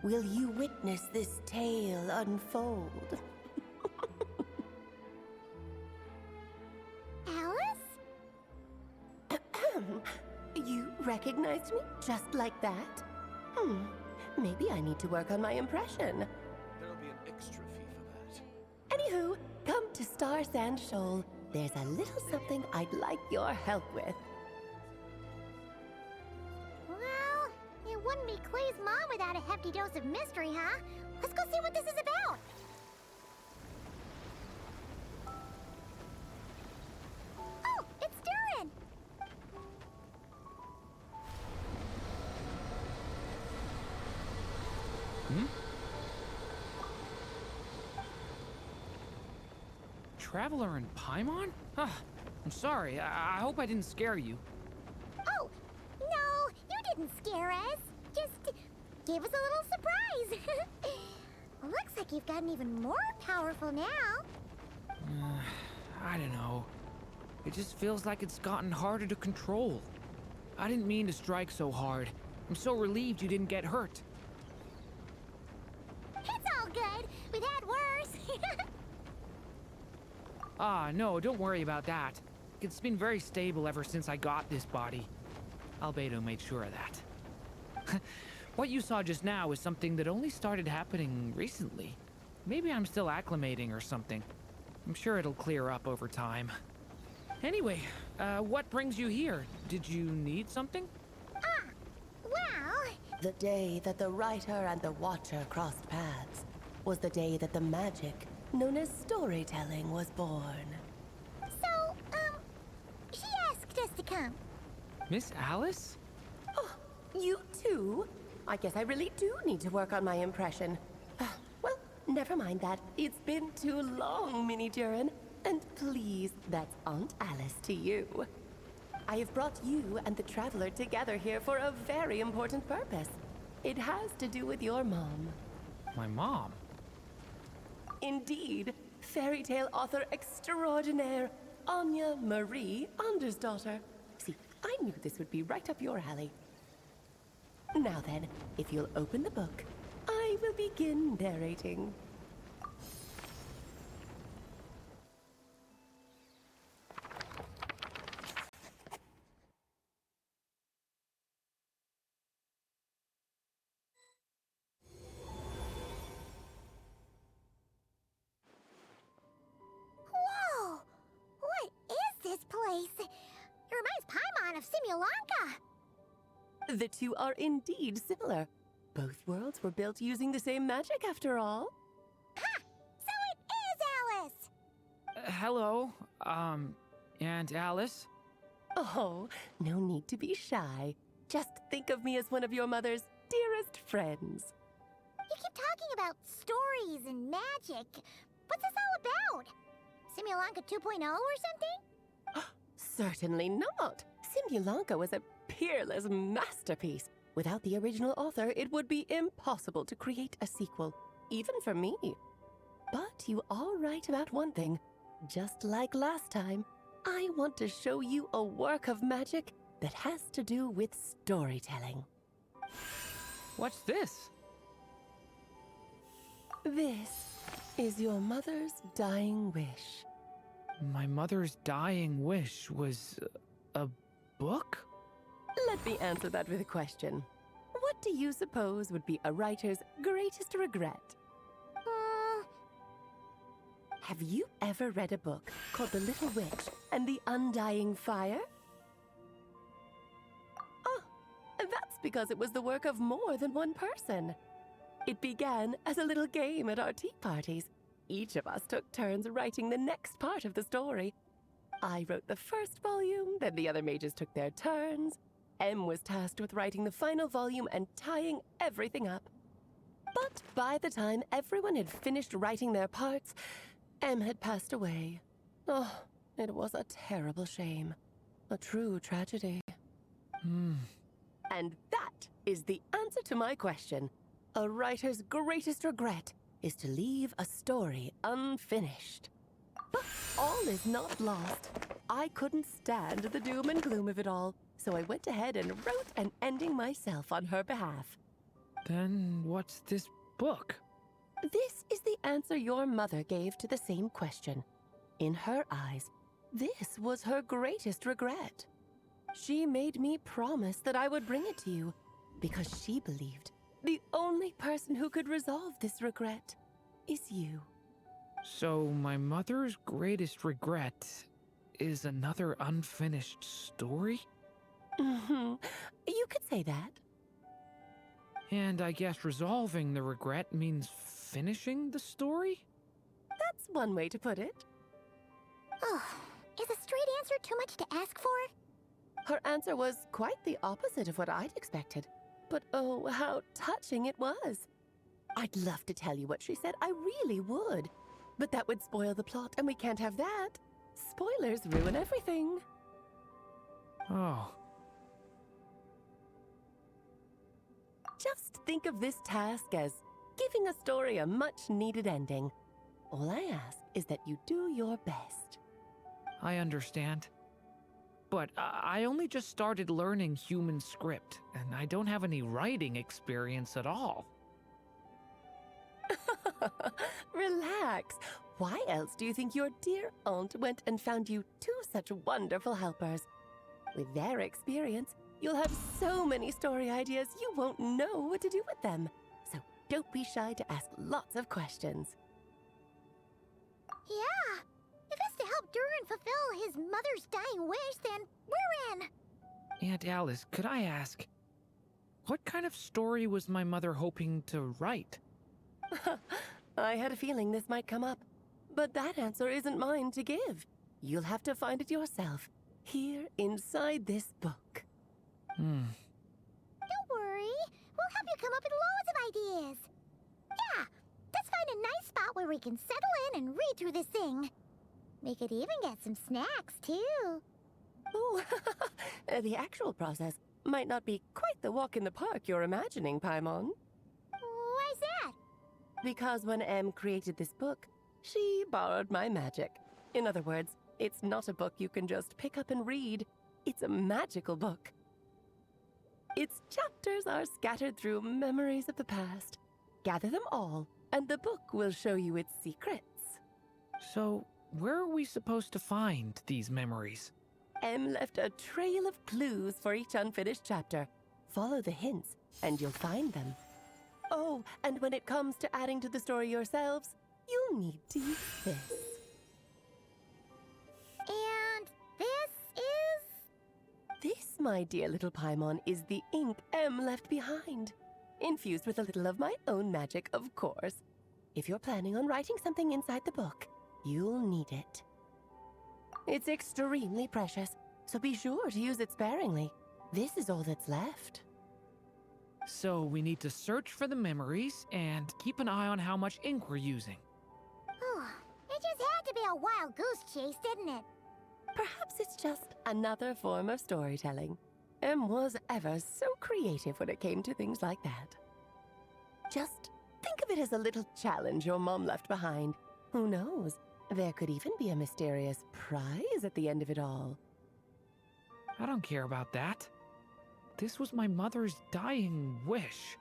will you witness this tale unfold? Alice? You recognized me just like that? Maybe I need to work on my impression. There'll be an extra fee for that. Anywho, come to Star Sand Shoal. There's a little something I'd like your help with. Well, it wouldn't be Clay's mom without a hefty dose of mystery, huh? Let's go see what this is about. Oh, it's Durin! Traveler in Paimon? I'm sorry. I hope I didn't scare you. Oh, no, you didn't scare us. Just gave us a little surprise. Looks like you've gotten even more powerful now. I don't know. It just feels like it's gotten harder to control. I didn't mean to strike so hard. I'm so relieved you didn't get hurt. It's all good. We've had worse. No, don't worry about that. It's been very stable ever since I got this body. Albedo made sure of that. What you saw just now is something that only started happening recently. Maybe I'm still acclimating or something. I'm sure it'll clear up over time. Anyway, what brings you here? Did you need something? Well... The day that the writer and the watcher crossed paths was the day that the magic known as storytelling was born. So, she asked us to come. Miss Alice? Oh, you too? I guess I really do need to work on my impression. Well, never mind that. It's been too long, Mini Durin. And please, that's Aunt Alice to you. I have brought you and the traveler together here for a very important purpose. It has to do with your mom. My mom? Indeed, fairy tale author extraordinaire, Anya Marie Andersdottir. See, I knew this would be right up your alley. Now then, if you'll open the book, I will begin narrating. Whoa! What is this place? It reminds Paimon of Simulanka. The two are indeed similar. Both worlds were built using the same magic after all. Ha! So it is Alice! Hello, Aunt Alice? Oh, no need to be shy. Just think of me as one of your mother's dearest friends. You keep talking about stories and magic. What's this all about? Simulanka 2.0 or something? Certainly not. Simulanka was a peerless masterpiece. Without the original author, it would be impossible to create a sequel, even for me. But you are right about one thing. Just like last time, I want to show you a work of magic that has to do with storytelling. What's this? This is your mother's dying wish. My mother's dying wish was a book? Let me answer that with a question. What do you suppose would be a writer's greatest regret? Have you ever read a book called The Little Witch and the Undying Fire? Oh, that's because it was the work of more than one person. It began as a little game at our tea parties. Each of us took turns writing the next part of the story. I wrote the first volume, then the other mages took their turns. Em was tasked with writing the final volume and tying everything up. But by the time everyone had finished writing their parts, Em had passed away. Oh, it was a terrible shame. A true tragedy. And that is the answer to my question. A writer's greatest regret is to leave a story unfinished. But all is not lost. I couldn't stand the doom and gloom of it all, so I went ahead and wrote an ending myself on her behalf. Then what's this book? This is the answer your mother gave to the same question. In her eyes, this was her greatest regret. She made me promise that I would bring it to you because she believed the only person who could resolve this regret is you. So my mother's greatest regret is another unfinished story? You could say that. And I guess resolving the regret means finishing the story? That's one way to put it. Oh, is a straight answer too much to ask for? Her answer was quite the opposite of what I'd expected. But oh, how touching it was. I'd love to tell you what she said, I really would. But that would spoil the plot, and we can't have that. Spoilers ruin everything. Oh. Just think of this task as giving a story a much-needed ending. All I ask is that you do your best. I understand. But I only just started learning human script, and I don't have any writing experience at all. Relax. Why else do you think your dear aunt went and found you two such wonderful helpers? With their experience, you'll have so many story ideas you won't know what to do with them. So don't be shy to ask lots of questions. Yeah. If it's to help Durin fulfill his mother's dying wish, then we're in. Aunt Alice, could I ask, what kind of story was my mother hoping to write? I had a feeling this might come up, but that answer isn't mine to give. You'll have to find it yourself, here inside this book. Don't worry. We'll help you come up with loads of ideas. Yeah, let's find a nice spot where we can settle in and read through this thing. We could even get some snacks, too. Oh, the actual process might not be quite the walk in the park you're imagining, Paimon. Why's that? Because when Em created this book, she borrowed my magic. In other words, it's not a book you can just pick up and read. It's a magical book. Its chapters are scattered through memories of the past. Gather them all, and the book will show you its secrets. So, where are we supposed to find these memories? Em left a trail of clues for each unfinished chapter. Follow the hints, and you'll find them. Oh, and when it comes to adding to the story yourselves, you'll need to use this. And this is... This, my dear little Paimon, is the ink Em left behind. Infused with a little of my own magic, of course. If you're planning on writing something inside the book, you'll need it. It's extremely precious, so be sure to use it sparingly. This is all that's left. So we need to search for the memories and keep an eye on how much ink we're using. Oh, it just had to be a wild goose chase, didn't it? Perhaps it's just another form of storytelling. Em was ever so creative when it came to things like that. Just think of it as a little challenge your mom left behind. Who knows? There could even be a mysterious prize at the end of it all. I don't care about that. This was my mother's dying wish.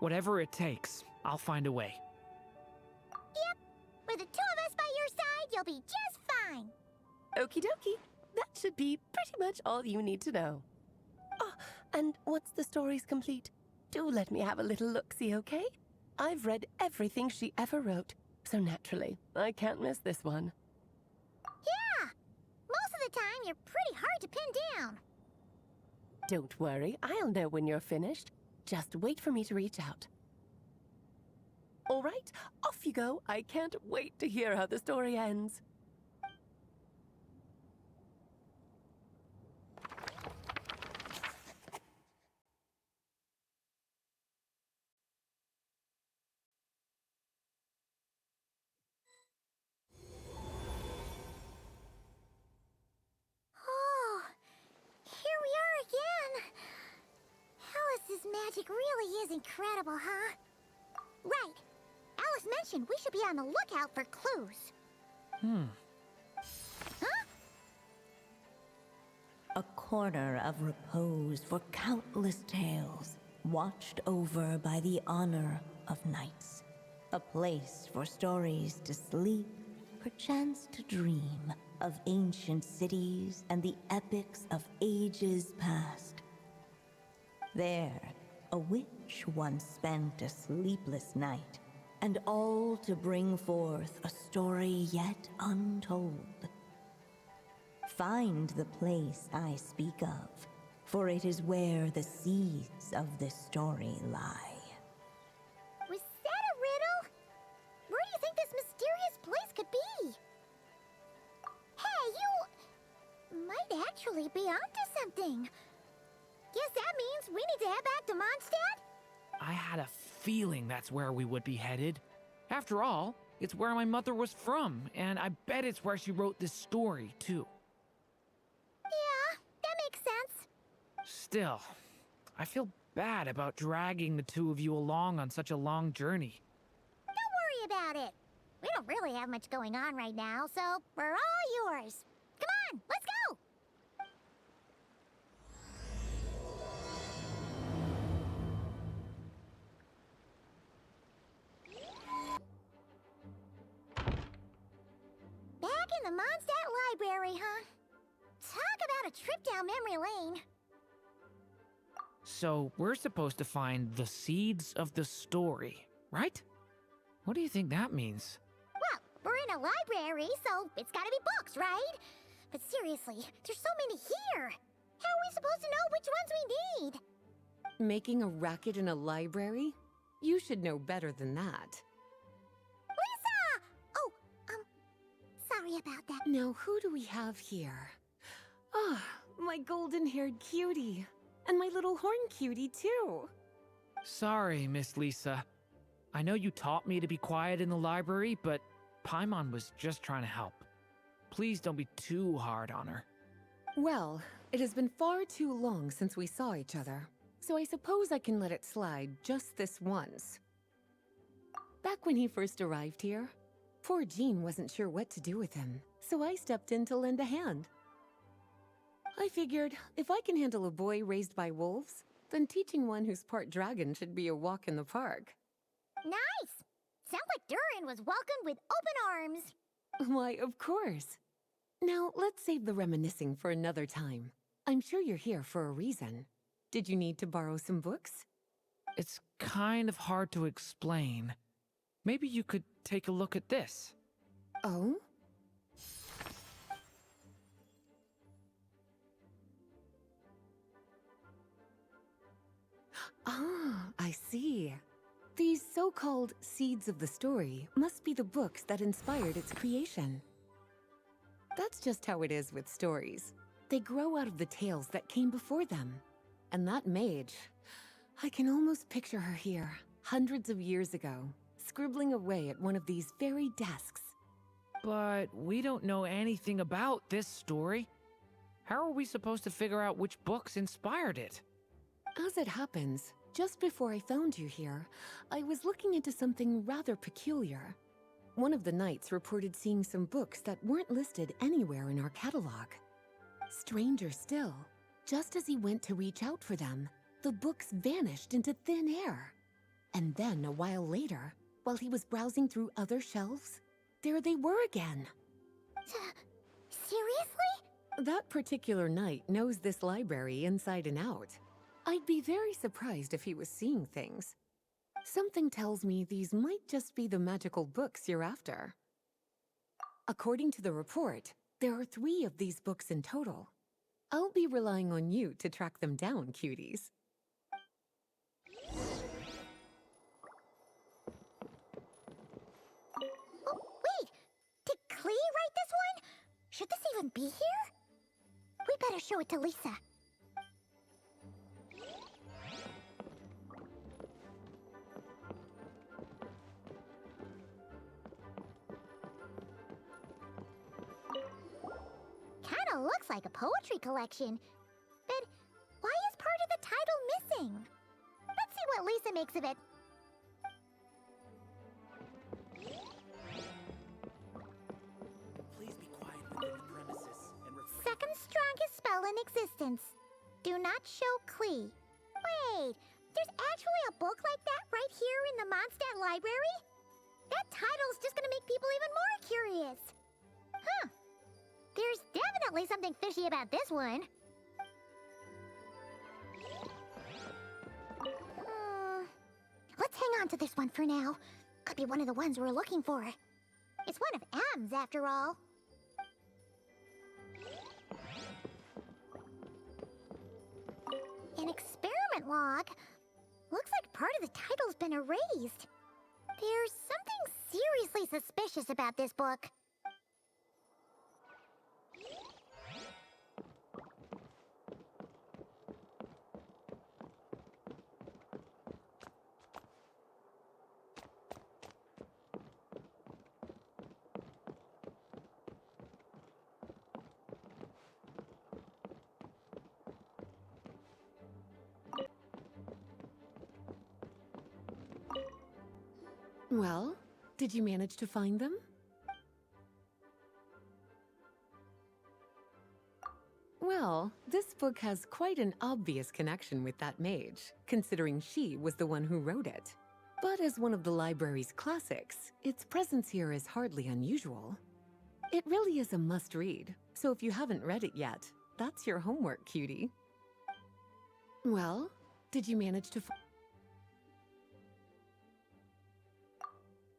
Whatever it takes, I'll find a way. Yep. With the two of us by your side, you'll be just fine. Okie dokie. That should be pretty much all you need to know. Oh, and once the story's complete, do let me have a little look-see, okay? I've read everything she ever wrote, so naturally, I can't miss this one. Yeah. Most of the time, you're pretty hard to pin down. Don't worry, I'll know when you're finished. Just wait for me to reach out. All right, off you go. I can't wait to hear how the story ends. Oh, here we are again. Alice's magic really is incredible, huh? Right. Alice mentioned we should be on the lookout for clues. Huh? A corner of repose for countless tales, watched over by the honor of knights. A place for stories to sleep, perchance to dream of ancient cities and the epics of ages past. There, a witch once spent a sleepless night, and all to bring forth a story yet untold. Find the place I speak of, for it is where the seeds of this story lie. Was that a riddle? Where do you think this mysterious place could be? Hey, you might actually be onto something. Guess that means we need to head back to Mondstadt? I had a feeling that's where we would be headed. After all, it's where my mother was from, and I bet it's where she wrote this story, too. Yeah, that makes sense. Still, I feel bad about dragging the two of you along on such a long journey. Don't worry about it. We don't really have much going on right now, so we're all yours. Come on, let's go! Back in the Mondstadt Library, huh? Talk about a trip down memory lane. So, we're supposed to find the seeds of the story, right? What do you think that means? Well, we're in a library, so it's gotta be books, right? But seriously, there's so many here. How are we supposed to know which ones we need? Making a racket in a library? You should know better than that. Lisa! Oh, sorry about that. Now, who do we have here? Ah, my golden-haired cutie. And my little horn cutie, too. Sorry, Miss Lisa. I know you taught me to be quiet in the library, but Paimon was just trying to help. Please don't be too hard on her. Well, it has been far too long since we saw each other, so I suppose I can let it slide just this once. Back when he first arrived here, poor Jean wasn't sure what to do with him, so I stepped in to lend a hand. I figured, if I can handle a boy raised by wolves, then teaching one who's part dragon should be a walk in the park. Nice! Sounds like Durin was welcomed with open arms. Why, of course. Now, let's save the reminiscing for another time. I'm sure you're here for a reason. Did you need to borrow some books? It's kind of hard to explain. Maybe you could take a look at this. Oh? Ah, I see. These so-called seeds of the story must be the books that inspired its creation. That's just how it is with stories. They grow out of the tales that came before them. And that mage, I can almost picture her here, hundreds of years ago, scribbling away at one of these very desks. But we don't know anything about this story. How are we supposed to figure out which books inspired it? As it happens, just before I found you here, I was looking into something rather peculiar. One of the knights reported seeing some books that weren't listed anywhere in our catalog. Stranger still, just as he went to reach out for them, the books vanished into thin air. And then, a while later, while he was browsing through other shelves, there they were again. Seriously? That particular knight knows this library inside and out. I'd be very surprised if he was seeing things. Something tells me these might just be the magical books you're after. According to the report, there are 3 of these books in total. I'll be relying on you to track them down, cuties. Oh, wait! Did Klee write this one? Should this even be here? We better show it to Lisa. Kinda looks like a poetry collection. But why is part of the title missing? Let's see what Lisa makes of it. Please be quiet within the premises and refrain. Second strongest spell in existence. Do not show Klee. Wait, There's actually a book like that right here in the Mondstadt library? That title's just gonna make people even more curious. Huh. There's definitely something fishy about this one. Let's hang on to this one for now. Could be one of the ones we're looking for. It's one of M's, after all. An experiment log. Looks like part of the title's been erased. There's something seriously suspicious about this book. Well, did you manage to find them? Well, this book has quite an obvious connection with that mage, considering she was the one who wrote it. But as one of the library's classics, its presence here is hardly unusual. It really is a must-read, so if you haven't read it yet, that's your homework, cutie. Well, did you manage to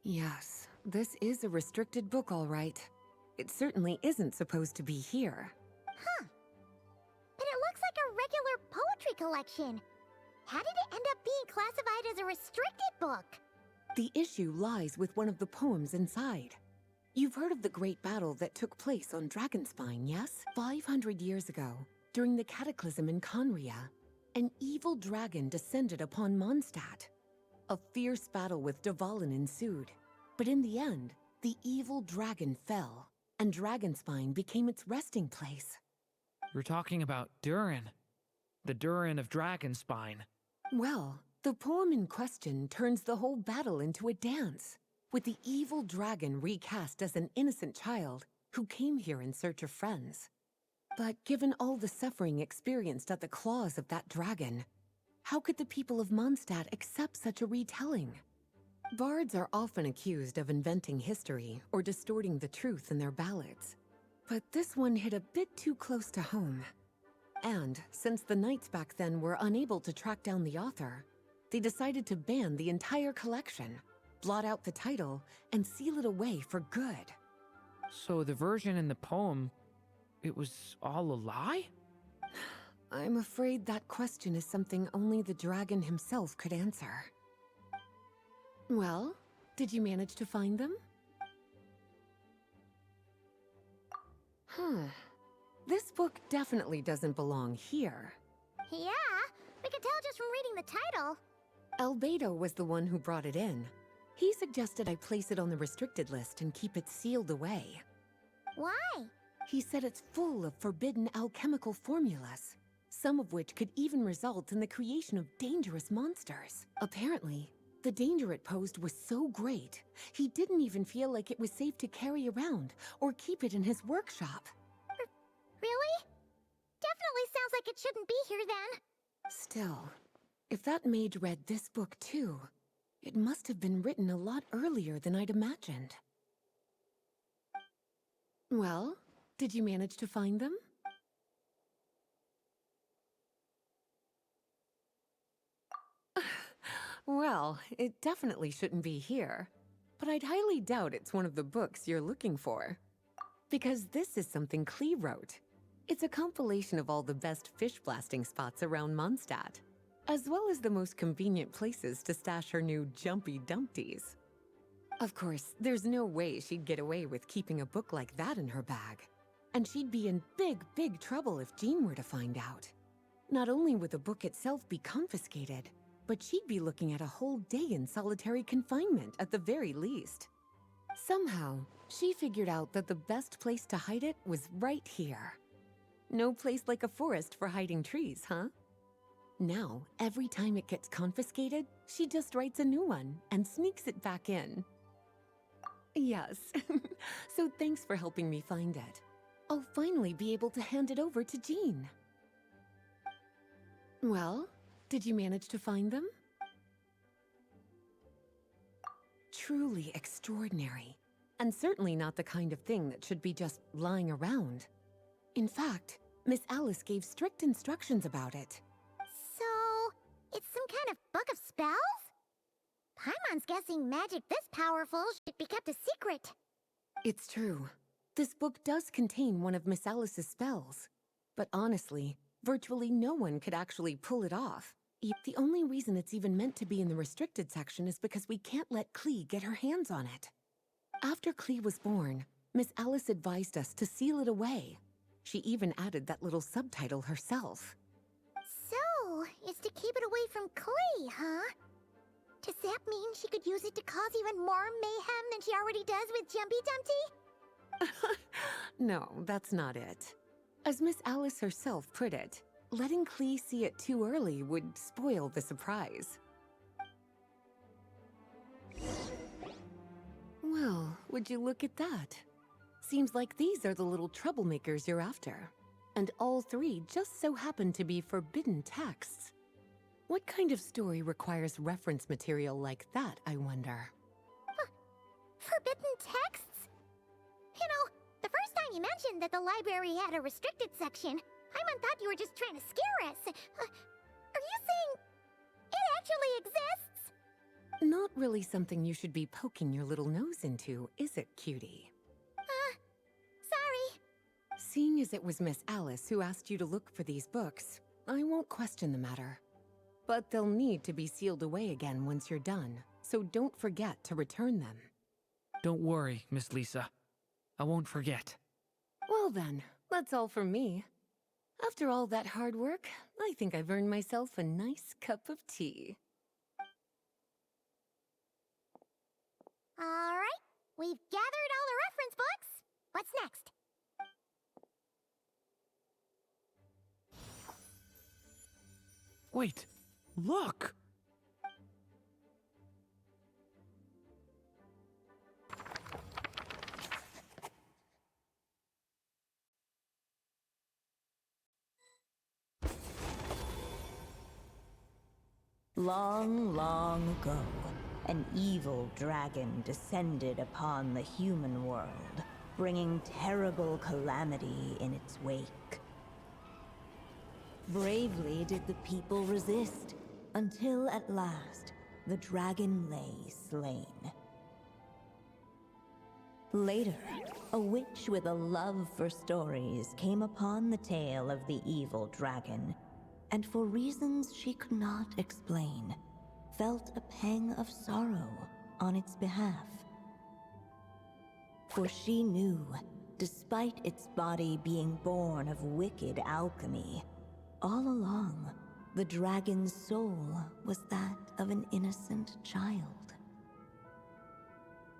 Yes, this is a restricted book, all right. It certainly isn't supposed to be here. Huh. But it looks like a regular poetry collection. How did it end up being classified as a restricted book? The issue lies with one of the poems inside. You've heard of the great battle that took place on Dragonspine, yes? 500 years ago, during the cataclysm in Conria, an evil dragon descended upon Mondstadt. A fierce battle with Dvalin ensued, but in the end, the evil dragon fell, and Dragonspine became its resting place. We're talking about Durin. The Durin of Dragonspine. Well, the poem in question turns the whole battle into a dance, with the evil dragon recast as an innocent child who came here in search of friends. But given all the suffering experienced at the claws of that dragon, how could the people of Mondstadt accept such a retelling? Bards are often accused of inventing history or distorting the truth in their ballads. But this one hit a bit too close to home. And since the knights back then were unable to track down the author, they decided to ban the entire collection, blot out the title, and seal it away for good. So the version in the poem, it was all a lie? I'm afraid that question is something only the dragon himself could answer. Well, did you manage to find them? This book definitely doesn't belong here. Yeah, we could tell just from reading the title. Albedo was the one who brought it in. He suggested I place it on the restricted list and keep it sealed away. Why? He said it's full of forbidden alchemical formulas, some of which could even result in the creation of dangerous monsters. Apparently, the danger it posed was so great, he didn't even feel like it was safe to carry around or keep it in his workshop. Really? Definitely sounds like it shouldn't be here then. Still, if that mage read this book too, it must have been written a lot earlier than I'd imagined. Well, did you manage to find them? Well, it definitely shouldn't be here, but I'd highly doubt it's one of the books you're looking for. Because this is something Klee wrote. It's a compilation of all the best fish blasting spots around Mondstadt, as well as the most convenient places to stash her new jumpy dumpties. Of course, there's no way she'd get away with keeping a book like that in her bag. And she'd be in big trouble if Jean were to find out. Not only would the book itself be confiscated, but she'd be looking at a whole day in solitary confinement at the very least. Somehow, she figured out that the best place to hide it was right here. No place like a forest for hiding trees, huh? Now, every time it gets confiscated, she just writes a new one and sneaks it back in. Yes, so thanks for helping me find it. I'll finally be able to hand it over to Jean. Well, Did you manage to find them? Truly extraordinary, and certainly not the kind of thing that should be just lying around. In fact, Miss Alice gave strict instructions about it. So, it's some kind of book of spells? Paimon's guessing magic this powerful should be kept a secret. It's true. This book does contain one of Miss Alice's spells. But honestly, virtually no one could actually pull it off. The only reason it's even meant to be in the restricted section is because we can't let Klee get her hands on it. After Klee was born, Miss Alice advised us to seal it away. She even added that little subtitle herself. So, it's to keep it away from Klee, huh? Does that mean she could use it to cause even more mayhem than she already does with Jumpy Dumpty? No, that's not it. As Miss Alice herself put it, letting Klee see it too early would spoil the surprise. Well, would you look at that? Seems like these are the little troublemakers you're after. And all three just so happen to be forbidden texts. What kind of story requires reference material like that, I wonder? Forbidden texts? You know, the first time you mentioned that the library had a restricted section, Paimon thought you were just trying to scare us. Are you saying it actually exists? Not really something you should be poking your little nose into, is it, cutie? Sorry. Seeing as it was Miss Alice who asked you to look for these books, I won't question the matter. But they'll need to be sealed away again once you're done, so don't forget to return them. Don't worry, Miss Lisa. I won't forget. Well then, that's all from me. After all that hard work, I think I've earned myself a nice cup of tea. All right, we've gathered all the reference books. What's next? Wait, look! Long, long ago, an evil dragon descended upon the human world, bringing terrible calamity in its wake. Bravely did the people resist, until at last, the dragon lay slain. Later, a witch with a love for stories came upon the tale of the evil dragon, and for reasons she could not explain, felt a pang of sorrow on its behalf. For she knew, despite its body being born of wicked alchemy, all along, the dragon's soul was that of an innocent child.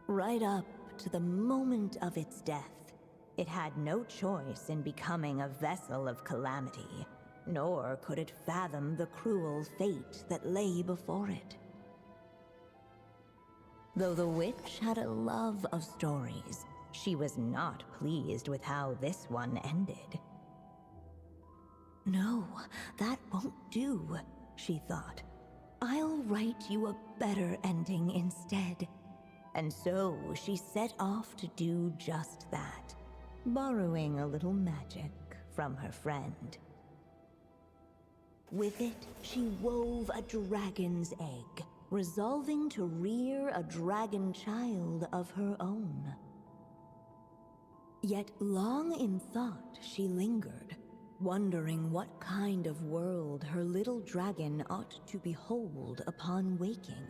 Right up to the moment of its death, it had no choice in becoming a vessel of calamity, nor could it fathom the cruel fate that lay before it. Though the witch had a love of stories, she was not pleased with how this one ended. No, that won't do, she thought. I'll write you a better ending instead. And so she set off to do just that, borrowing a little magic from her friend. With it, she wove a dragon's egg, resolving to rear a dragon child of her own. Yet long in thought she lingered, wondering what kind of world her little dragon ought to behold upon waking.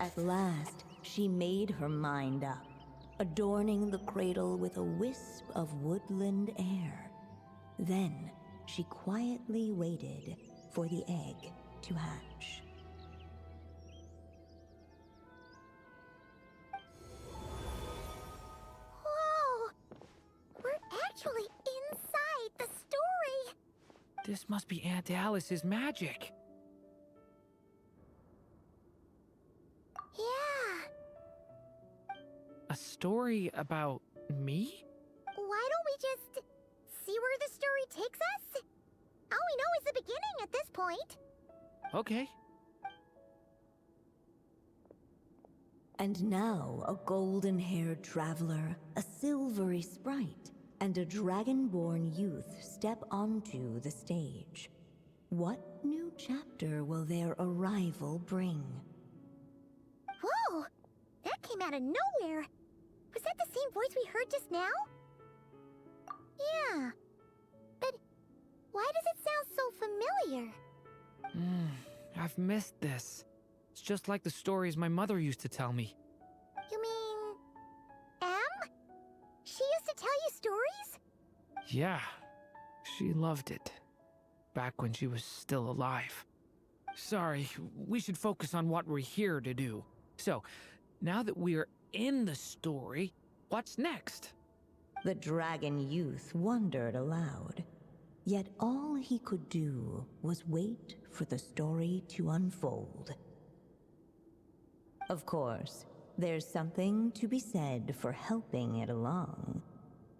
At last, she made her mind up, adorning the cradle with a wisp of woodland air. Then, she quietly waited for the egg to hatch. Whoa! We're actually inside the story! This must be Aunt Alice's magic. Yeah, A story about me? Why don't we just see where the story takes us? All we know is the beginning at this point. Okay. And now a golden-haired traveler, a silvery sprite, and a dragon-born youth step onto the stage. What new chapter will their arrival bring? Whoa! That came out of nowhere! Was that the same voice we heard just now? Yeah. But why does it sound so familiar? I've missed this. It's just like the stories my mother used to tell me. You mean... Em? She used to tell you stories? Yeah, she loved it. Back when she was still alive. Sorry, we should focus on what we're here to do. So, now that we're in the story, what's next? The dragon youth wondered aloud. Yet all he could do was wait for the story to unfold. Of course, there's something to be said for helping it along.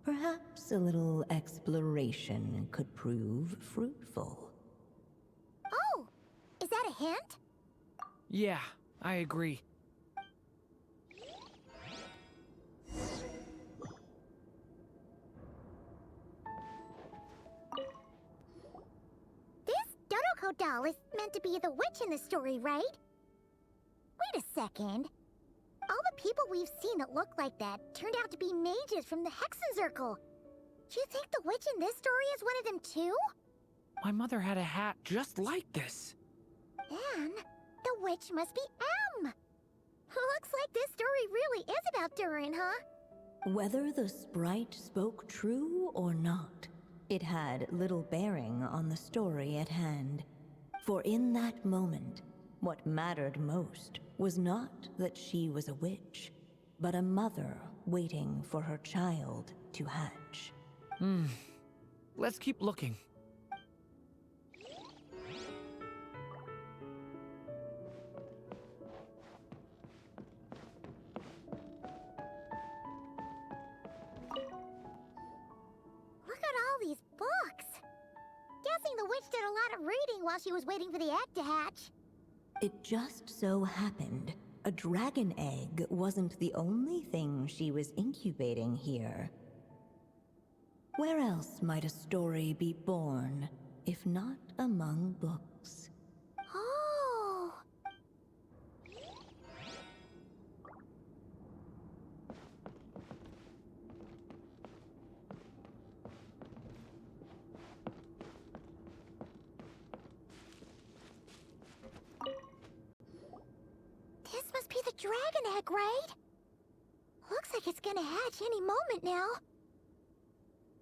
Perhaps a little exploration could prove fruitful. Oh! Is that a hint? Yeah, I agree. This Dodoko doll is meant to be the witch in the story, right? Wait a second. All the people we've seen that look like that turned out to be mages from the Hexen Circle. Do you think the witch in this story is one of them too? My mother had a hat just like this. Then, the witch must be Em! Looks like this story really is about Durin, huh? Whether the sprite spoke true or not, it had little bearing on the story at hand. For in that moment, what mattered most was not that she was a witch, but a mother waiting for her child to hatch. Let's keep looking. Look at all these books! Guessing the witch did a lot of reading while she was waiting for the egg to hatch. It just so happened, a dragon egg wasn't the only thing she was incubating here. Where else might a story be born, if not among books? Oh! This must be the dragon egg, right? Looks like it's gonna hatch any moment now.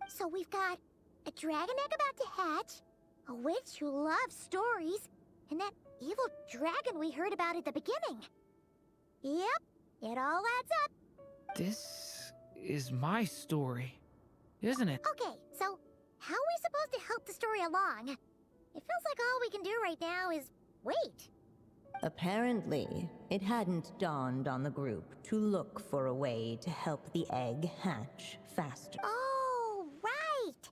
So we've got a dragon egg about to hatch, a witch who loves stories, and that evil dragon we heard about at the beginning. Yep, it all adds up. This is my story, isn't it? Okay, so how are we supposed to help the story along? It feels like all we can do right now is wait. Apparently, it hadn't dawned on the group to look for a way to help the egg hatch faster. Oh, right!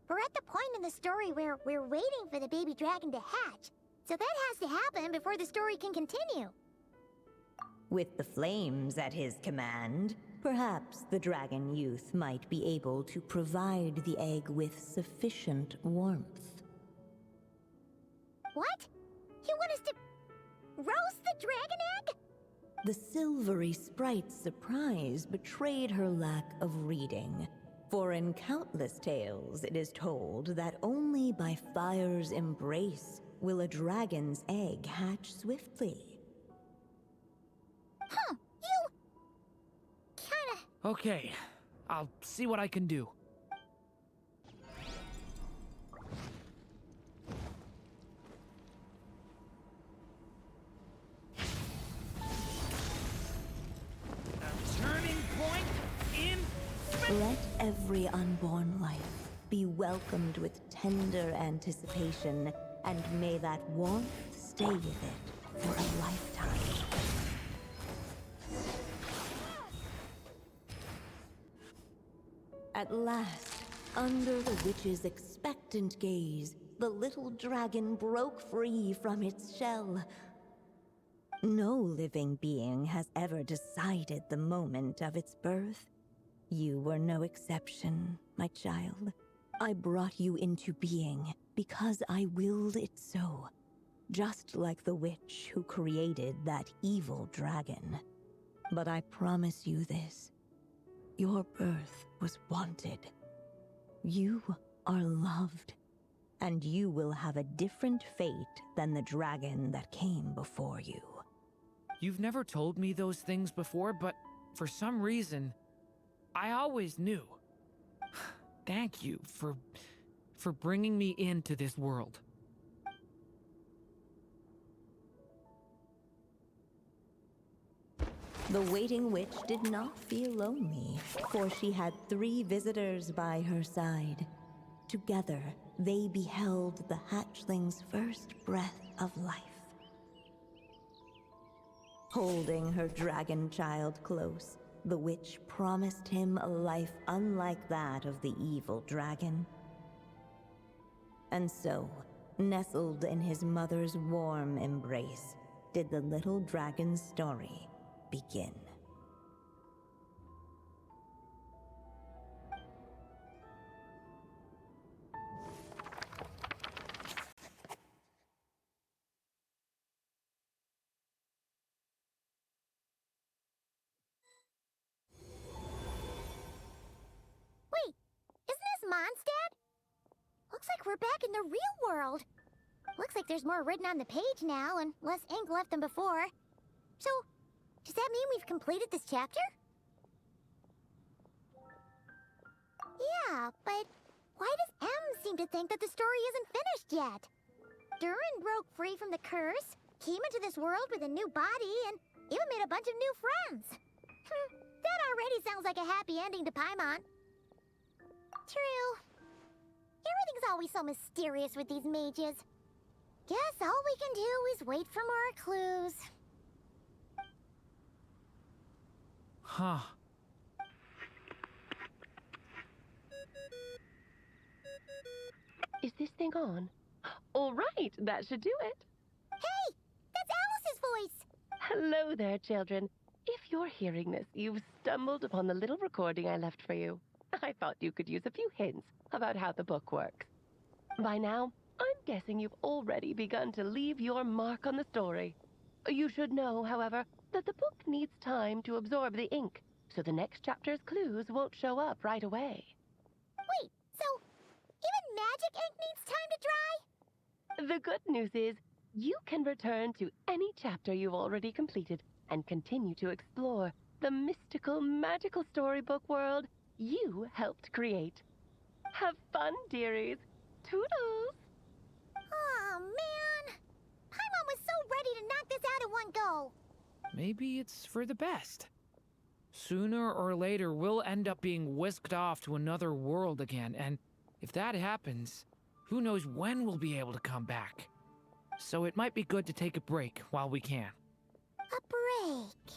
We're at the point in the story where we're waiting for the baby dragon to hatch, so that has to happen before the story can continue. With the flames at his command, perhaps the dragon youth might be able to provide the egg with sufficient warmth. What? You want us to roast the dragon egg? The silvery sprite's surprise betrayed her lack of reading, for in countless tales it is told that only by fire's embrace will a dragon's egg hatch swiftly. Huh, you... kinda... Okay, I'll see what I can do. A turning point in... Let every unborn life be welcomed with tender anticipation, and may that warmth stay with it for a lifetime. At last, under the witch's expectant gaze, the little dragon broke free from its shell. No living being has ever decided the moment of its birth. You were no exception, my child. I brought you into being because I willed it so, just like the witch who created that evil dragon. But I promise you this. Your birth was wanted. You are loved, and you will have a different fate than the dragon that came before you. You've never told me those things before, but for some reason, I always knew. Thank you for bringing me into this world. The waiting witch did not feel lonely, for she had 3 visitors by her side. Together, they beheld the hatchling's first breath of life. Holding her dragon child close, the witch promised him a life unlike that of the evil dragon. And so, nestled in his mother's warm embrace, did the little dragon's story begin. Wait, isn't this Mondstadt? Looks like we're back in the real world. Looks like there's more written on the page now and less ink left than before. So, does that mean we've completed this chapter? Yeah, but why does M seem to think that the story isn't finished yet? Durin broke free from the curse, came into this world with a new body, and even made a bunch of new friends. That already sounds like a happy ending to Paimon. True. Everything's always so mysterious with these mages. Guess all we can do is wait for more clues. Huh. Is this thing on? All right, that should do it. Hey, that's Alice's voice. Hello there, children. If you're hearing this, you've stumbled upon the little recording I left for you. I thought you could use a few hints about how the book works. By now, I'm guessing you've already begun to leave your mark on the story. You should know, however, that the book needs time to absorb the ink, so the next chapter's clues won't show up right away. Wait, so even magic ink needs time to dry? The good news is, you can return to any chapter you've already completed and continue to explore the mystical, magical storybook world you helped create. Have fun, dearies. Toodles! Oh, man. Paimon was so ready to knock this out in one go. Maybe it's for the best. Sooner or later, we'll end up being whisked off to another world again, and if that happens, who knows when we'll be able to come back. So it might be good to take a break while we can. A break.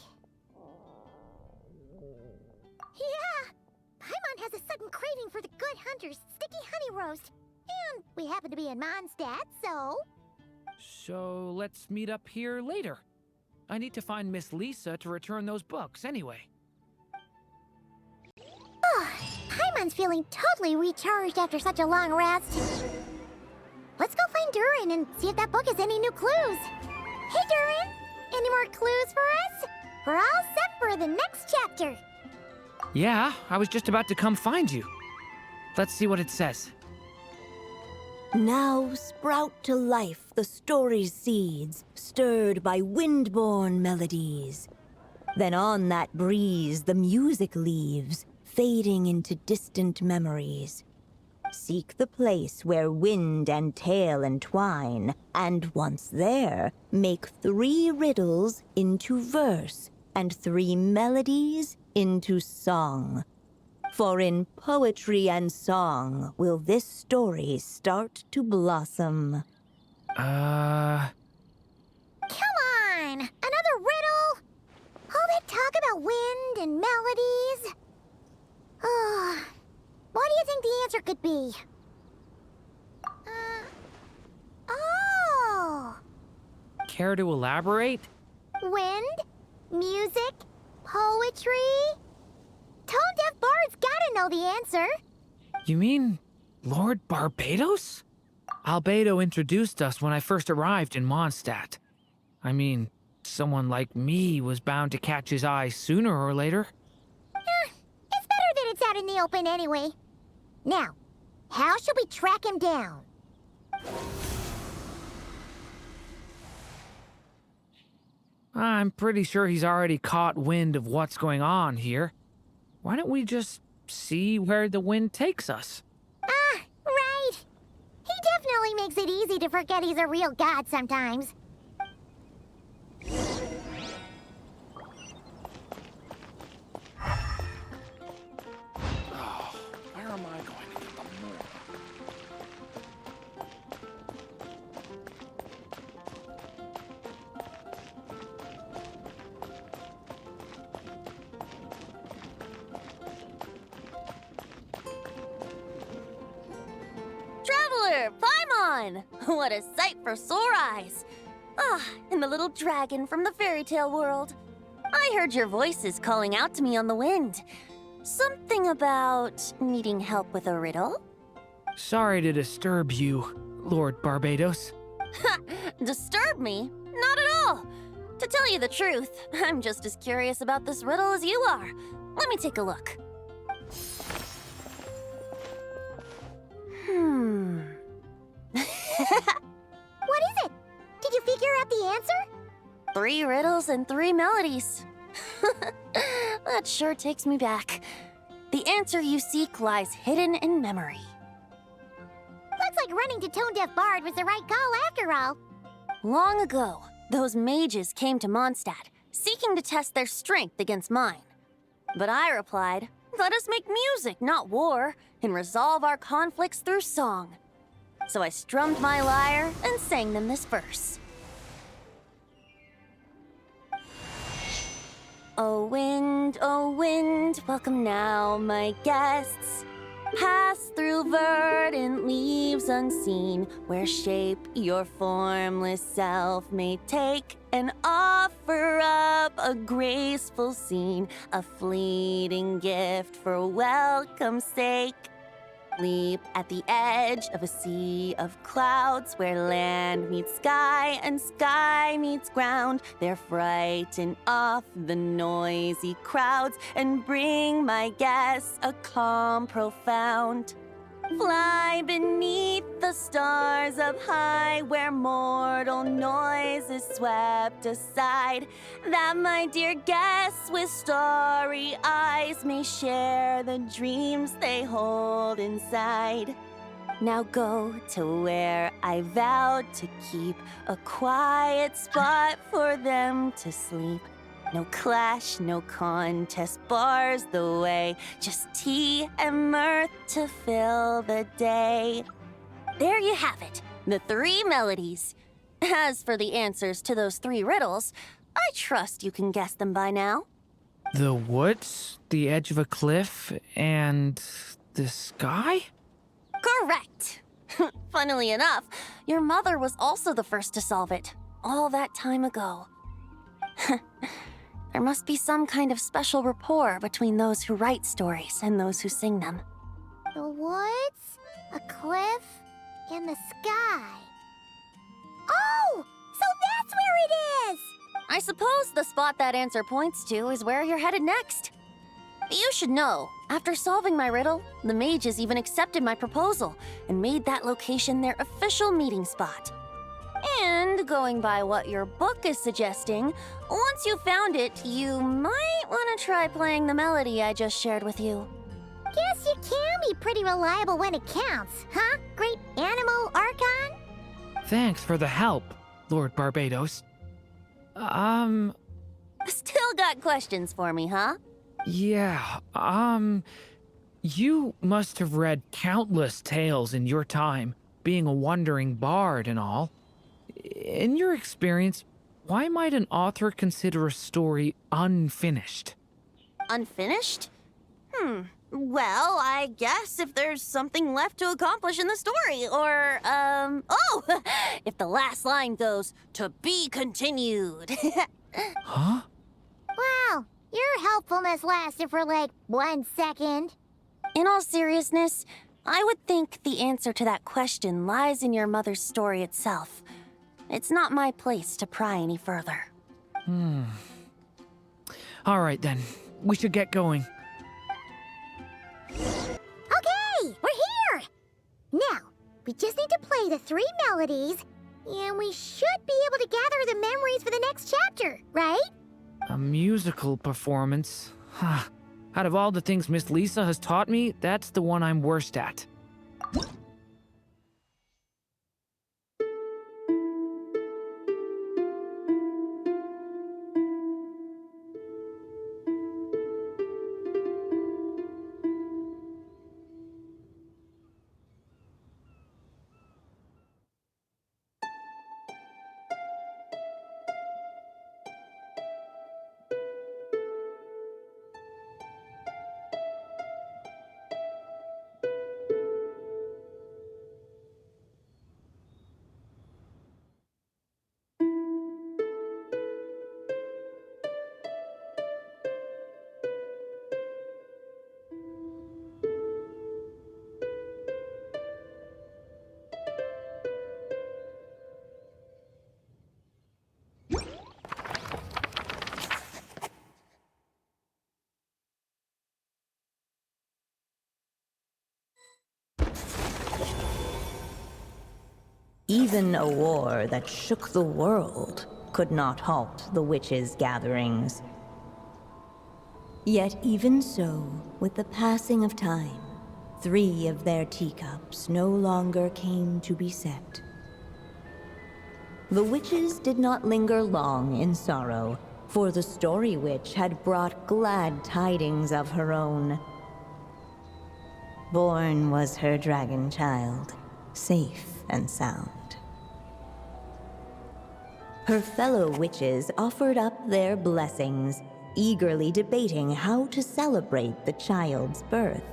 Yeah! Paimon has a sudden craving for the Good Hunter's sticky honey roast. And we happen to be in Mondstadt, so... So let's meet up here later. I need to find Miss Lisa to return those books anyway. Paimon's feeling totally recharged after such a long rest. Let's go find Durin and see if that book has any new clues. Hey, Durin! Any more clues for us? We're all set for the next chapter. Yeah, I was just about to come find you. Let's see what it says. Now sprout to life the story's seeds, stirred by wind-borne melodies. Then on that breeze the music leaves, fading into distant memories. Seek the place where wind and tale entwine, and once there, make 3 riddles into verse, and 3 melodies into song. For in poetry and song will this story start to blossom. Come on! Another riddle? All that talk about wind and melodies? Oh, answer could be? Oh! Care to elaborate? Wind? Music? Poetry? Tone-deaf bards gotta know the answer. You mean Lord Barbados? Albedo introduced us when I first arrived in Mondstadt. I mean, someone like me was bound to catch his eye sooner or later. It's better that it's out in the open anyway. Now, how should we track him down? I'm pretty sure he's already caught wind of what's going on here. Why don't we just see where the wind takes us? Ah, right. He definitely makes it easy to forget he's a real god sometimes. Where am I going to get the more? Traveler, Paimon! What a sight for sore eyes! Ah, and the little dragon from the fairy tale world. I heard your voices calling out to me on the wind. Something about needing help with a riddle? Sorry to disturb you, Lord Barbados. Disturb me? Not at all! To tell you the truth, I'm just as curious about this riddle as you are. Let me take a look. What is it? Did you figure out the answer? 3 riddles and 3 melodies. That sure takes me back. The answer you seek lies hidden in memory. Looks like running to Tone-Deaf Bard was the right call after all. Long ago, those mages came to Mondstadt, seeking to test their strength against mine. But I replied, let us make music, not war, and resolve our conflicts through song. So I strummed my lyre and sang them this verse. O wind, welcome now, my guests. Pass through verdant leaves unseen, where shape your formless self may take, and offer up a graceful scene, a fleeting gift for welcome's sake. Leap at the edge of a sea of clouds, where land meets sky and sky meets ground. There frighten off the noisy crowds and bring my guests a calm profound. Fly beneath the stars up high, where mortal noise is swept aside, that my dear guests with starry eyes may share the dreams they hold inside. Now go to where I vowed to keep a quiet spot for them to sleep. No clash, no contest bars the way, just tea and mirth to fill the day. There you have it, the 3 melodies. As for the answers to those 3 riddles, I trust you can guess them by now. The woods, the edge of a cliff, and the sky? Correct! Funnily enough, your mother was also the first to solve it, all that time ago. There must be some kind of special rapport between those who write stories and those who sing them. The woods, a cliff, and the sky. Oh! So that's where it is! I suppose the spot that answer points to is where you're headed next. You should know, after solving my riddle, the mages even accepted my proposal and made that location their official meeting spot. And going by what your book is suggesting, once you found it, you might want to try playing the melody I just shared with you. Guess you can be pretty reliable when it counts, huh? Great animal archon? Thanks for the help, Lord Barbados. Still got questions for me, huh? Yeah, you must have read countless tales in your time, being a wandering bard and all. In your experience, why might an author consider a story unfinished? Unfinished? Well, I guess if there's something left to accomplish in the story, or, oh! If the last line goes, "To be continued." Huh? Wow, your helpfulness lasted for like 1 second. In all seriousness, I would think the answer to that question lies in your mother's story itself. It's not my place to pry any further. All right, then. We should get going. Okay, we're here! Now, we just need to play the 3 melodies, and we should be able to gather the memories for the next chapter, right? A musical performance? Huh. Out of all the things Miss Lisa has taught me, that's the one I'm worst at. Even a war that shook the world could not halt the witches' gatherings. Yet even so, with the passing of time, 3 of their teacups no longer came to be set. The witches did not linger long in sorrow, for the story witch had brought glad tidings of her own. Born was her dragon child, safe and sound. Her fellow witches offered up their blessings, eagerly debating how to celebrate the child's birth.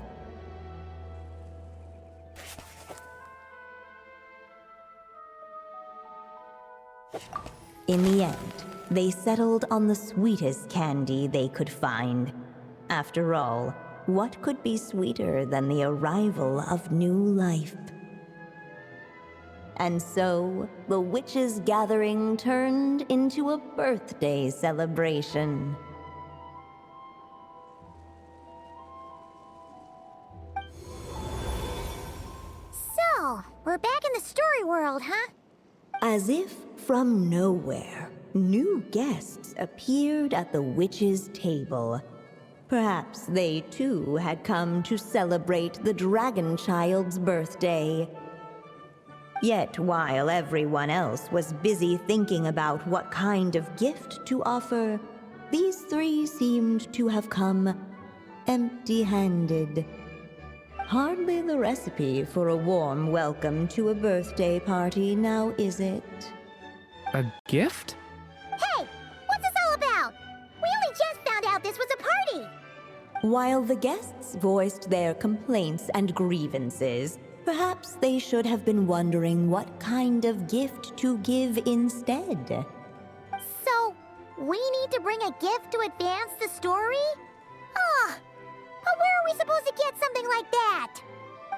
In the end, they settled on the sweetest candy they could find. After all, what could be sweeter than the arrival of new life? And so, the witches' gathering turned into a birthday celebration. So, we're back in the story world, huh? As if from nowhere, new guests appeared at the witches' table. Perhaps they too had come to celebrate the dragon child's birthday. Yet while everyone else was busy thinking about what kind of gift to offer, these 3 seemed to have come empty-handed. Hardly the recipe for a warm welcome to a birthday party, now is it? A gift? Hey, what's this all about? We only just found out this was a party! While the guests voiced their complaints and grievances, perhaps they should have been wondering what kind of gift to give instead. So, we need to bring a gift to advance the story? But where are we supposed to get something like that?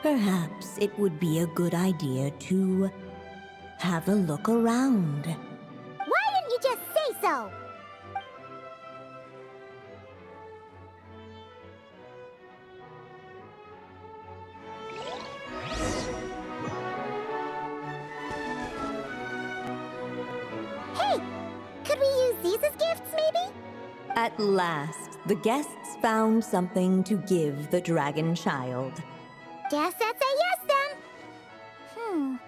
Perhaps it would be a good idea to have a look around. Why didn't you just say so? Hey, could we use these as gifts, maybe? At last, the guests found something to give the dragon child. Guess that's a yes then.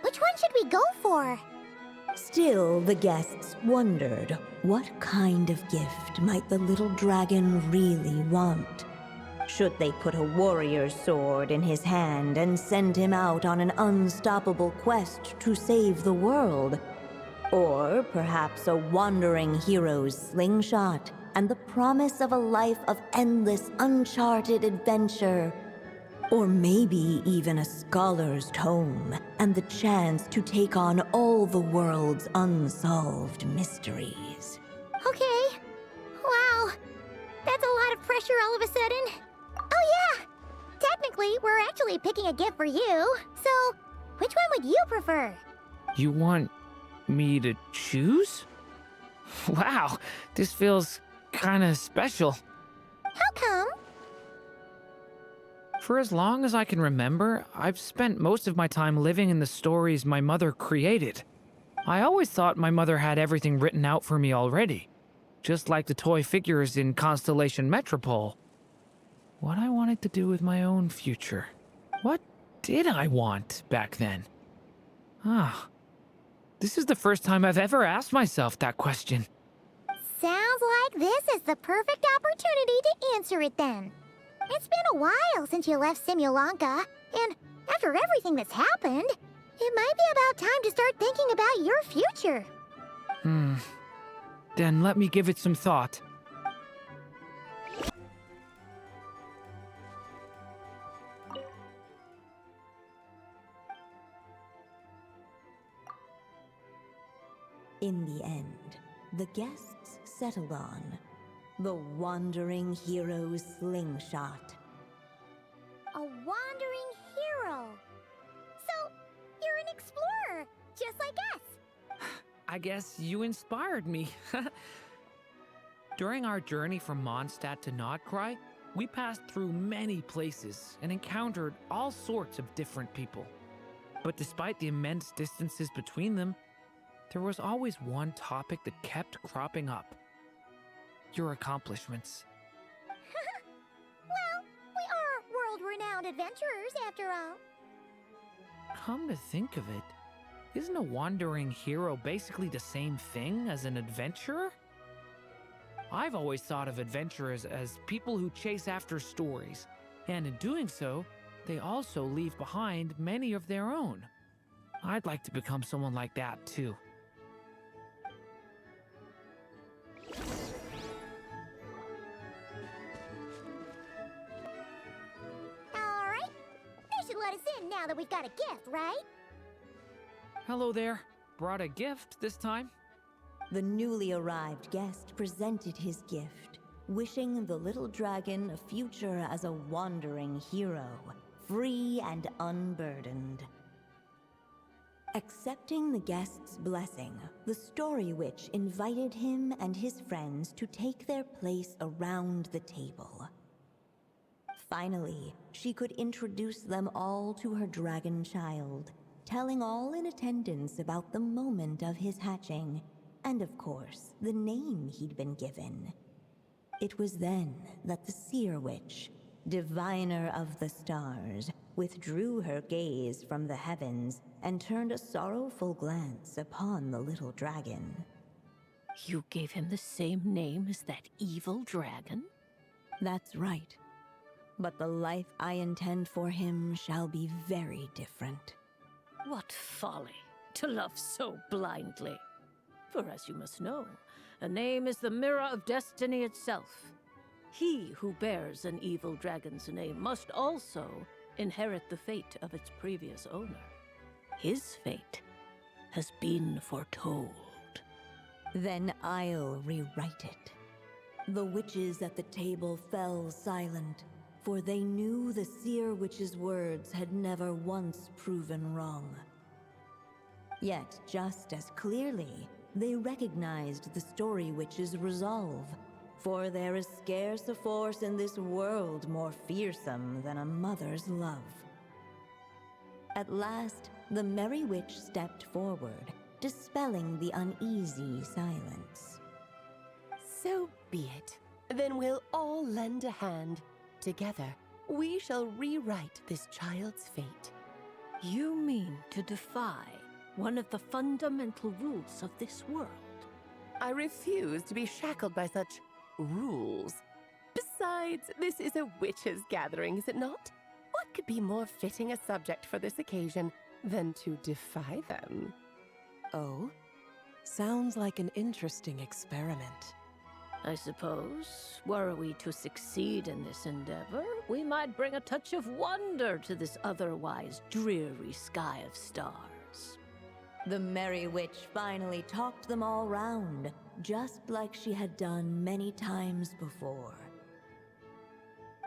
Which one should we go for? Still, the guests wondered, what kind of gift might the little dragon really want? Should they put a warrior's sword in his hand and send him out on an unstoppable quest to save the world? Or perhaps a wandering hero's slingshot, and the promise of a life of endless, uncharted adventure. Or maybe even a scholar's tome, and the chance to take on all the world's unsolved mysteries. Okay. Wow. That's a lot of pressure all of a sudden. Oh yeah! Technically, we're actually picking a gift for you. So, which one would you prefer? You want me to choose? Wow, this feels kinda special. How come? For as long as I can remember, I've spent most of my time living in the stories my mother created. I always thought my mother had everything written out for me already, just like the toy figures in Constellation Metropole. What I wanted to do with my own future. What did I want back then? This is the first time I've ever asked myself that question. Sounds like this is the perfect opportunity to answer it then. It's been a while since you left Simulanka, and after everything that's happened, it might be about time to start thinking about your future. Then let me give it some thought. In the end, the guests settled on the wandering hero's slingshot. A wandering hero. So, you're an explorer, just like us. I guess you inspired me. During our journey from Mondstadt to Nodcry, we passed through many places and encountered all sorts of different people. But despite the immense distances between them, there was always one topic that kept cropping up. Your accomplishments. Well, we are world-renowned adventurers, after all. Come to think of it, isn't a wandering hero basically the same thing as an adventurer? I've always thought of adventurers as people who chase after stories, and in doing so, they also leave behind many of their own. I'd like to become someone like that, too. Alright, they should let us in now that we've got a gift, right? Hello there. Brought a gift this time? The newly arrived guest presented his gift, wishing the little dragon a future as a wandering hero, free and unburdened. Accepting the guest's blessing, the story witch invited him and his friends to take their place around the table. Finally, she could introduce them all to her dragon child, telling all in attendance about the moment of his hatching, and of course, the name he'd been given. It was then that the seer witch, diviner of the stars, withdrew her gaze from the heavens and turned a sorrowful glance upon the little dragon. You gave him the same name as that evil dragon? That's right. But the life I intend for him shall be very different. What folly to love so blindly. For as you must know, a name is the mirror of destiny itself. He who bears an evil dragon's name must also inherit the fate of its previous owner. His fate has been foretold. Then I'll rewrite it. The witches at the table fell silent, for they knew the seer witch's words had never once proven wrong. Yet just as clearly, they recognized the story witch's resolve, for there is scarce a force in this world more fearsome than a mother's love. At last, the merry witch stepped forward, dispelling the uneasy silence. So be it. Then we'll all lend a hand. Together, we shall rewrite this child's fate. You mean to defy one of the fundamental rules of this world? I refuse to be shackled by such rules. Besides, this is a witches' gathering, is it not? What could be more fitting a subject for this occasion than to defy them? Oh? Sounds like an interesting experiment. I suppose, were we to succeed in this endeavor, we might bring a touch of wonder to this otherwise dreary sky of stars. The Merry Witch finally talked them all round, just like she had done many times before.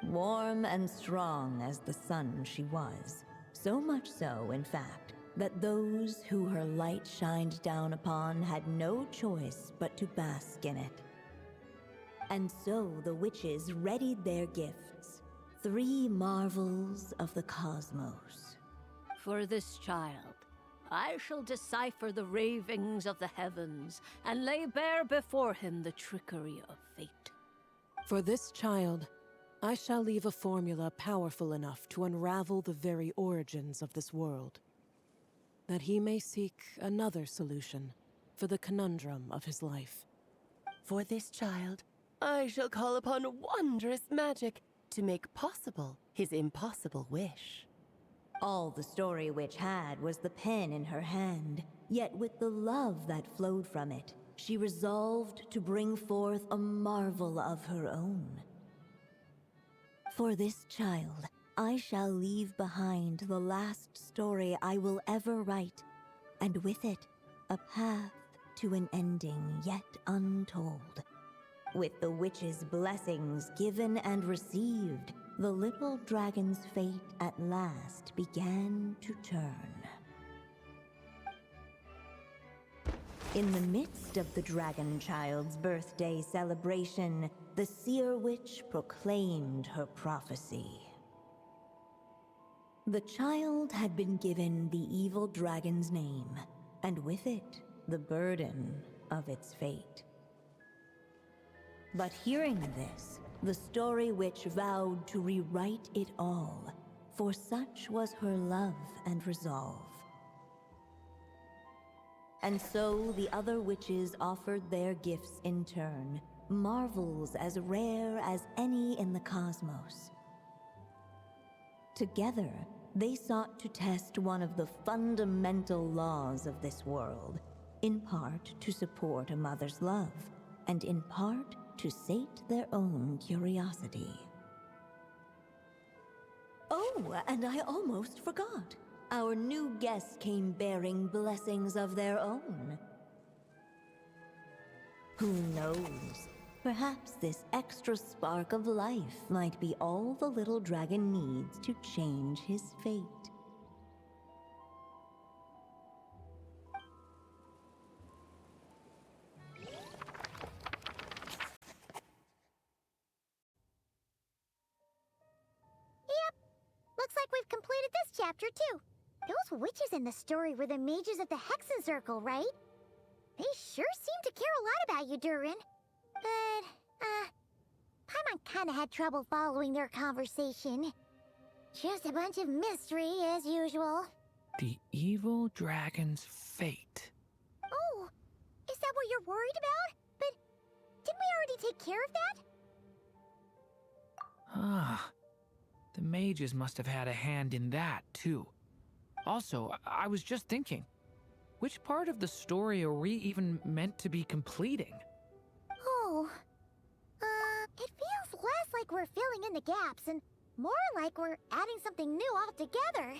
Warm and strong as the sun she was, so much so, in fact, that those who her light shined down upon had no choice but to bask in it. And so the witches readied their gifts, 3 marvels of the cosmos. For this child, I shall decipher the ravings of the heavens and lay bare before him the trickery of fate. For this child, I shall leave a formula powerful enough to unravel the very origins of this world, that he may seek another solution for the conundrum of his life. For this child, I shall call upon wondrous magic to make possible his impossible wish. All the Story Witch had was the pen in her hand, yet with the love that flowed from it, she resolved to bring forth a marvel of her own. For this child, I shall leave behind the last story I will ever write, and with it, a path to an ending yet untold. With the witch's blessings given and received, the little dragon's fate at last began to turn. In the midst of the dragon child's birthday celebration, the seer witch proclaimed her prophecy. The child had been given the evil dragon's name, and with it, the burden of its fate. But hearing this, the Story Witch vowed to rewrite it all, for such was her love and resolve. And so the other witches offered their gifts in turn, marvels as rare as any in the cosmos. Together, they sought to test one of the fundamental laws of this world, in part to support a mother's love, and in part to sate their own curiosity. Oh, and I almost forgot. Our new guests came bearing blessings of their own. Who knows? Perhaps this extra spark of life might be all the little dragon needs to change his fate. Looks like we've completed this chapter, too. Those witches in the story were the mages of the Hexen Circle, right? They sure seem to care a lot about you, Durin. But, Paimon kinda had trouble following their conversation. Just a bunch of mystery, as usual. The evil dragon's fate. Oh, is that what you're worried about? But didn't we already take care of that? Ah, the mages must have had a hand in that, too. Also, I was just thinking, which part of the story are we even meant to be completing? Oh, it feels less like we're filling in the gaps and more like we're adding something new altogether.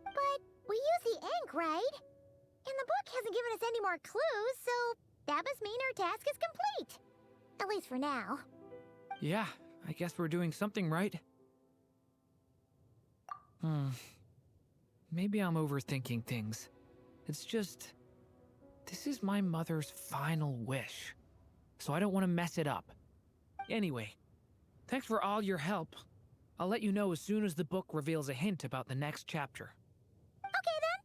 But we use the ink, right? And the book hasn't given us any more clues, so that must mean our task is complete. At least for now. Yeah, I guess we're doing something right. Maybe I'm overthinking things. It's just, this is my mother's final wish, so I don't want to mess it up. Anyway, thanks for all your help. I'll let you know as soon as the book reveals a hint about the next chapter. Okay then.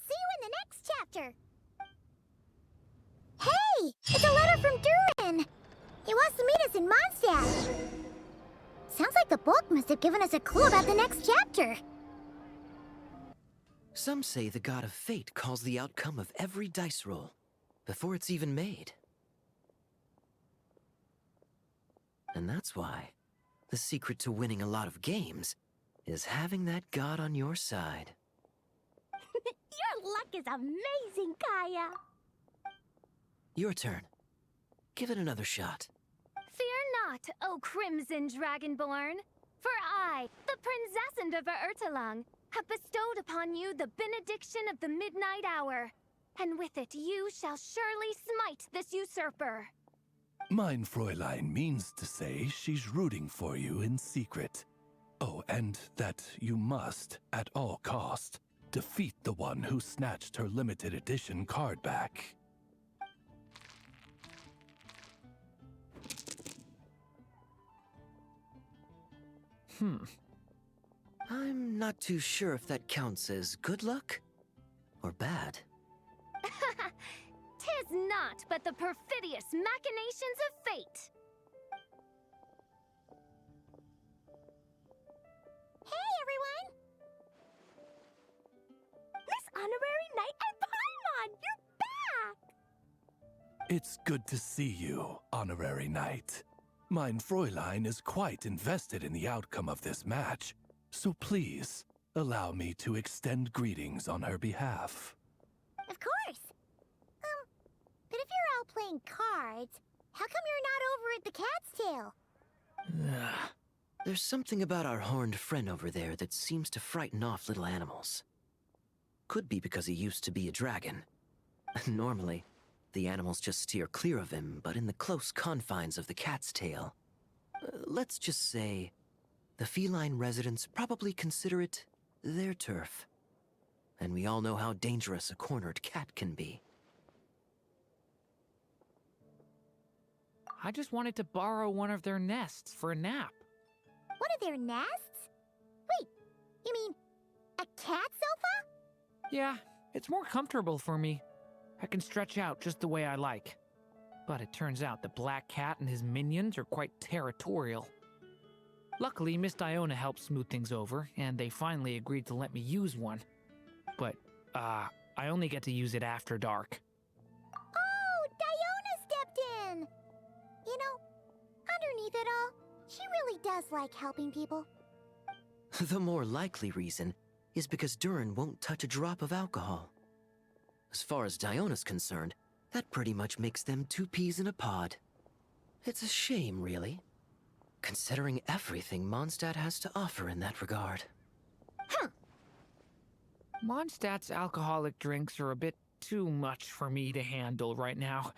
See you in the next chapter. Hey! It's a letter from Durin! He wants to meet us in Mondstadt. Sounds like the book must have given us a clue about the next chapter. Some say the god of fate calls the outcome of every dice roll, before it's even made. And that's why the secret to winning a lot of games is having that god on your side. Your luck is amazing, Kaya. Your turn. give it another shot. Fear not, O Crimson Dragonborn, for I, the Princess of Ertelung, have bestowed upon you the benediction of the midnight hour, and with it you shall surely smite this usurper. Mein Fräulein means to say she's rooting for you in secret. Oh, and that you must, at all cost, defeat the one who snatched her limited edition card back. I'm not too sure if that counts as good luck or bad. Tis not but the perfidious machinations of fate. Hey, everyone! Miss Honorary Knight and Paimon, you're back! It's good to see you, Honorary Knight. Mein Fräulein is quite invested in the outcome of this match, so please, allow me to extend greetings on her behalf. Of course. But if you're out playing cards, how come you're not over at the Cat's Tail? There's something about our horned friend over there that seems to frighten off little animals. Could be because he used to be a dragon. Normally, the animals just steer clear of him, but in the close confines of the Cat's Tail, let's just say, the feline residents probably consider it their turf. And we all know how dangerous a cornered cat can be. I just wanted to borrow one of their nests for a nap. One of their nests? Wait, you mean a cat sofa? Yeah, it's more comfortable for me. I can stretch out just the way I like. But it turns out the Black Cat and his minions are quite territorial. Luckily, Miss Diona helped smooth things over, and they finally agreed to let me use one. But, I only get to use it after dark. Oh, Diona stepped in! You know, underneath it all, she really does like helping people. The more likely reason is because Durin won't touch a drop of alcohol. As far as Diona's concerned, that pretty much makes them two peas in a pod. It's a shame, really, considering everything Mondstadt has to offer in that regard. Mondstadt's alcoholic drinks are a bit too much for me to handle right now.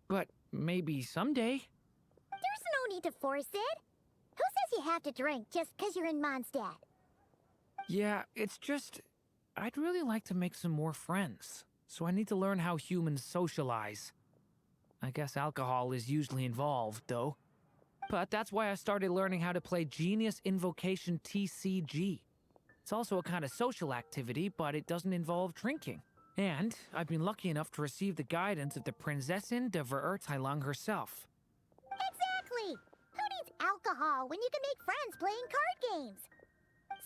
But maybe someday. There's no need to force it. Who says you have to drink just because you're in Mondstadt? Yeah, it's just, I'd really like to make some more friends. So I need to learn how humans socialize. I guess alcohol is usually involved, though. But that's why I started learning how to play Genius Invocation TCG. It's also a kind of social activity, but it doesn't involve drinking. And I've been lucky enough to receive the guidance of the Prinzessin de Verurteilung herself. Exactly! Who needs alcohol when you can make friends playing card games?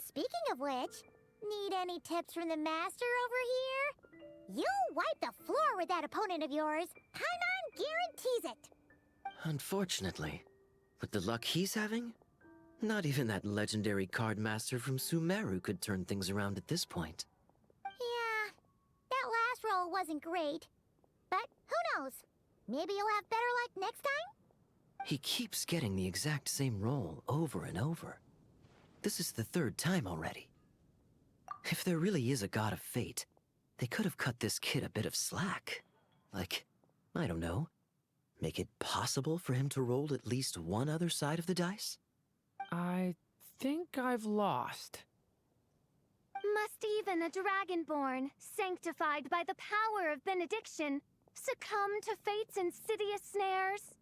Speaking of which, need any tips from the master over here? You'll wipe the floor with that opponent of yours. Paimon guarantees it. Unfortunately, with the luck he's having, not even that legendary card master from Sumeru could turn things around at this point. Yeah, that last roll wasn't great. But who knows? Maybe you'll have better luck next time? He keeps getting the exact same roll over and over. This is the third time already. If there really is a god of fate, they could have cut this kid a bit of slack. Like, I don't know, make it possible for him to roll at least one other side of the dice? I think I've lost. Must even a dragonborn, sanctified by the power of benediction, succumb to fate's insidious snares?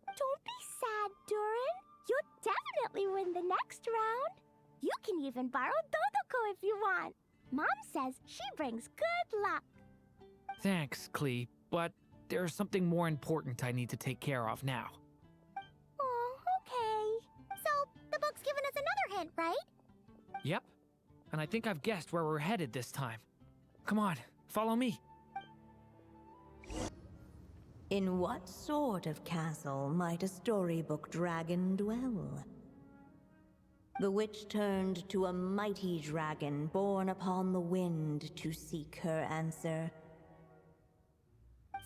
Don't be sad, Durin. You'll definitely win the next round. You can even borrow Dodoko if you want. Mom says she brings good luck. Thanks, Klee, but there's something more important I need to take care of now. Oh, okay. So, the book's given us another hint, right? Yep, and I think I've guessed where we're headed this time. Come on, follow me. In what sort of castle might a storybook dragon dwell? The witch turned to a mighty dragon born upon the wind to seek her answer.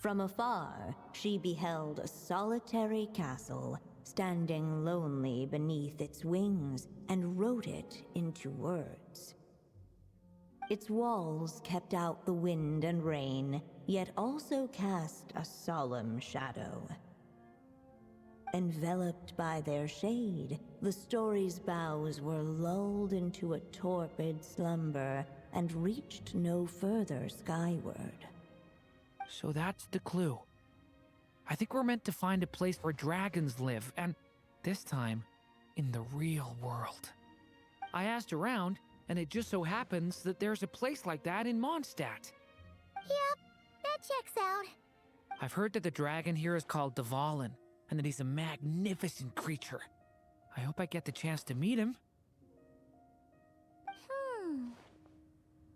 From afar, she beheld a solitary castle, standing lonely beneath its wings, and wrote it into words. Its walls kept out the wind and rain, yet also cast a solemn shadow. Enveloped by their shade, the story's boughs were lulled into a torpid slumber and reached no further skyward. So that's the clue. I think we're meant to find a place where dragons live, and this time, in the real world. I asked around, and it just so happens that there's a place like that in Mondstadt. Yep, that checks out. I've heard that the dragon here is called Dvalin, and that he's a magnificent creature. I hope I get the chance to meet him.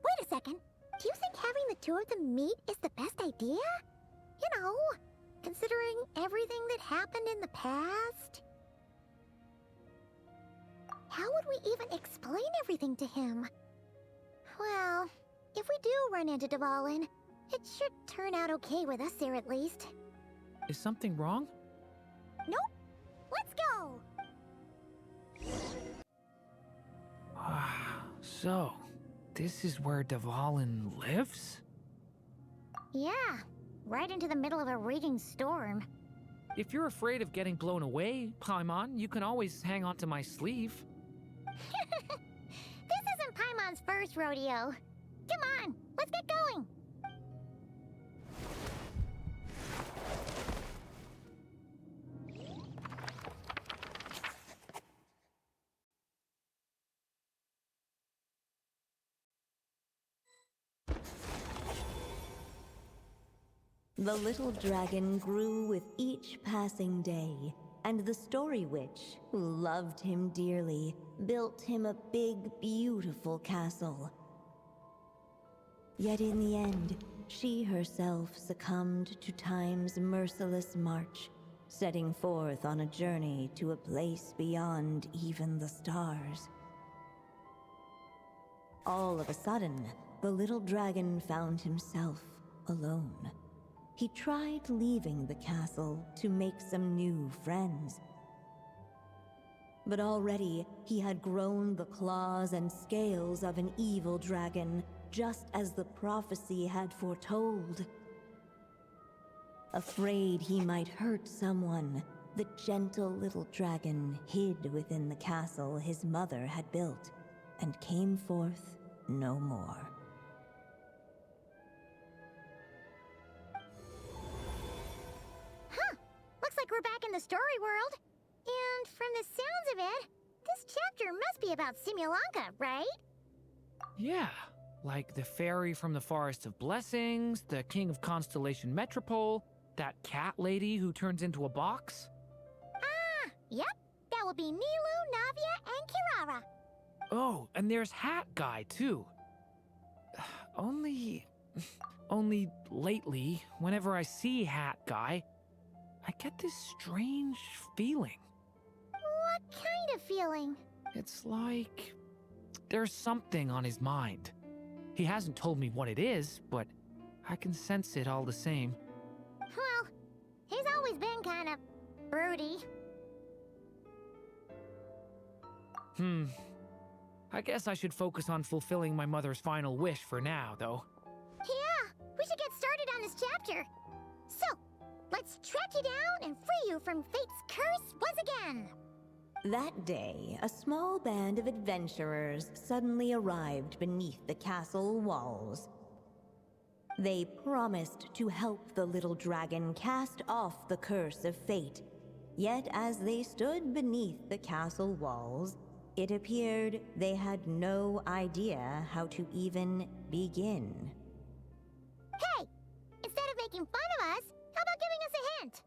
Wait a second. Do you think having the two of them meet is the best idea? You know, considering everything that happened in the past? How would we even explain everything to him? Well, if we do run into Dvalin, it should turn out okay with us there at least. Is something wrong? Nope. Let's go! So, this is where Dvalin lives? Yeah, right into the middle of a raging storm. If you're afraid of getting blown away, Paimon, you can always hang onto my sleeve. This isn't Paimon's first rodeo. Come on, let's get going! The little dragon grew with each passing day, and the story witch, who loved him dearly, built him a big, beautiful castle. Yet in the end, she herself succumbed to time's merciless march, setting forth on a journey to a place beyond even the stars. All of a sudden, the little dragon found himself alone. He tried leaving the castle to make some new friends. But already he had grown the claws and scales of an evil dragon, just as the prophecy had foretold. Afraid he might hurt someone, the gentle little dragon hid within the castle his mother had built, and came forth no more. Looks like we're back in the story world. And from the sounds of it, this chapter must be about Simulanka, right? Yeah, like the fairy from the Forest of Blessings, the king of Constellation Metropole, that cat lady who turns into a box. Ah, yep. That will be Nilu, Navia, and Kirara. Oh, and there's Hat Guy, too. Only lately, whenever I see Hat Guy, I get this strange feeling. What kind of feeling? It's like there's something on his mind. He hasn't told me what it is, but I can sense it all the same. Well, he's always been kind of broody. I guess I should focus on fulfilling my mother's final wish for now, though. Yeah, we should get started on this chapter. So, let's track you down and free you from fate's curse once again. That day, a small band of adventurers suddenly arrived beneath the castle walls. They promised to help the little dragon cast off the curse of fate. Yet as they stood beneath the castle walls, it appeared they had no idea how to even begin. Hey! Instead of making fun of us, how about giving us a hint?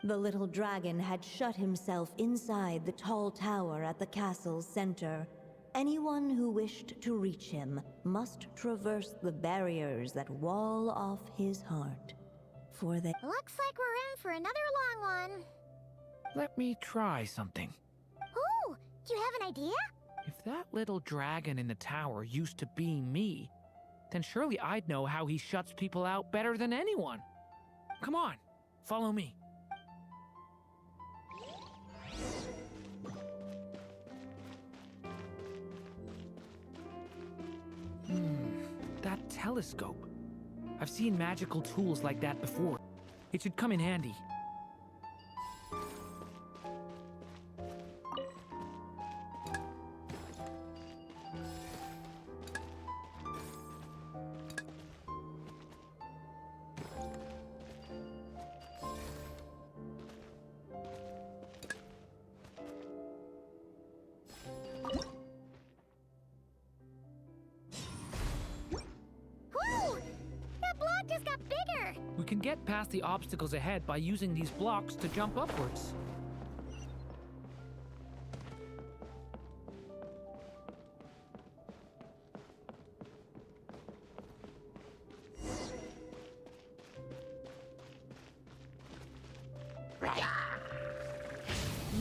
The little dragon had shut himself inside the tall tower at the castle's center. Anyone who wished to reach him must traverse the barriers that wall off his heart. For they... Looks like we're in for another long one. Let me try something. Ooh, do you have an idea? If that little dragon in the tower used to be me, then surely I'd know how he shuts people out better than anyone. Come on, follow me. That telescope. I've seen magical tools like that before. It should come in handy. We can get past the obstacles ahead by using these blocks to jump upwards.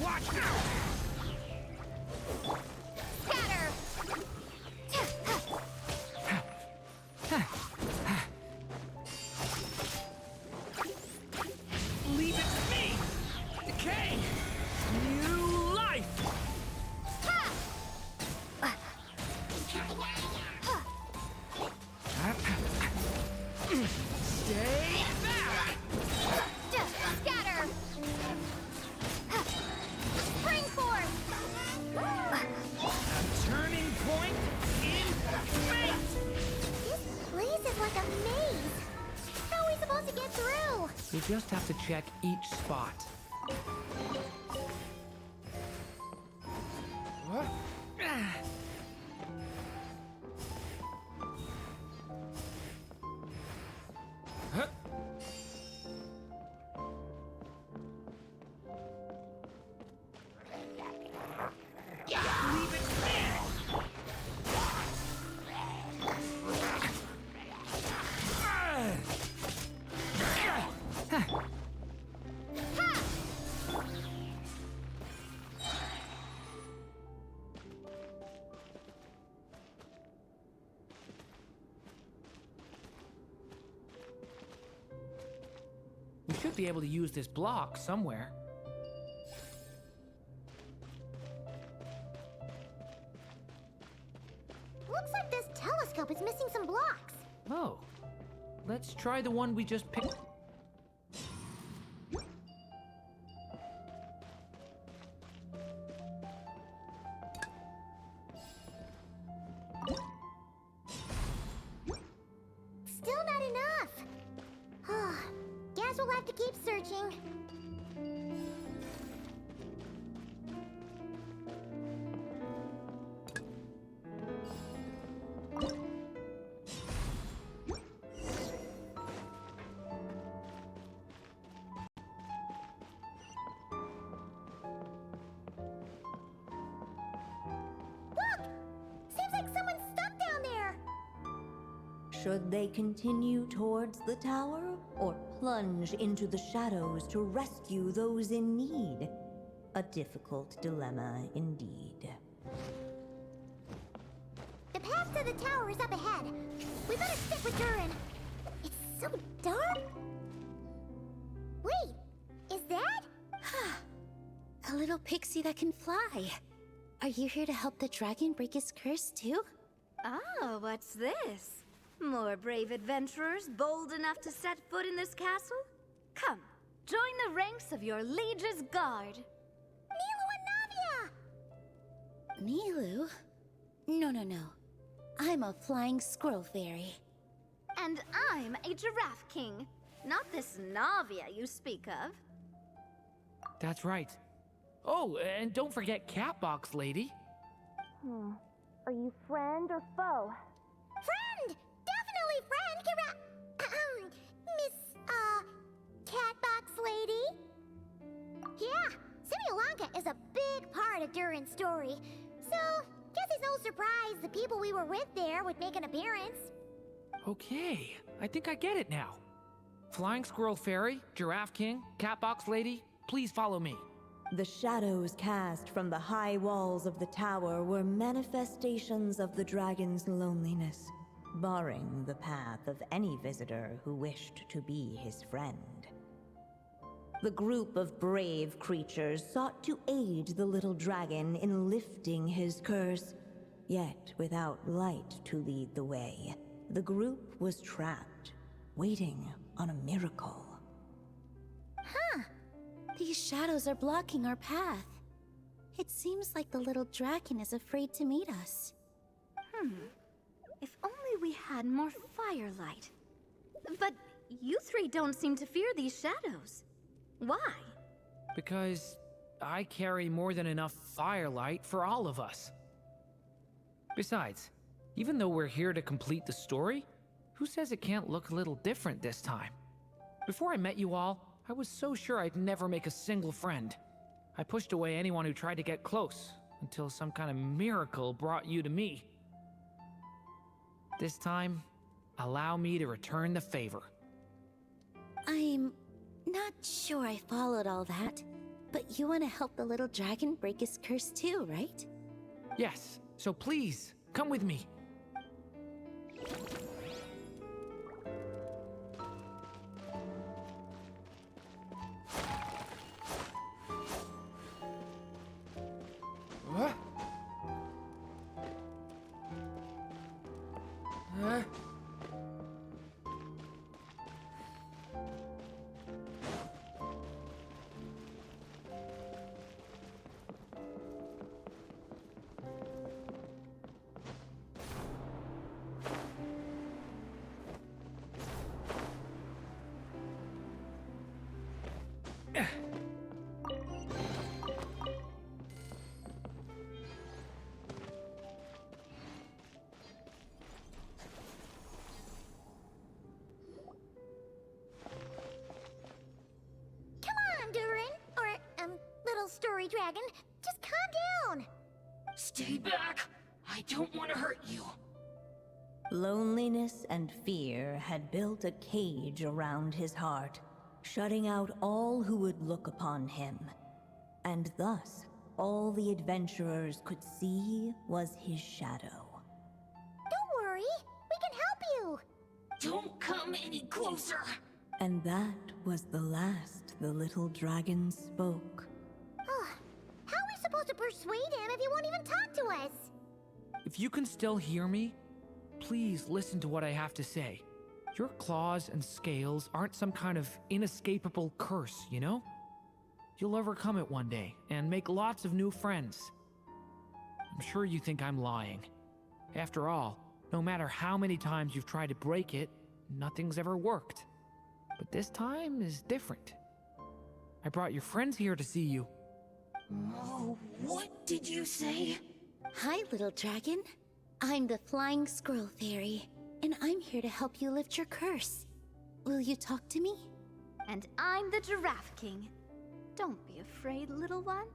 Watch out! We just have to check each spot. What? We should be able to use this block somewhere. Looks like this telescope is missing some blocks. Oh, let's try the one we just picked. Still not enough. Guess we'll have to keep searching. Should they continue towards the tower, or plunge into the shadows to rescue those in need? A difficult dilemma indeed. The path to the tower is up ahead. We better stick with Durin. It's so dark. Wait, is that? A little pixie that can fly. Are you here to help the dragon break his curse too? Oh, what's this? More brave adventurers bold enough to set foot in this castle? Come, join the ranks of your liege's guard. Nilu and Navia! Nilu? No. I'm a flying squirrel fairy. And I'm a giraffe king. Not this Navia you speak of. That's right. Oh, and don't forget Catbox Lady. Are you friend or foe? Friend! Definitely friend, Miss, Catbox Lady? Yeah, Similanka is a big part of Durin's story. So, guess it's no surprise the people we were with there would make an appearance. Okay, I think I get it now. Flying Squirrel Fairy, Giraffe King, Catbox Lady, please follow me. The shadows cast from the high walls of the tower were manifestations of the dragon's loneliness, barring the path of any visitor who wished to be his friend. The group of brave creatures sought to aid the little dragon in lifting his curse, yet without light to lead the way. The group was trapped, waiting on a miracle. Huh. These shadows are blocking our path. It seems like the little dragon is afraid to meet us. If only we had more firelight. But you three don't seem to fear these shadows. Why? Because I carry more than enough firelight for all of us. Besides, even though we're here to complete the story, who says it can't look a little different this time? Before I met you all, I was so sure I'd never make a single friend. I pushed away anyone who tried to get close, until some kind of miracle brought you to me. This time, allow me to return the favor. I'm not sure I followed all that, but you want to help the little dragon break his curse too, right? Yes, so please, come with me. Story Dragon, just calm down. Stay back. I don't want to hurt you. Loneliness and fear had built a cage around his heart, shutting out all who would look upon him. And thus, all the adventurers could see was his shadow. Don't worry, we can help you. Don't come any closer. And that was the last the little dragon spoke. How are we supposed to persuade him if he won't even talk to us? If you can still hear me, please listen to what I have to say. Your claws and scales aren't some kind of inescapable curse, you know? You'll overcome it one day and make lots of new friends. I'm sure you think I'm lying. After all, no matter how many times you've tried to break it, nothing's ever worked. But this time is different. I brought your friends here to see you. Oh, what did you say? Hi, little dragon. I'm the Flying Squirrel Fairy, and I'm here to help you lift your curse. Will you talk to me? And I'm the Giraffe King. Don't be afraid, little one.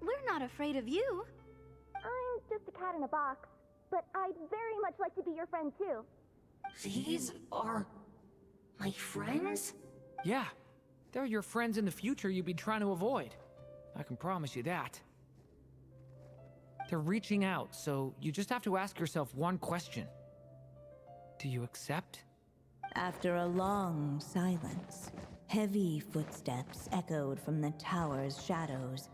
We're not afraid of you. I'm just a cat in a box, but I'd very much like to be your friend too. These are my friends? Yeah, they're your friends in the future you've been trying to avoid. I can promise you that. They're reaching out, so you just have to ask yourself one question. Do you accept? After a long silence, heavy footsteps echoed from the tower's shadows.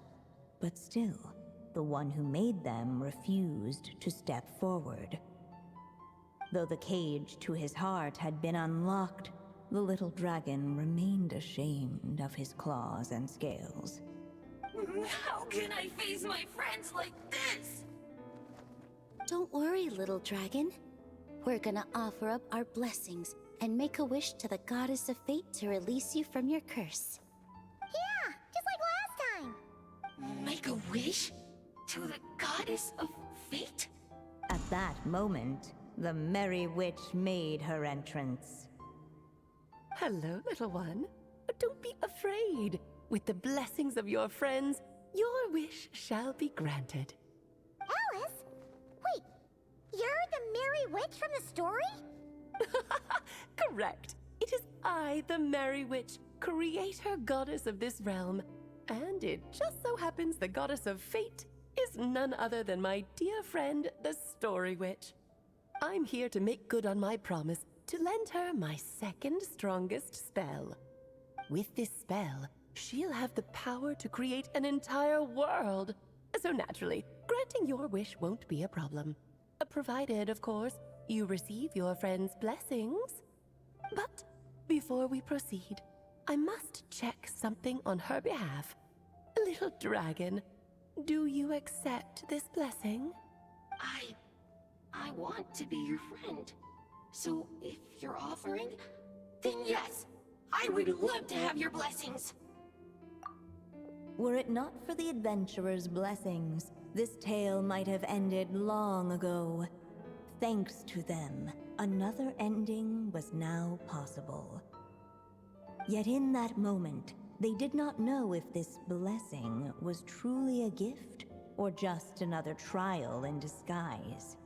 But still, the one who made them refused to step forward. Though the cage to his heart had been unlocked, the little dragon remained ashamed of his claws and scales. How can I face my friends like this? Don't worry, little dragon. We're gonna offer up our blessings and make a wish to the goddess of fate to release you from your curse. Yeah, just like last time. Make a wish? To the goddess of fate? At that moment, the merry witch made her entrance. Hello, little one. Don't be afraid. With the blessings of your friends, your wish shall be granted. Alice? Wait, you're the Merry Witch from the story? Correct. It is I, the Merry Witch, creator goddess of this realm. And it just so happens the goddess of fate is none other than my dear friend, the Story Witch. I'm here to make good on my promise to lend her my second strongest spell. With this spell, she'll have the power to create an entire world. So naturally, granting your wish won't be a problem. Provided, of course, you receive your friend's blessings. But before we proceed, I must check something on her behalf. Little dragon, do you accept this blessing? I want to be your friend. So if you're offering, then yes, I would love to have your blessings. Were it not for the adventurer's blessings, this tale might have ended long ago. Thanks to them, another ending was now possible. Yet in that moment, they did not know if this blessing was truly a gift or just another trial in disguise.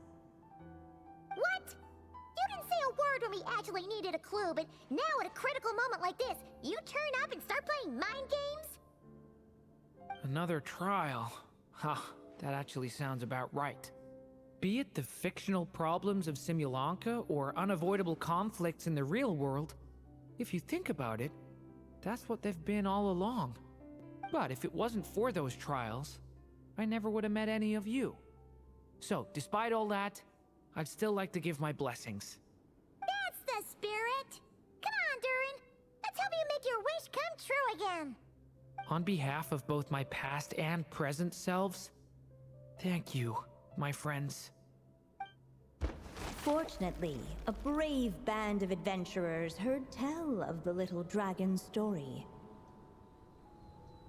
What? You didn't say a word when we actually needed a clue, but now at a critical moment like this, you turn up and start playing mind games? Another trial. Ha, that actually sounds about right. Be it the fictional problems of Simulanka or unavoidable conflicts in the real world, if you think about it, that's what they've been all along. But if it wasn't for those trials, I never would have met any of you. So, despite all that, I'd still like to give my blessings. That's the spirit! Come on, Durin! Let's help you make your wish come true again! On behalf of both my past and present selves, thank you, my friends. Fortunately, a brave band of adventurers heard tell of the little dragon's story.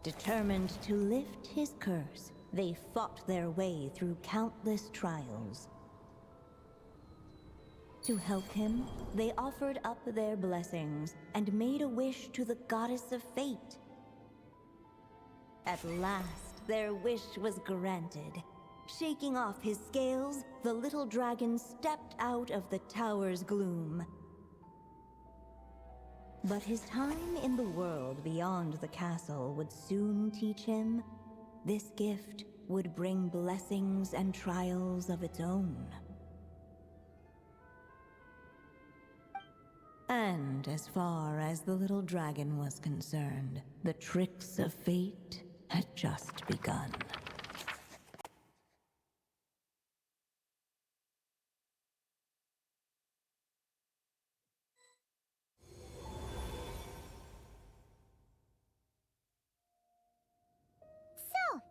Determined to lift his curse, they fought their way through countless trials. To help him, they offered up their blessings and made a wish to the goddess of fate. At last, their wish was granted. Shaking off his scales, the little dragon stepped out of the tower's gloom. But his time in the world beyond the castle would soon teach him this gift would bring blessings and trials of its own. And as far as the little dragon was concerned, the tricks of fate had just begun. So,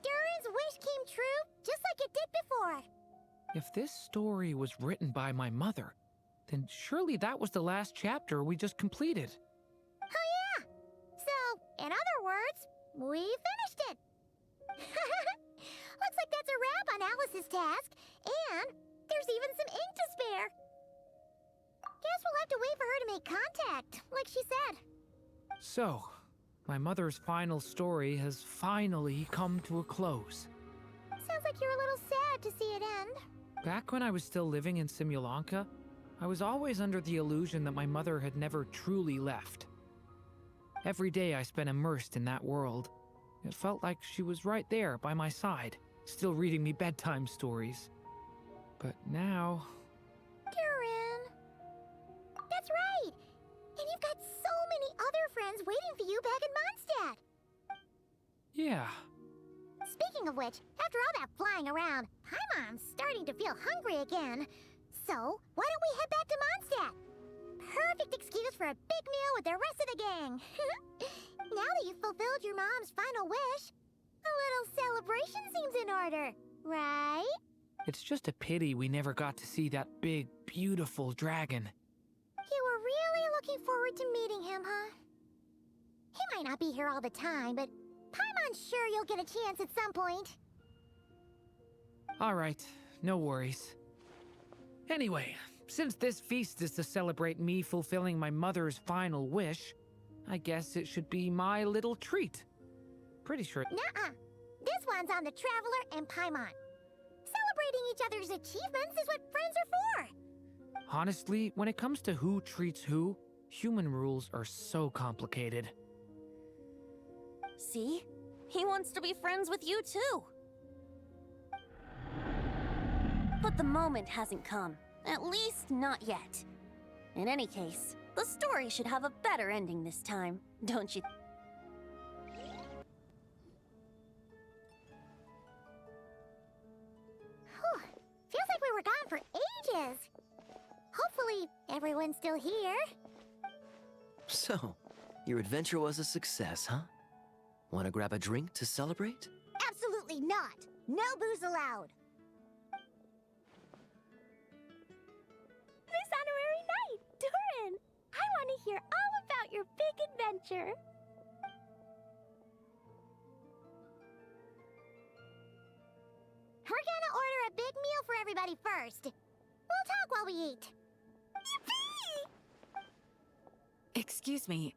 Durin's wish came true, just like it did before. If this story was written by my mother, then surely that was the last chapter we just completed. Oh yeah! So, in other words, we finished it! Looks like that's a wrap on Alice's task, and there's even some ink to spare. Guess we'll have to wait for her to make contact, like she said. So, my mother's final story has finally come to a close. Sounds like you're a little sad to see it end. Back when I was still living in Simulanka, I was always under the illusion that my mother had never truly left. Every day I spent immersed in that world. It felt like she was right there by my side, still reading me bedtime stories. But now... Durin! That's right! And you've got so many other friends waiting for you back in Mondstadt! Yeah. Speaking of which, after all that flying around, Paimon's starting to feel hungry again. So, why don't we head back to Mondstadt? Perfect excuse for a big meal with the rest of the gang. Now that you've fulfilled your mom's final wish, a little celebration seems in order, right? It's just a pity we never got to see that big, beautiful dragon. You were really looking forward to meeting him, huh? He might not be here all the time, but Paimon's sure you'll get a chance at some point. All right, no worries. Anyway, since this feast is to celebrate me fulfilling my mother's final wish, I guess it should be my little treat. Pretty sure... Nuh-uh. This one's on the Traveler and Paimon. Celebrating each other's achievements is what friends are for. Honestly, when it comes to who treats who, human rules are so complicated. See? He wants to be friends with you too. But the moment hasn't come. At least not yet. In any case, the story should have a better ending this time, don't you? Everyone's still here. So, your adventure was a success, huh? Want to grab a drink to celebrate? Absolutely not. No booze allowed. This honorary knight, Durin! I want to hear all about your big adventure. We're gonna order a big meal for everybody first. We'll talk while we eat. Yippee! Excuse me.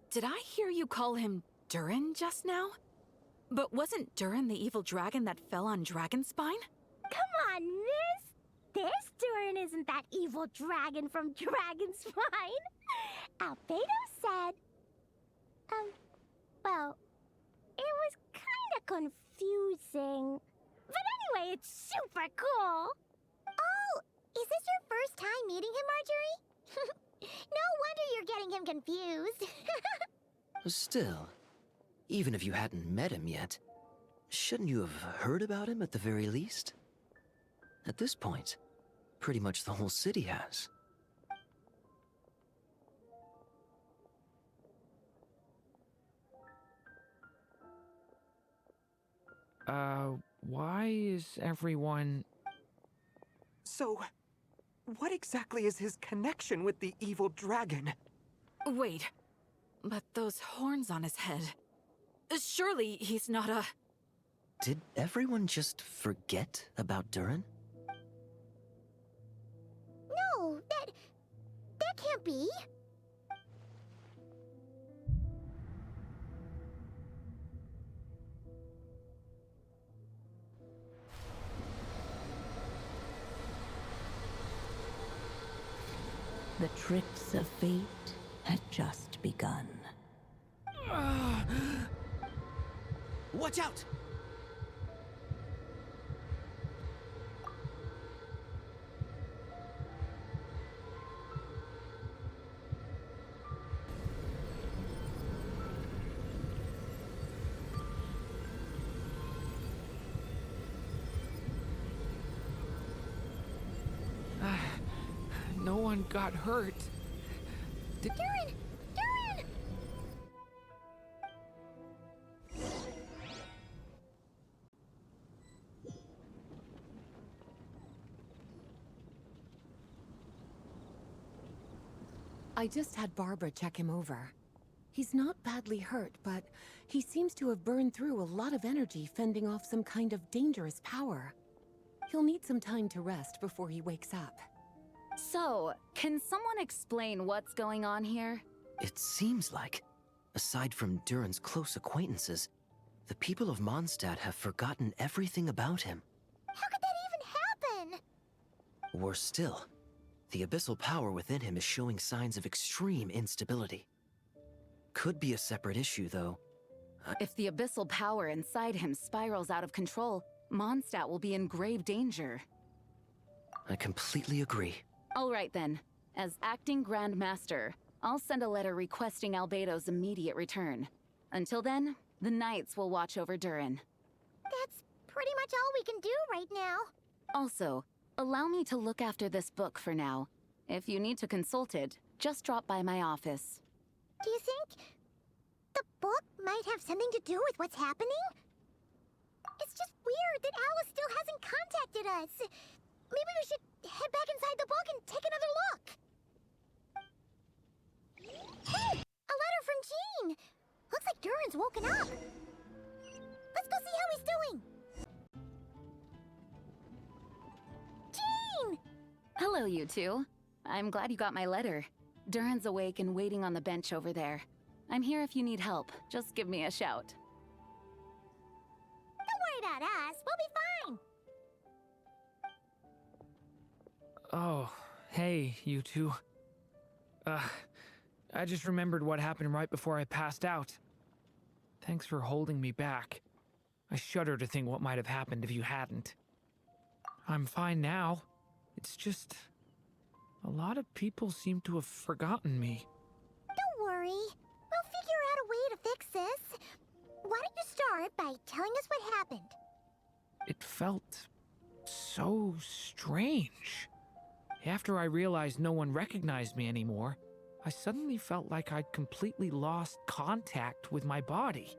Did I hear you call him Durin just now? But wasn't Durin the evil dragon that fell on Dragonspine? Come on, miss! This Durin isn't that evil dragon from Dragonspine. Albedo said... well, it was kinda confusing. But anyway, it's super cool! Oh, is this your first time meeting him, Marjorie? No wonder you're getting him confused. Still, even if you hadn't met him yet, shouldn't you have heard about him at the very least? At this point, pretty much the whole city has. Why is everyone... So, what exactly is his connection with the evil dragon? Wait, but those horns on his head... Surely he's not a... Did everyone just forget about Durin? No, that can't be. The tricks of fate had just begun. Watch out! No one got hurt. Durin! Durin! I just had Barbara check him over. He's not badly hurt, but he seems to have burned through a lot of energy fending off some kind of dangerous power. He'll need some time to rest before he wakes up. So, can someone explain what's going on here? It seems like, aside from Durin's close acquaintances, the people of Mondstadt have forgotten everything about him. How could that even happen? Worse still, the abyssal power within him is showing signs of extreme instability. Could be a separate issue, though. If the abyssal power inside him spirals out of control, Mondstadt will be in grave danger. I completely agree. All right then. As acting Grand Master, I'll send a letter requesting Albedo's immediate return. Until then, the Knights will watch over Durin. That's pretty much all we can do right now. Also, allow me to look after this book for now. If you need to consult it, just drop by my office. Do you think the book might have something to do with what's happening? It's just weird that Alice still hasn't contacted us. Maybe we should head back inside the book and take another look. Hey! A letter from Jean! Looks like Durin's woken up. Let's go see how he's doing. Jean! Hello, you two. I'm glad you got my letter. Durin's awake and waiting on the bench over there. I'm here if you need help. Just give me a shout. Don't worry about us. We'll be fine. Oh, hey, you two. I just remembered what happened right before I passed out. Thanks for holding me back. I shudder to think what might have happened if you hadn't. I'm fine now. It's just... a lot of people seem to have forgotten me. Don't worry. We'll figure out a way to fix this. Why don't you start by telling us what happened? It felt so strange. After I realized no one recognized me anymore, I suddenly felt like I'd completely lost contact with my body.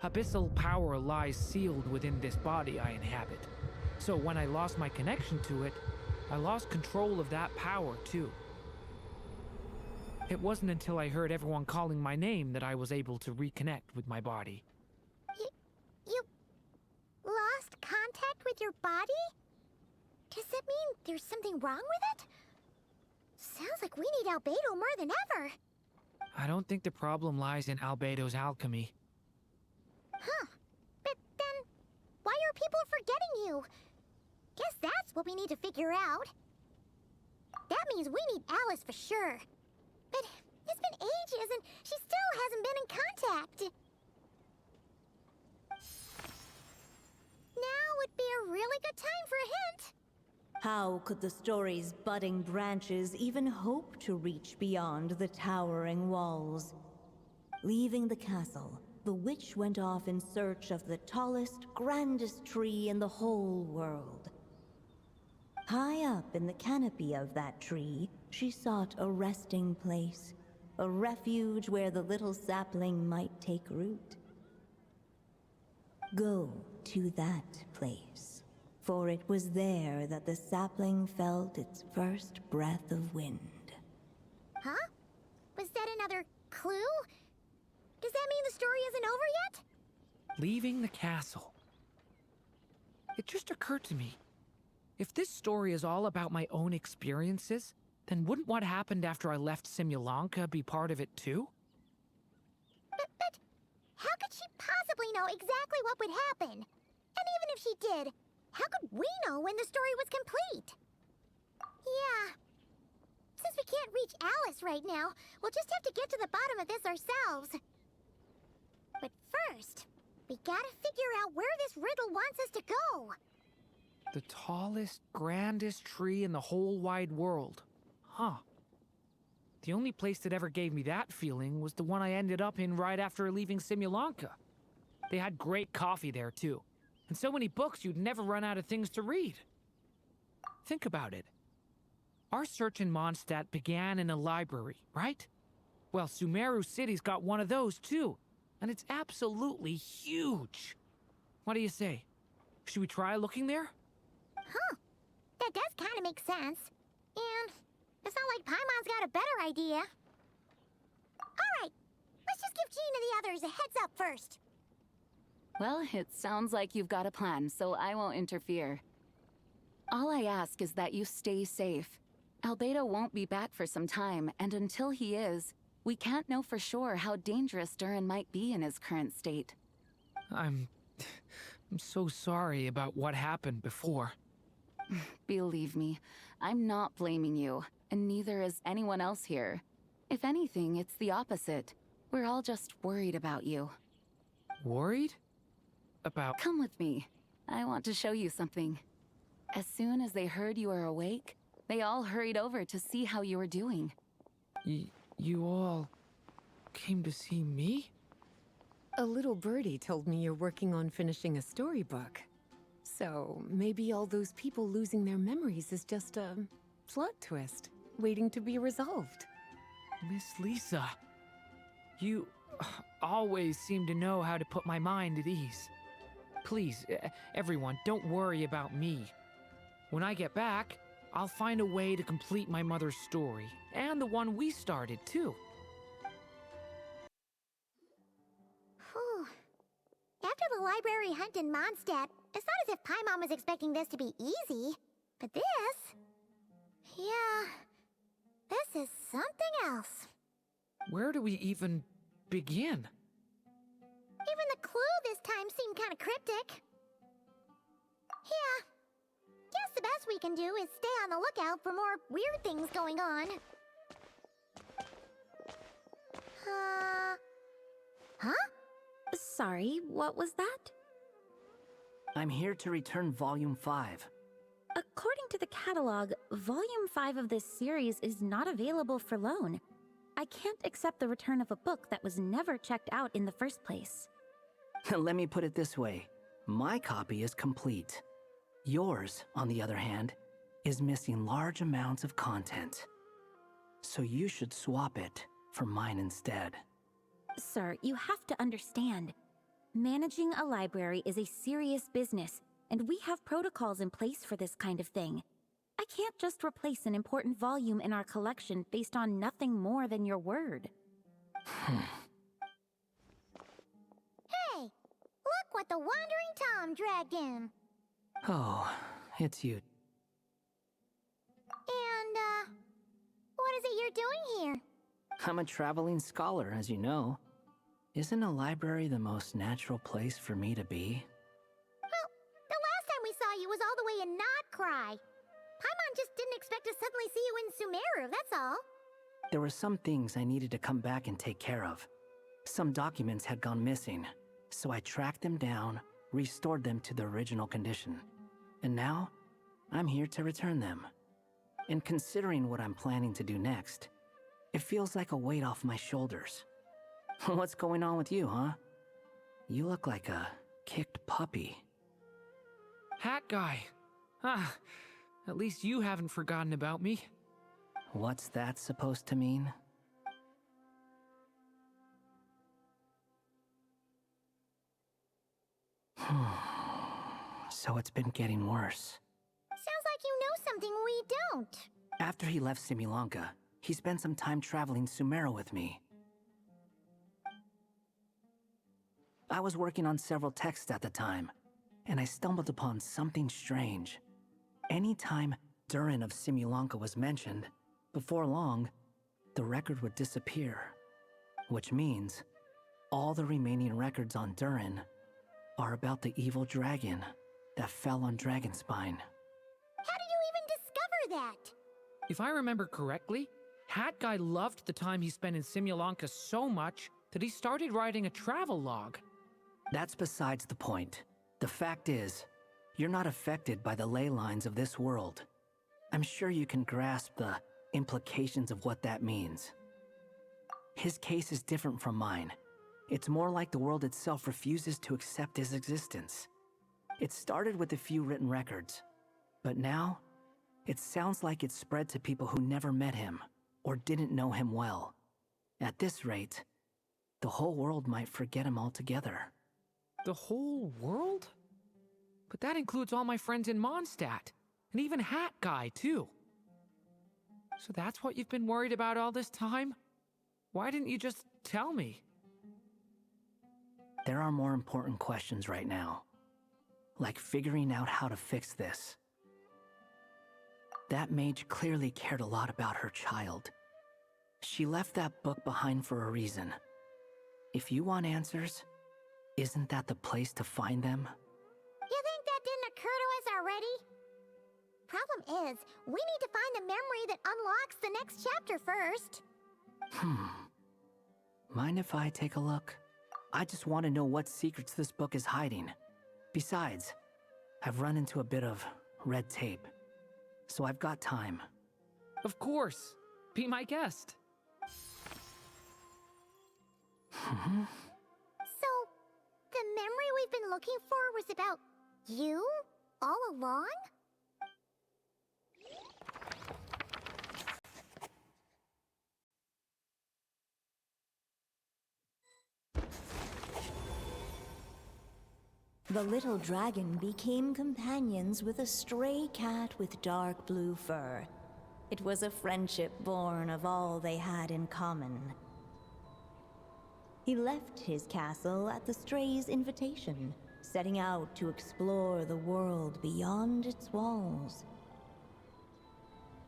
Abyssal power lies sealed within this body I inhabit. So when I lost my connection to it, I lost control of that power too. It wasn't until I heard everyone calling my name that I was able to reconnect with my body. You lost contact with your body? Does that mean there's something wrong with it? Sounds like we need Albedo more than ever. I don't think the problem lies in Albedo's alchemy. Huh. But then, why are people forgetting you? Guess that's what we need to figure out. That means we need Alice for sure. But it's been ages and she still hasn't been in contact. Now would be a really good time for a hint. How could the story's budding branches even hope to reach beyond the towering walls? Leaving the castle, the witch went off in search of the tallest, grandest tree in the whole world. High up in the canopy of that tree, she sought a resting place, a refuge where the little sapling might take root. Go to that place, for it was there that the sapling felt its first breath of wind. Huh? Was that another clue? Does that mean the story isn't over yet? Leaving the castle. It just occurred to me. If this story is all about my own experiences, then wouldn't what happened after I left Simulanka be part of it too? But how could she possibly know exactly what would happen? And even if she did, how could we know when the story was complete? Yeah. Since we can't reach Alice right now, we'll just have to get to the bottom of this ourselves. But first, we gotta figure out where this riddle wants us to go. The tallest, grandest tree in the whole wide world. Huh. The only place that ever gave me that feeling was the one I ended up in right after leaving Simulanka. They had great coffee there too, and so many books you'd never run out of things to read. Think about it. Our search in Mondstadt began in a library, right? Well, Sumeru City's got one of those too, and it's absolutely huge. What do you say? Should we try looking there? Huh. That does kind of make sense. And it's not like Paimon's got a better idea. Alright, let's just give Jean and the others a heads up first. Well, it sounds like you've got a plan, so I won't interfere. All I ask is that you stay safe. Albedo won't be back for some time, and until he is, we can't know for sure how dangerous Durin might be in his current state. I'm so sorry about what happened before. Believe me, I'm not blaming you, and neither is anyone else here. If anything, it's the opposite. We're all just worried about you. Worried? About... Come with me. I want to show you something. As soon as they heard you were awake, they all hurried over to see how you were doing. You all came to see me? A little birdie told me you're working on finishing a storybook. So maybe all those people losing their memories is just a plot twist, waiting to be resolved. Miss Lisa, you always seem to know how to put my mind at ease. Please, everyone, don't worry about me. When I get back, I'll find a way to complete my mother's story, and the one we started, too. Whew. After the library hunt in Mondstadt, it's not as if Paimon was expecting this to be easy. But this... yeah... this is something else. Where do we even begin? Even the clue this time seemed kind of cryptic. Yeah. Guess the best we can do is stay on the lookout for more weird things going on. Huh? Sorry, what was that? I'm here to return Volume 5. According to the catalog, Volume 5 of this series is not available for loan. I can't accept the return of a book that was never checked out in the first place. Let me put it this way. My copy is complete. Yours, on the other hand, is missing large amounts of content. So you should swap it for mine instead. Sir, you have to understand. Managing a library is a serious business, and we have protocols in place for this kind of thing. I can't just replace an important volume in our collection based on nothing more than your word. Hey, look what the Wandering Tom dragged in. Oh, it's you. And, what is it you're doing here? I'm a traveling scholar, as you know. Isn't a library the most natural place for me to be? Well, the last time we saw you was all the way in Notcry. Paimon just didn't expect to suddenly see you in Sumeru, that's all. There were some things I needed to come back and take care of. Some documents had gone missing, so I tracked them down, restored them to their original condition. And now, I'm here to return them. And considering what I'm planning to do next, it feels like a weight off my shoulders. What's going on with you, huh? You look like a kicked puppy. Hat guy. Ah, at least you haven't forgotten about me. What's that supposed to mean? So it's been getting worse. Sounds like you know something we don't. After he left Simulanka, he spent some time traveling Sumeru with me. I was working on several texts at the time, and I stumbled upon something strange. Anytime Durin of Simulanka was mentioned, before long, the record would disappear. Which means, all the remaining records on Durin are about the evil dragon that fell on Dragonspine. How do you even discover that? If I remember correctly, Hat Guy loved the time he spent in Simulanka so much that he started writing a travel log. That's besides the point. The fact is, you're not affected by the ley lines of this world. I'm sure you can grasp the implications of what that means. His case is different from mine. It's more like the world itself refuses to accept his existence. It started with a few written records, but now, it sounds like it's spread to people who never met him or didn't know him well. At this rate, the whole world might forget him altogether. The whole world? But that includes all my friends in Mondstadt, and even Hat Guy, too. So that's what you've been worried about all this time? Why didn't you just tell me? There are more important questions right now, like figuring out how to fix this. That mage clearly cared a lot about her child. She left that book behind for a reason. If you want answers, isn't that the place to find them? You think that didn't occur to us already? Problem is, we need to find the memory that unlocks the next chapter first. Mind if I take a look? I just want to know what secrets this book is hiding. Besides, I've run into a bit of red tape, so I've got time. Of course. Be my guest. So, the memory we've been looking for was about you? All along? The little dragon became companions with a stray cat with dark blue fur. It was a friendship born of all they had in common. He left his castle at the stray's invitation, setting out to explore the world beyond its walls.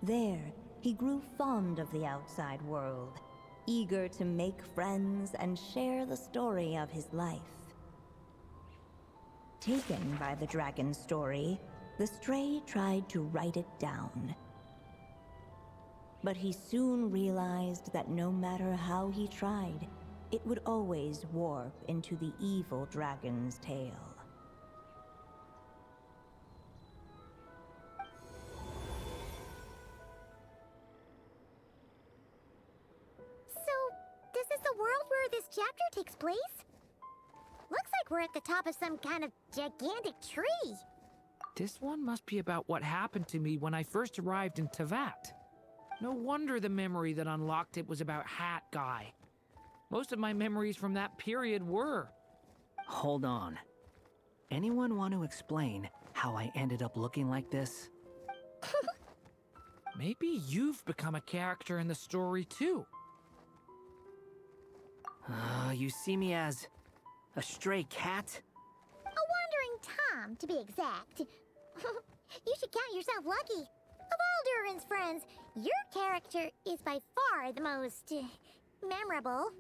There, he grew fond of the outside world, eager to make friends and share the story of his life. Taken by the dragon's story, the stray tried to write it down. But he soon realized that no matter how he tried, it would always warp into the evil dragon's tale. So, this is the world where this chapter takes place? Looks like we're at the top of some kind of gigantic tree. This one must be about what happened to me when I first arrived in Tevat. No wonder the memory that unlocked it was about Hat Guy. Most of my memories from that period were. Hold on. Anyone want to explain how I ended up looking like this? Maybe you've become a character in the story too. You see me as a stray cat? A wandering Tom, to be exact. You should count yourself lucky. Of all Durin's friends, your character is by far the most memorable.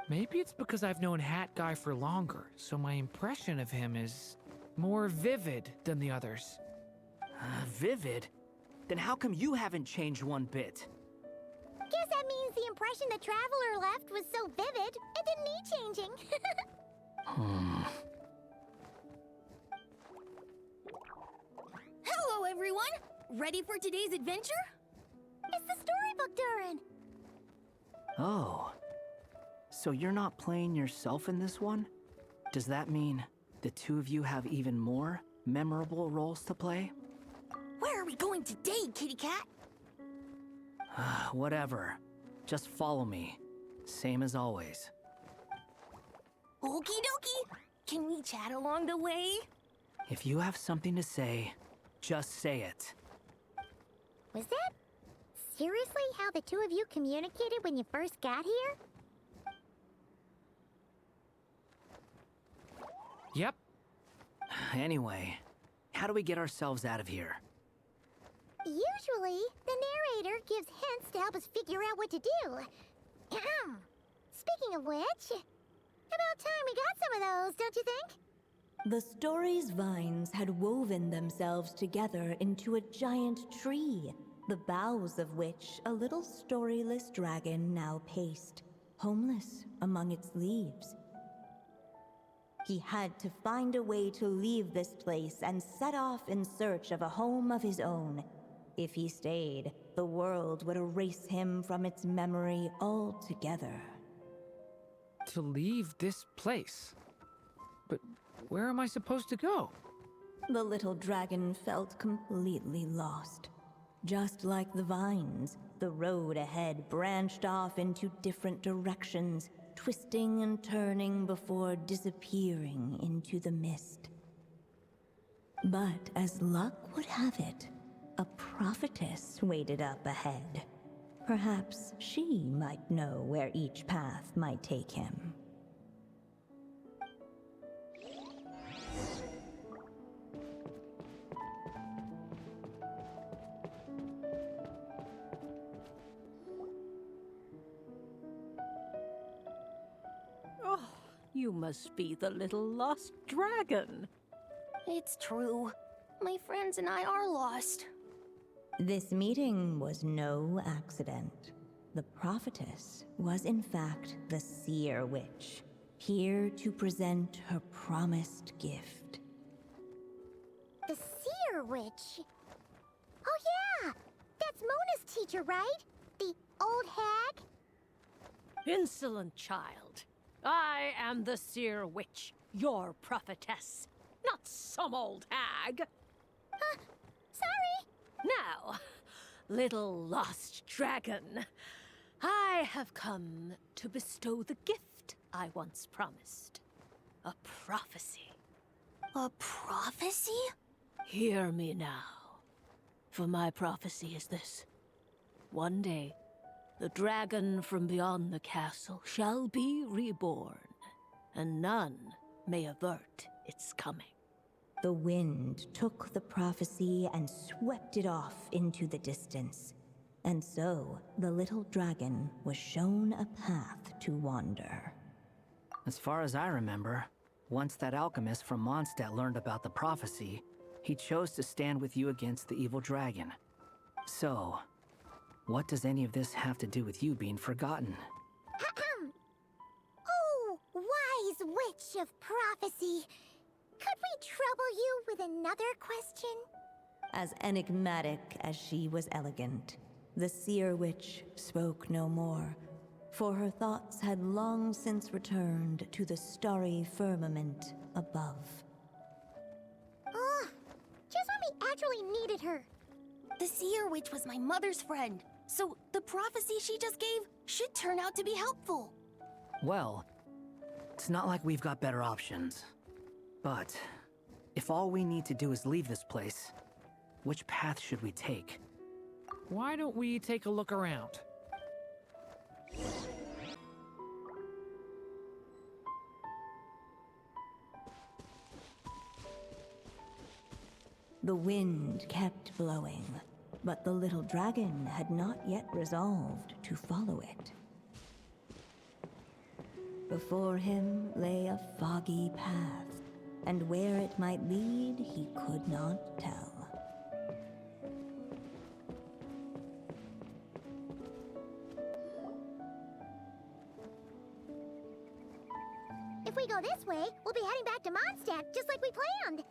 Maybe it's because I've known Hat Guy for longer, so my impression of him is more vivid than the others. Vivid? Then how come you haven't changed one bit? Guess that means the impression the Traveler left was so vivid, it didn't need changing. Hello, everyone! Ready for today's adventure? It's the storybook, Durin! Oh. So you're not playing yourself in this one? Does that mean the two of you have even more memorable roles to play? Where are we going today, kitty cat? Whatever. Just follow me. Same as always. Okie dokie! Can we chat along the way? If you have something to say, just say it. Was that seriously how the two of you communicated when you first got here? Yep. Anyway, how do we get ourselves out of here? Usually, the narrator gives hints to help us figure out what to do. Speaking of which, about time we got some of those, don't you think? The story's vines had woven themselves together into a giant tree, the boughs of which a little storyless dragon now paced, homeless among its leaves. He had to find a way to leave this place and set off in search of a home of his own. If he stayed, the world would erase him from its memory altogether. To leave this place? But where am I supposed to go? The little dragon felt completely lost. Just like the vines, the road ahead branched off into different directions, twisting and turning before disappearing into the mist. But as luck would have it, a prophetess waited up ahead. Perhaps she might know where each path might take him. Oh, you must be the little lost dragon. It's true. My friends and I are lost. This meeting was no accident. The prophetess was in fact the seer witch, here to present her promised gift. The seer witch? Oh yeah! That's Mona's teacher, right? The old hag? Insolent child. I am the seer witch, your prophetess, not some old hag. Sorry. Now, little lost dragon, I have come to bestow the gift I once promised. A prophecy. A prophecy? Hear me now, for my prophecy is this. One day, the dragon from beyond the castle shall be reborn, and none may avert its coming. The wind took the prophecy and swept it off into the distance. And so, the little dragon was shown a path to wander. As far as I remember, once that alchemist from Mondstadt learned about the prophecy, he chose to stand with you against the evil dragon. So, what does any of this have to do with you being forgotten? Oh, wise witch of prophecy! Could we trouble you with another question? As enigmatic as she was elegant, the seer witch spoke no more, for her thoughts had long since returned to the starry firmament above. Just actually needed her. The seer witch was my mother's friend, so the prophecy she just gave should turn out to be helpful. Well, it's not like we've got better options. But if all we need to do is leave this place, which path should we take? Why don't we take a look around? The wind kept blowing, but the little dragon had not yet resolved to follow it. Before him lay a foggy path, and where it might lead he could not tell. If we go this way, we'll be heading back to Mondstadt, just like we planned.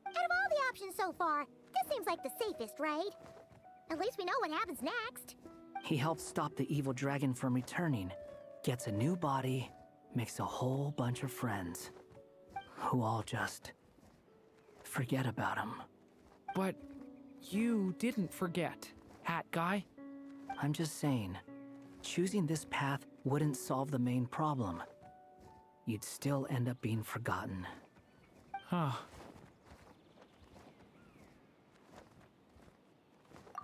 Out of all the options so far, this seems like the safest, right? At least we know what happens next. He helps stop the evil dragon from returning, gets a new body, makes a whole bunch of friends, who all just forget about him. But you didn't forget, Hat Guy. I'm just saying, choosing this path wouldn't solve the main problem. You'd still end up being forgotten. Huh.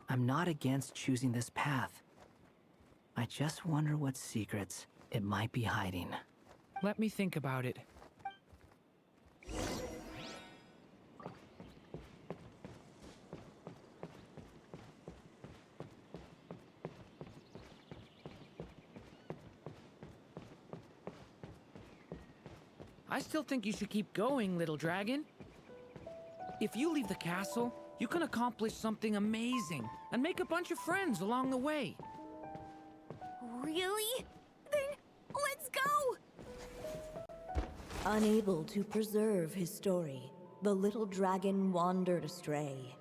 I'm not against choosing this path. I just wonder what secrets it might be hiding. Let me think about it. I still think you should keep going, little dragon. If you leave the castle, you can accomplish something amazing and make a bunch of friends along the way. Really? Then let's go! Unable to preserve his story, the little dragon wandered astray.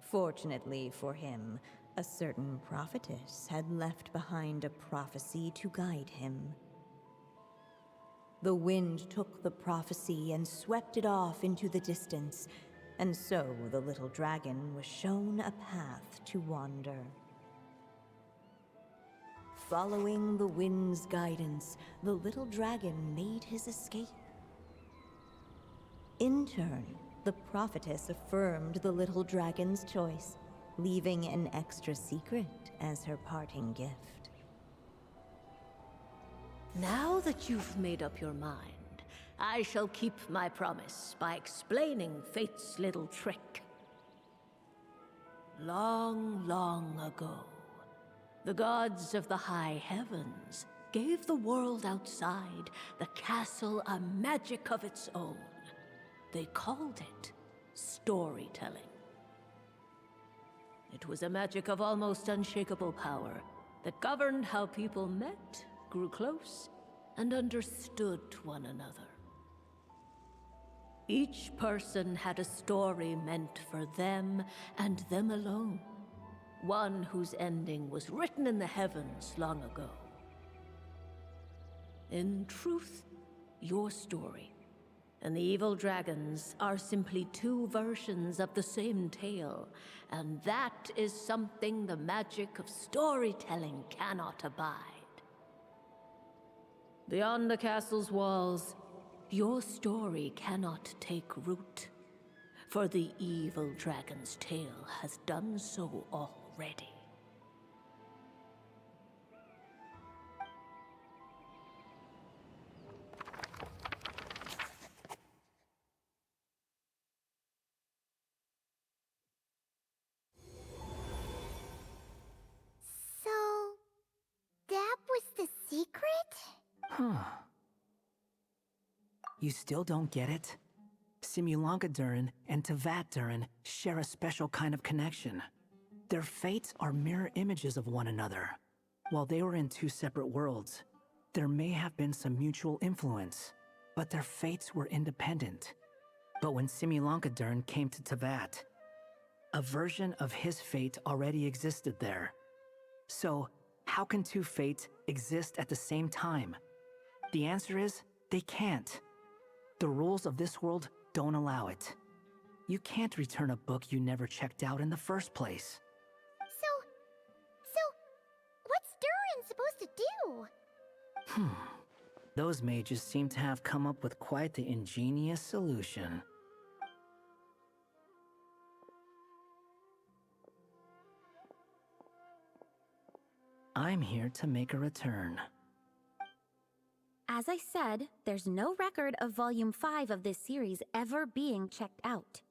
Fortunately for him, a certain prophetess had left behind a prophecy to guide him. The wind took the prophecy and swept it off into the distance, and so the little dragon was shown a path to wander. Following the wind's guidance, the little dragon made his escape. In turn, the prophetess affirmed the little dragon's choice, leaving an extra secret as her parting gift. Now that you've made up your mind, I shall keep my promise by explaining fate's little trick. Long, long ago, the gods of the high heavens gave the world outside the castle a magic of its own. They called it storytelling. It was a magic of almost unshakable power that governed how people met, grew close, and understood one another. Each person had a story meant for them and them alone, one whose ending was written in the heavens long ago. In truth, your story and the evil dragons are simply two versions of the same tale, and that is something the magic of storytelling cannot abide. Beyond the castle's walls, your story cannot take root, for the evil dragon's tale has done so already. So, that was the secret? Huh. You still don't get it? Simulanka Durin and Tevat Durin share a special kind of connection. Their fates are mirror images of one another. While they were in two separate worlds, there may have been some mutual influence, but their fates were independent. But when Simulanka Durin came to Tevat, a version of his fate already existed there. So, how can two fates exist at the same time? The answer is, they can't. The rules of this world don't allow it. You can't return a book you never checked out in the first place. So, what's Durin supposed to do? Those mages seem to have come up with quite the ingenious solution. I'm here to make a return. As I said, there's no record of Volume 5 of this series ever being checked out.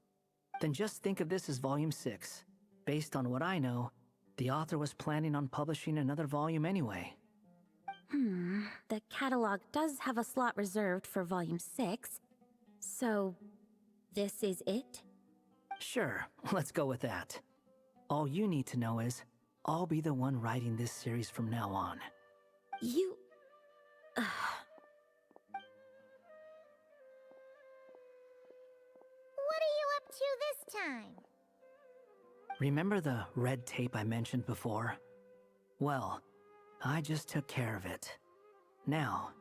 Then just think of this as Volume 6. Based on what I know, the author was planning on publishing another volume anyway. The catalog does have a slot reserved for Volume 6. So, this is it? Sure, let's go with that. All you need to know is, I'll be the one writing this series from now on. You... What are you up to this time? Remember the red tape I mentioned before? Well, I just took care of it. Now,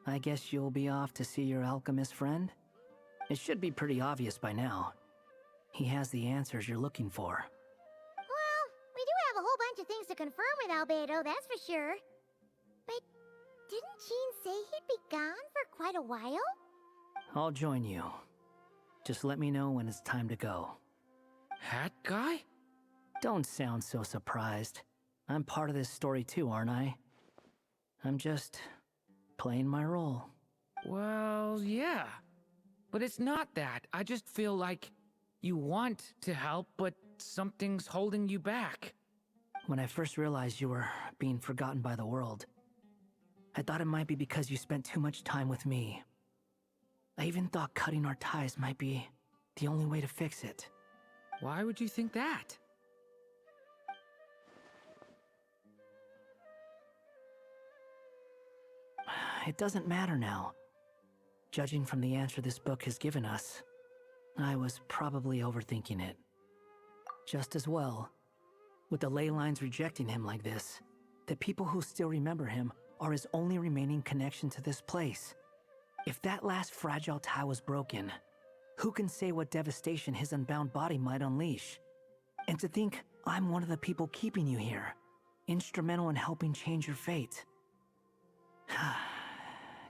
I guess you'll be off to see your alchemist friend? It should be pretty obvious by now. He has the answers you're looking for. Well, we do have a whole bunch of things to confirm with Albedo, that's for sure. But didn't Jean say he'd be gone for quite a while? I'll join you. Just let me know when it's time to go. Hat guy? Don't sound so surprised. I'm part of this story too, aren't I? I'm just playing my role. Well, yeah. But it's not that. I just feel like you want to help, but something's holding you back. When I first realized you were being forgotten by the world, I thought it might be because you spent too much time with me. I even thought cutting our ties might be the only way to fix it. Why would you think that? It doesn't matter now. Judging from the answer this book has given us, I was probably overthinking it. Just as well, with the ley lines rejecting him like this, the people who still remember him are his only remaining connection to this place. If that last fragile tie was broken, who can say what devastation his unbound body might unleash? And to think I'm one of the people keeping you here, instrumental in helping change your fate.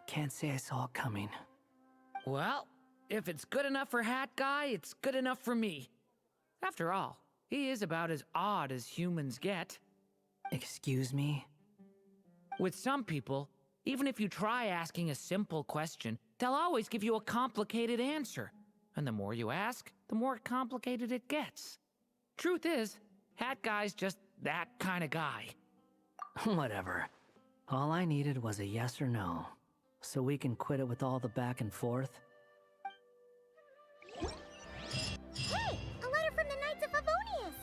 Can't say I saw it coming. Well, if it's good enough for Hat Guy, it's good enough for me. After all, he is about as odd as humans get. Excuse me? With some people, even if you try asking a simple question, they'll always give you a complicated answer. And the more you ask, the more complicated it gets. Truth is, Hat Guy's just that kind of guy. Whatever. All I needed was a yes or no, so we can quit it with all the back and forth. Hey! A letter from the Knights of Favonius!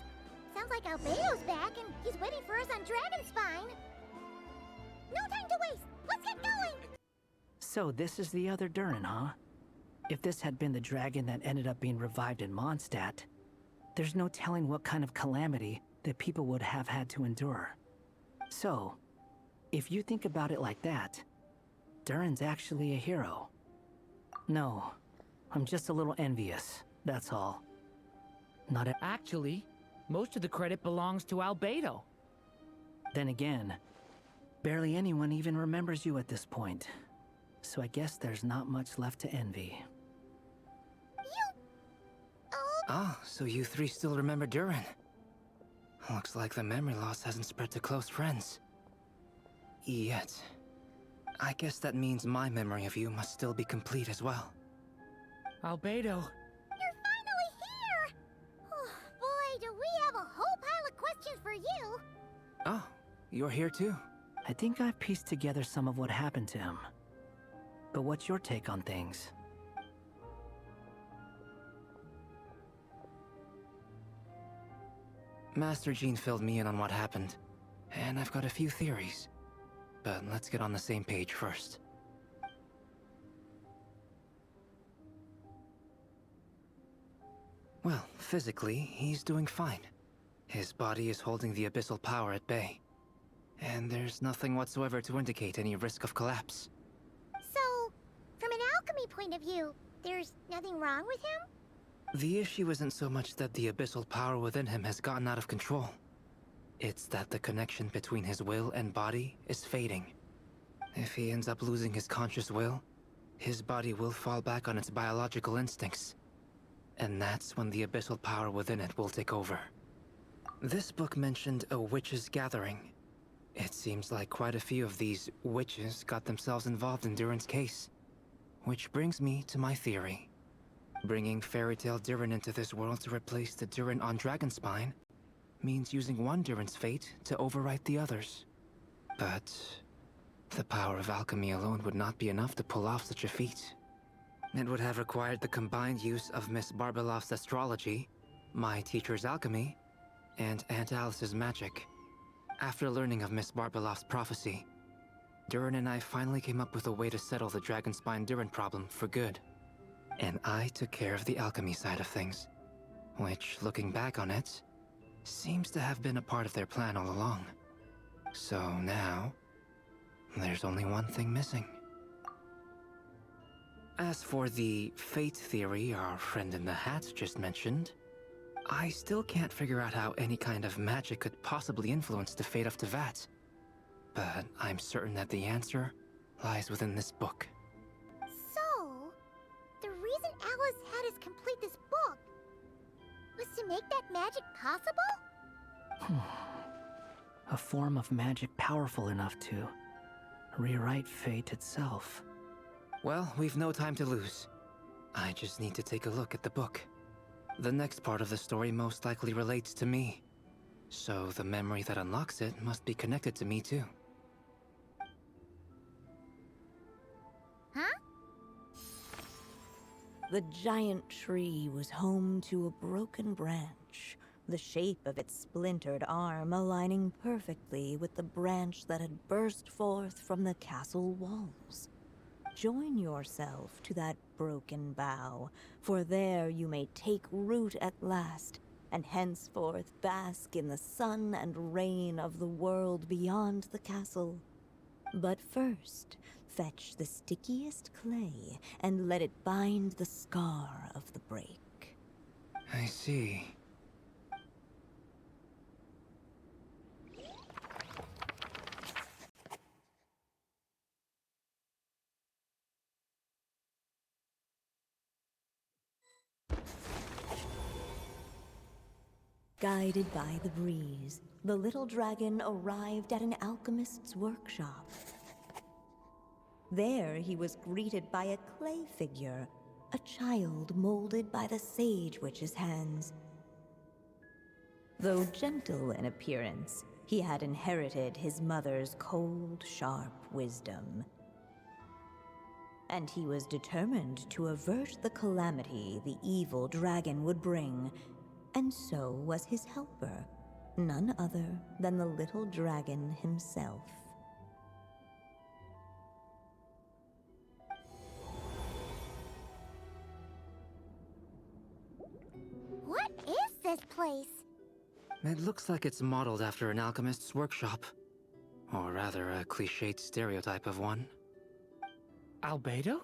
Sounds like Albedo's back and he's waiting for us on Dragonspine. No time to waste! Let's get going! So this is the other Durin, huh? If this had been the dragon that ended up being revived in Mondstadt, there's no telling what kind of calamity that people would have had to endure. So, if you think about it like that, Durin's actually a hero. No, I'm just a little envious, that's all. Actually, most of the credit belongs to Albedo. Then again, barely anyone even remembers you at this point. So I guess there's not much left to envy. Ah, so you three still remember Durin. Looks like the memory loss hasn't spread to close friends. Yet. I guess that means my memory of you must still be complete as well. Albedo. You're finally here! Oh, boy, do we have a whole pile of questions for you! Oh, you're here too? I think I've pieced together some of what happened to him. But what's your take on things? Master Jean filled me in on what happened, and I've got a few theories. But let's get on the same page first. Well, physically, he's doing fine. His body is holding the abyssal power at bay. And there's nothing whatsoever to indicate any risk of collapse. So, from an alchemy point of view, there's nothing wrong with him? The issue isn't so much that the abyssal power within him has gotten out of control. It's that the connection between his will and body is fading. If he ends up losing his conscious will, his body will fall back on its biological instincts. And that's when the abyssal power within it will take over. This book mentioned a witches' gathering. It seems like quite a few of these witches got themselves involved in Durin's case. Which brings me to my theory. Bringing fairy tale Durin into this world to replace the Durin on Dragonspine means using one Durin's fate to overwrite the others. But the power of alchemy alone would not be enough to pull off such a feat. It would have required the combined use of Miss Barbeloff's astrology, my teacher's alchemy, and Aunt Alice's magic. After learning of Miss Barbeloff's prophecy, Durin and I finally came up with a way to settle the Dragonspine Durin problem for good. And I took care of the alchemy side of things, which, looking back on it, seems to have been a part of their plan all along. So now, there's only one thing missing. As for the fate theory our friend in the hat just mentioned, I still can't figure out how any kind of magic could possibly influence the fate of Tevat. But I'm certain that the answer lies within this book. So, the reason Alice had us complete this book was to make that magic possible? A form of magic powerful enough to rewrite fate itself. Well, we've no time to lose. I just need to take a look at the book. The next part of the story most likely relates to me. So the memory that unlocks it must be connected to me too. Huh? The giant tree was home to a broken branch, the shape of its splintered arm aligning perfectly with the branch that had burst forth from the castle walls. Join yourself to that broken bough, for there you may take root at last, and henceforth bask in the sun and rain of the world beyond the castle. But first, fetch the stickiest clay, and let it bind the scar of the break. I see. Guided by the breeze, the little dragon arrived at an alchemist's workshop. There he was greeted by a clay figure, a child molded by the sage witch's hands. Though gentle in appearance, he had inherited his mother's cold, sharp wisdom. And he was determined to avert the calamity the evil dragon would bring. And so was his helper, none other than the little dragon himself. What is this place? It looks like it's modeled after an alchemist's workshop. Or rather, a cliched stereotype of one. Albedo?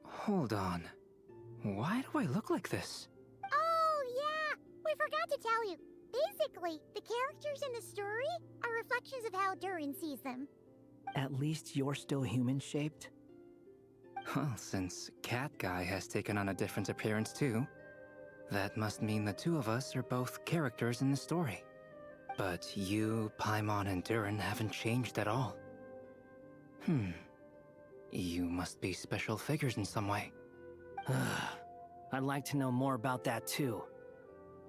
Hold on. Why do I look like this? Oh, yeah! We forgot to tell you. Basically, the characters in the story are reflections of how Durin sees them. At least you're still human-shaped? Well, since Cat Guy has taken on a different appearance too, that must mean the two of us are both characters in the story. But you, Paimon, and Durin haven't changed at all. You must be special figures in some way. I'd like to know more about that too.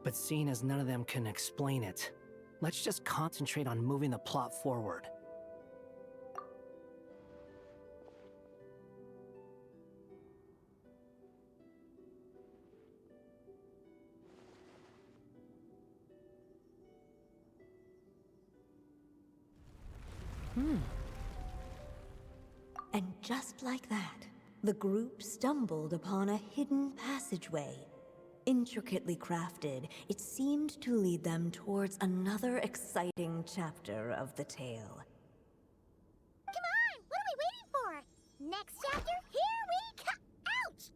But seeing as none of them can explain it, let's just concentrate on moving the plot forward. And just like that, the group stumbled upon a hidden passageway. Intricately crafted, it seemed to lead them towards another exciting chapter of the tale. Come on! What are we waiting for? Next chapter, here we come! Ouch!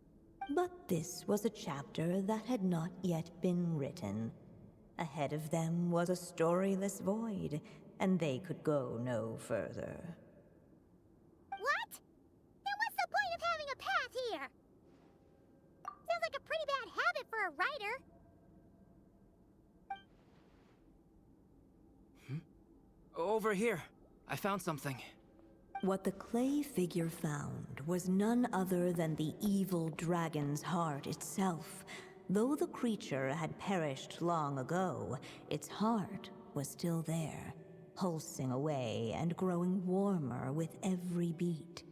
But this was a chapter that had not yet been written. Ahead of them was a storyless void, and they could go no further. What? Then what's the point of having a path here? Sounds like a pretty bad habit for a writer. Over here. I found something. What the clay figure found was none other than the evil dragon's heart itself. Though the creature had perished long ago, its heart was still there, pulsing away and growing warmer with every beat.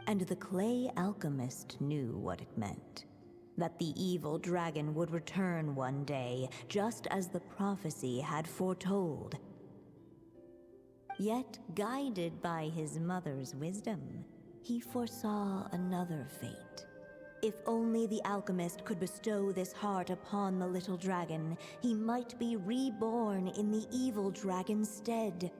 And the clay alchemist knew what it meant. That the evil dragon would return one day, just as the prophecy had foretold. Yet, guided by his mother's wisdom, he foresaw another fate. If only the alchemist could bestow this heart upon the little dragon, he might be reborn in the evil dragon's stead.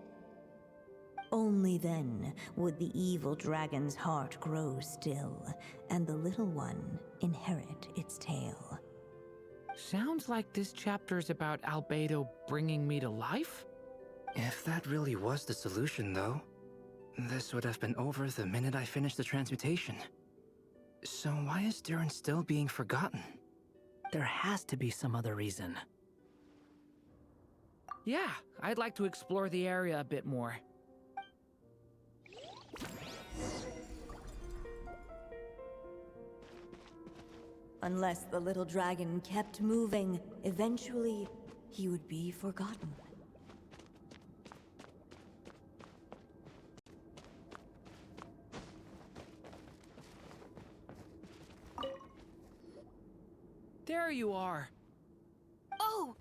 Only then would the evil dragon's heart grow still, and the little one inherit its tale. Sounds like this chapter's about Albedo bringing me to life? If that really was the solution, though, this would have been over the minute I finished the transmutation. So why is Durin still being forgotten? There has to be some other reason. Yeah, I'd like to explore the area a bit more. Unless the little dragon kept moving, eventually he would be forgotten. There you are. Oh,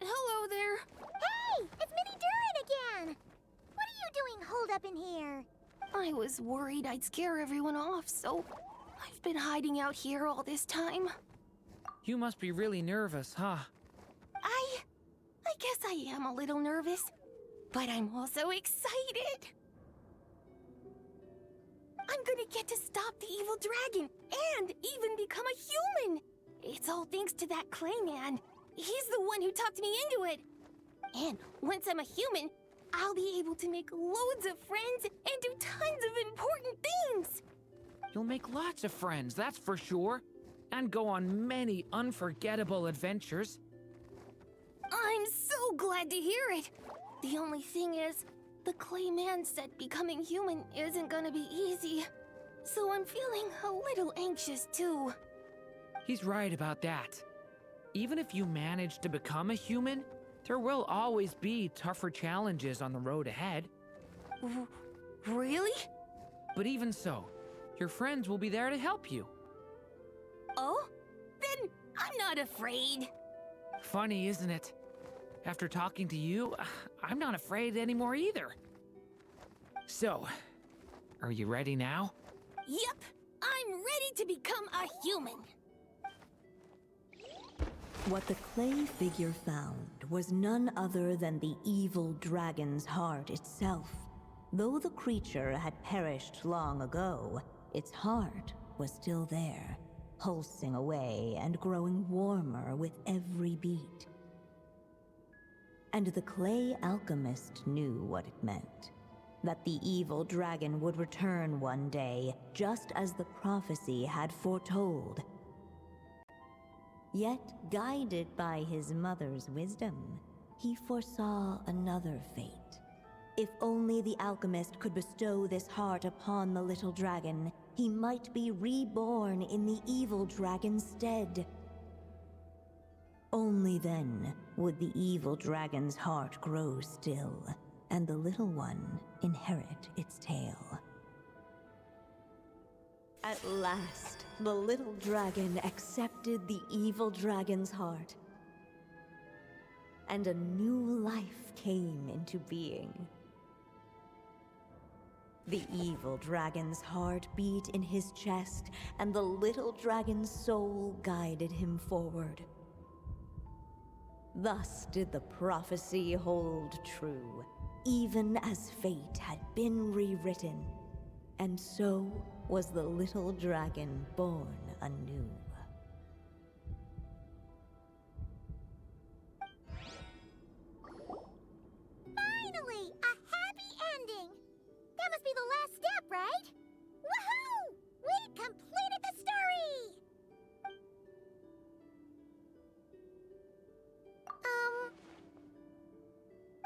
hello there. Hey, it's Mini Durin again! What are you doing holed up in here? I was worried I'd scare everyone off, so I've been hiding out here all this time. You must be really nervous, huh? I guess I am a little nervous, but I'm also excited. I'm gonna get to stop the evil dragon and even become a human. It's all thanks to that clay man. He's the one who talked me into it. And once I'm a human, I'll be able to make loads of friends and do tons of important things. You'll make lots of friends, that's for sure. And go on many unforgettable adventures. I'm so glad to hear it. The only thing is, the clay man said becoming human isn't gonna be easy. So I'm feeling a little anxious too. He's right about that. Even if you manage to become a human, there will always be tougher challenges on the road ahead. Really? But even so, your friends will be there to help you. Oh? Then I'm not afraid. Funny, isn't it? After talking to you, I'm not afraid anymore either. So, are you ready now? Yep, I'm ready to become a human. What the clay figure found was none other than the evil dragon's heart itself. Though the creature had perished long ago, its heart was still there, pulsing away and growing warmer with every beat. And the clay alchemist knew what it meant. That the evil dragon would return one day, just as the prophecy had foretold. Yet, guided by his mother's wisdom, he foresaw another fate. If only the alchemist could bestow this heart upon the little dragon, he might be reborn in the evil dragon's stead. Only then would the evil dragon's heart grow still, and the little one inherit its tale. At last, the little dragon accepted the evil dragon's heart, and a new life came into being. The evil dragon's heart beat in his chest, and the little dragon's soul guided him forward. Thus did the prophecy hold true, even as fate had been rewritten. And so was the little dragon born anew. Finally! A happy ending! That must be the last step, right? Woohoo! We completed the story!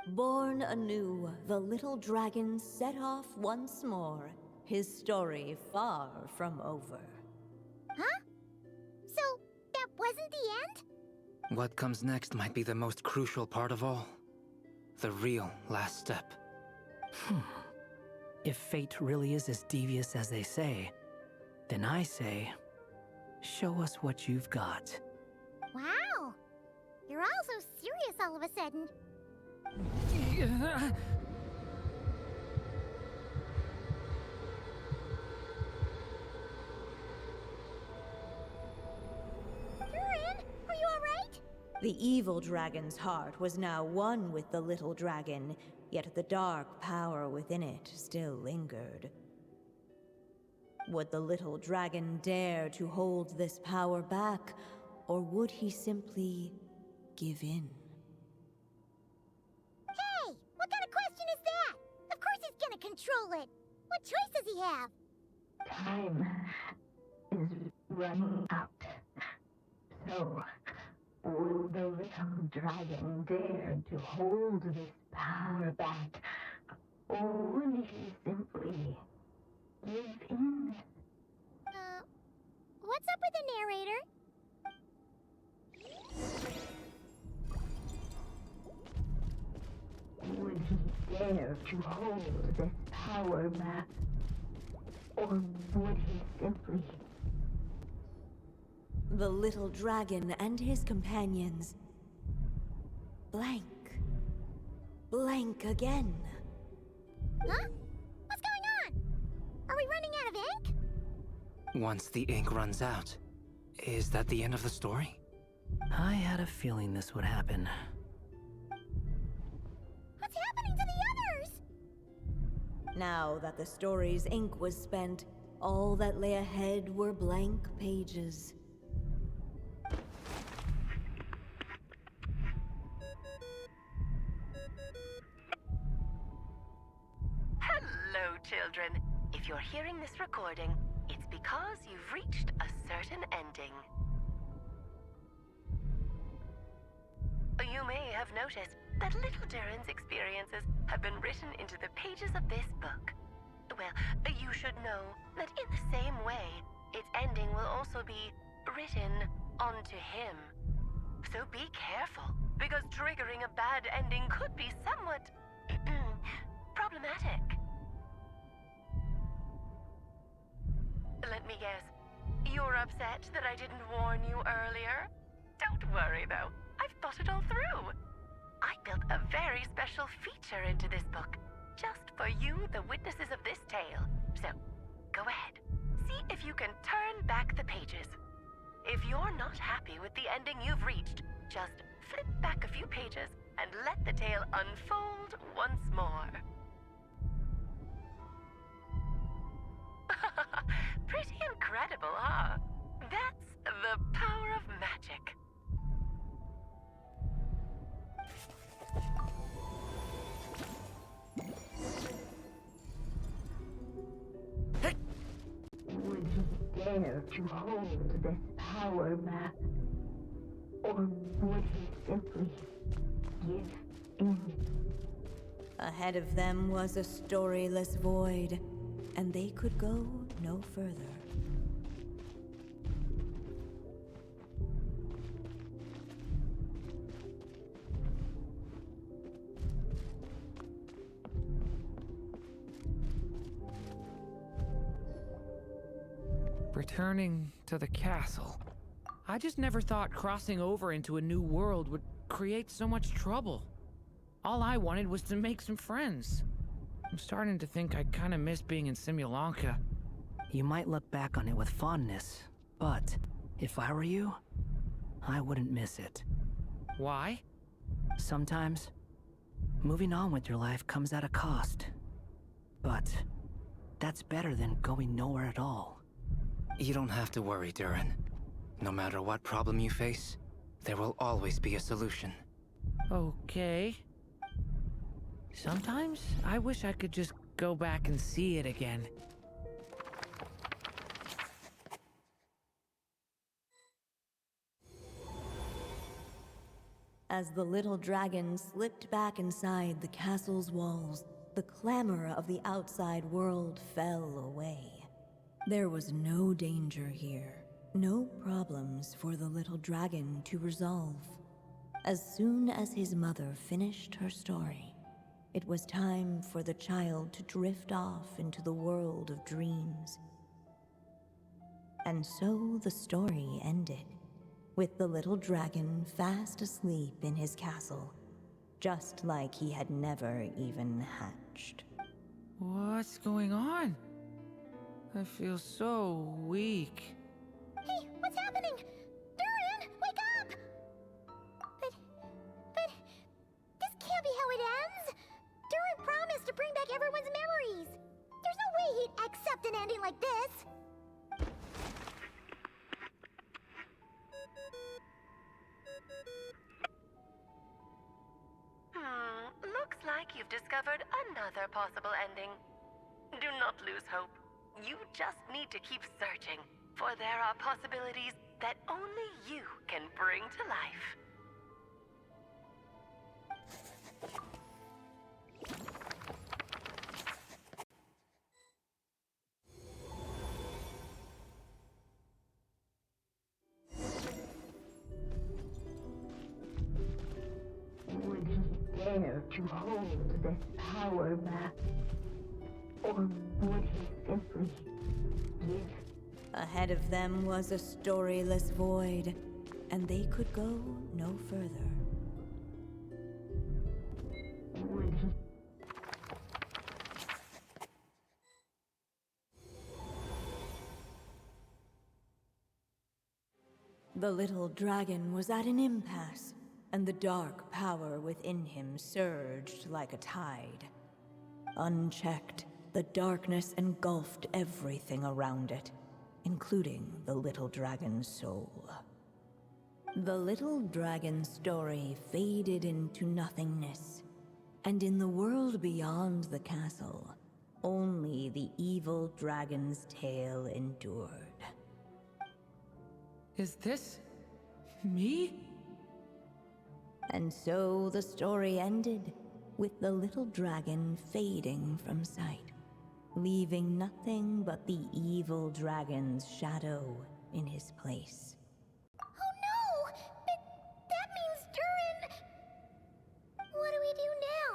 Born anew, the little dragon set off once more, his story far from over. Huh? So, that wasn't the end? What comes next might be the most crucial part of all. The real last step. If fate really is as devious as they say, then I say, show us what you've got. Wow! You're all so serious all of a sudden. Durin, are you alright? The evil dragon's heart was now one with the little dragon, yet the dark power within it still lingered. Would the little dragon dare to hold this power back, or would he simply give in? Hey! What kind of question is that? Of course he's gonna control it! What choice does he have? Time is running out. So, will the little dragon dare to hold this power back? Or will he simply give in? What's up with the narrator? Would he dare to hold this power back? Or would he simply... The little dragon and his companions blank. Blank again. Huh? What's going on? Are we running out of ink? Once the ink runs out, is that the end of the story? I had a feeling this would happen. What's happening to the others? Now that the story's ink was spent, all that lay ahead were blank pages. Hello, children. If you're hearing this recording, it's because you've reached a certain ending. You may have noticed that little Durin's experiences have been written into the pages of this book. Well, you should know that in the same way, its ending will also be written onto him. So be careful, because triggering a bad ending could be somewhat problematic. Let me guess, you're upset that I didn't warn you earlier? Don't worry though, I've thought it all through. I built a very special feature into this book, just for you, the witnesses of this tale. So, go ahead, see if you can turn back the pages. If you're not happy with the ending you've reached, just flip back a few pages and let the tale unfold once more. Pretty incredible, huh? That's the power of magic. Would he dare to hold this power back? Or would he simply give in? Ahead of them was a storyless void, and they could go no further. Returning to the castle. I just never thought crossing over into a new world would create so much trouble. All I wanted was to make some friends. I'm starting to think I kind of miss being in Simulanka. You might look back on it with fondness, but if I were you, I wouldn't miss it. Why? Sometimes, moving on with your life comes at a cost. But That's better than going nowhere at all. You don't have to worry, Durin. No matter what problem you face, there will always be a solution. Okay. Sometimes I wish I could just go back and see it again. As the little dragon slipped back inside the castle's walls, the clamor of the outside world fell away. There was no danger here, no problems for the little dragon to resolve. As soon as his mother finished her story, it was time for the child to drift off into the world of dreams. And so the story ended, with the little dragon fast asleep in his castle, just like he had never even hatched. What's going on? I feel so weak. Hey, what's happening? Durin, wake up! But this can't be how it ends. Durin promised to bring back everyone's memories. There's no way he'd accept an ending like this. Looks like you've discovered another possible ending. Do not lose hope. You just need to keep searching, for there are possibilities that only you can bring to life. Would he dare to hold this power map? Or would he simply give? Ahead of them was a storyless void, and they could go no further. Would he? The little dragon was at an impasse, and the dark power within him surged like a tide. Unchecked, the darkness engulfed everything around it, including the little dragon's soul. The little dragon's story faded into nothingness, and in the world beyond the castle, only the evil dragon's tale endured. Is this me? And so the story ended, with the little dragon fading from sight, leaving nothing but the evil dragon's shadow in his place. Oh no! But that means Durin... What do we do now?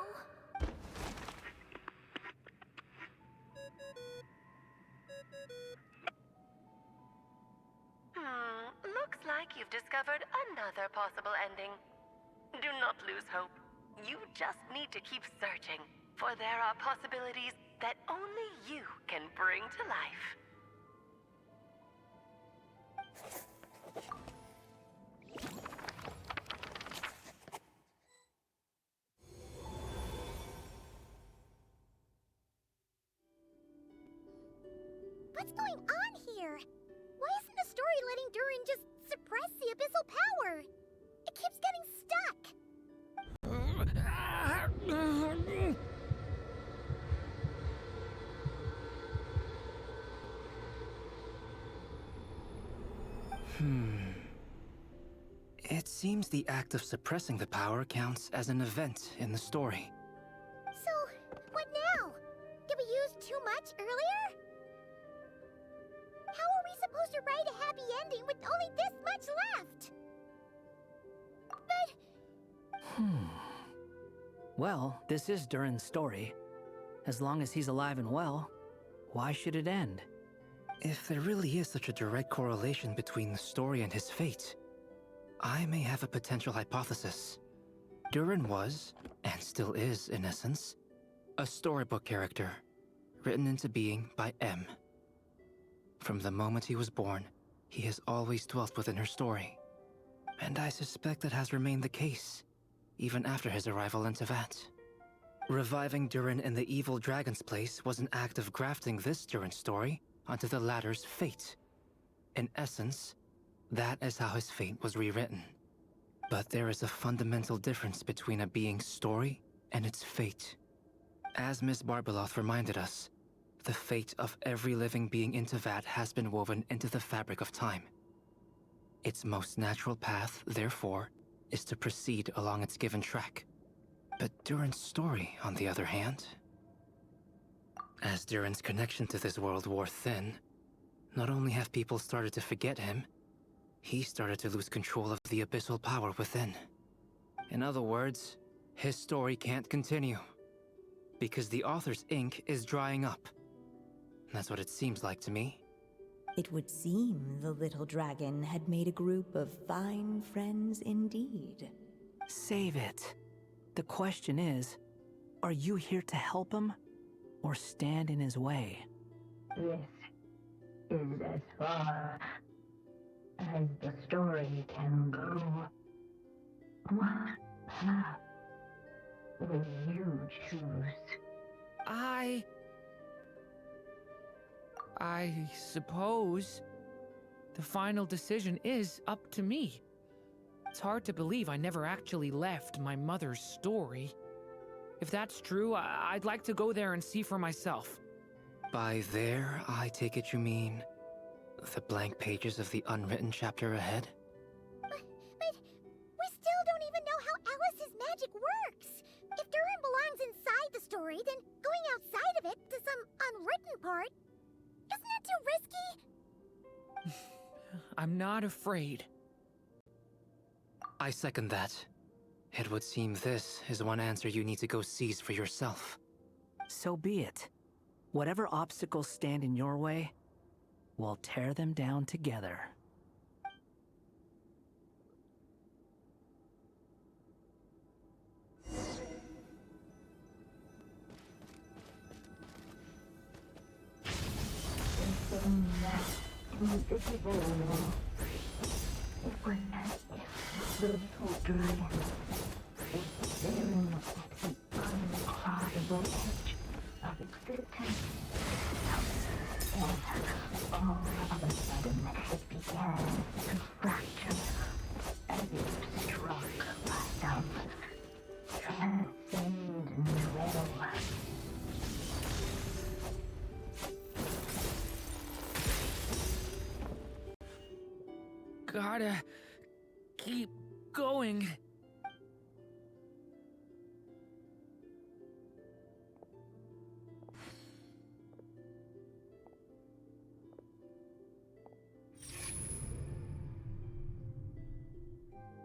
Looks like you've discovered another possible ending. Do not lose hope. You just need to keep searching, for there are possibilities that only you can bring to life. What's going on here? Why isn't the story letting Durin just suppress the abyssal power? It keeps getting stuck. It seems the act of suppressing the power counts as an event in the story. So, what now? Did we use too much earlier? How are we supposed to write a happy ending with only this much left? But... Well, this is Durin's story. As long as he's alive and well, why should it end? If there really is such a direct correlation between the story and his fate, I may have a potential hypothesis. Durin was, and still is in essence, a storybook character, written into being by M. From the moment he was born, he has always dwelt within her story. And I suspect that has remained the case, even after his arrival in Tevat. Reviving Durin in the evil dragon's place was an act of grafting this Durin story onto the latter's fate. In essence, that is how his fate was rewritten. But there is a fundamental difference between a being's story and its fate. As Miss Barbeloth reminded us, the fate of every living being in Teyvat has been woven into the fabric of time. Its most natural path, therefore, is to proceed along its given track. But Durin's story, on the other hand... As Durin's connection to this world wore thin, not only have people started to forget him, he started to lose control of the abyssal power within. In other words, his story can't continue. Because the author's ink is drying up. That's what it seems like to me. It would seem the little dragon had made a group of fine friends indeed. Save it. The question is, are you here to help him, or stand in his way? This is as far as the story can go. What path will you choose? I suppose the final decision is up to me. It's hard to believe I never actually left my mother's story. If that's true, I'd like to go there and see for myself. By there, I take it you mean the blank pages of the unwritten chapter ahead? But we still don't even know how Alice's magic works. If Durin belongs inside the story, then going outside of it to some unwritten part, isn't that too risky? I'm not afraid. I second that. It would seem this is one answer you need to go seize for yourself. So be it. Whatever obstacles stand in your way, we'll tear them down together. The little dragon is staring at the uncrossable edge of existence. And all of a sudden it began to fracture as if struck by some transcendent will. Gotta keep going.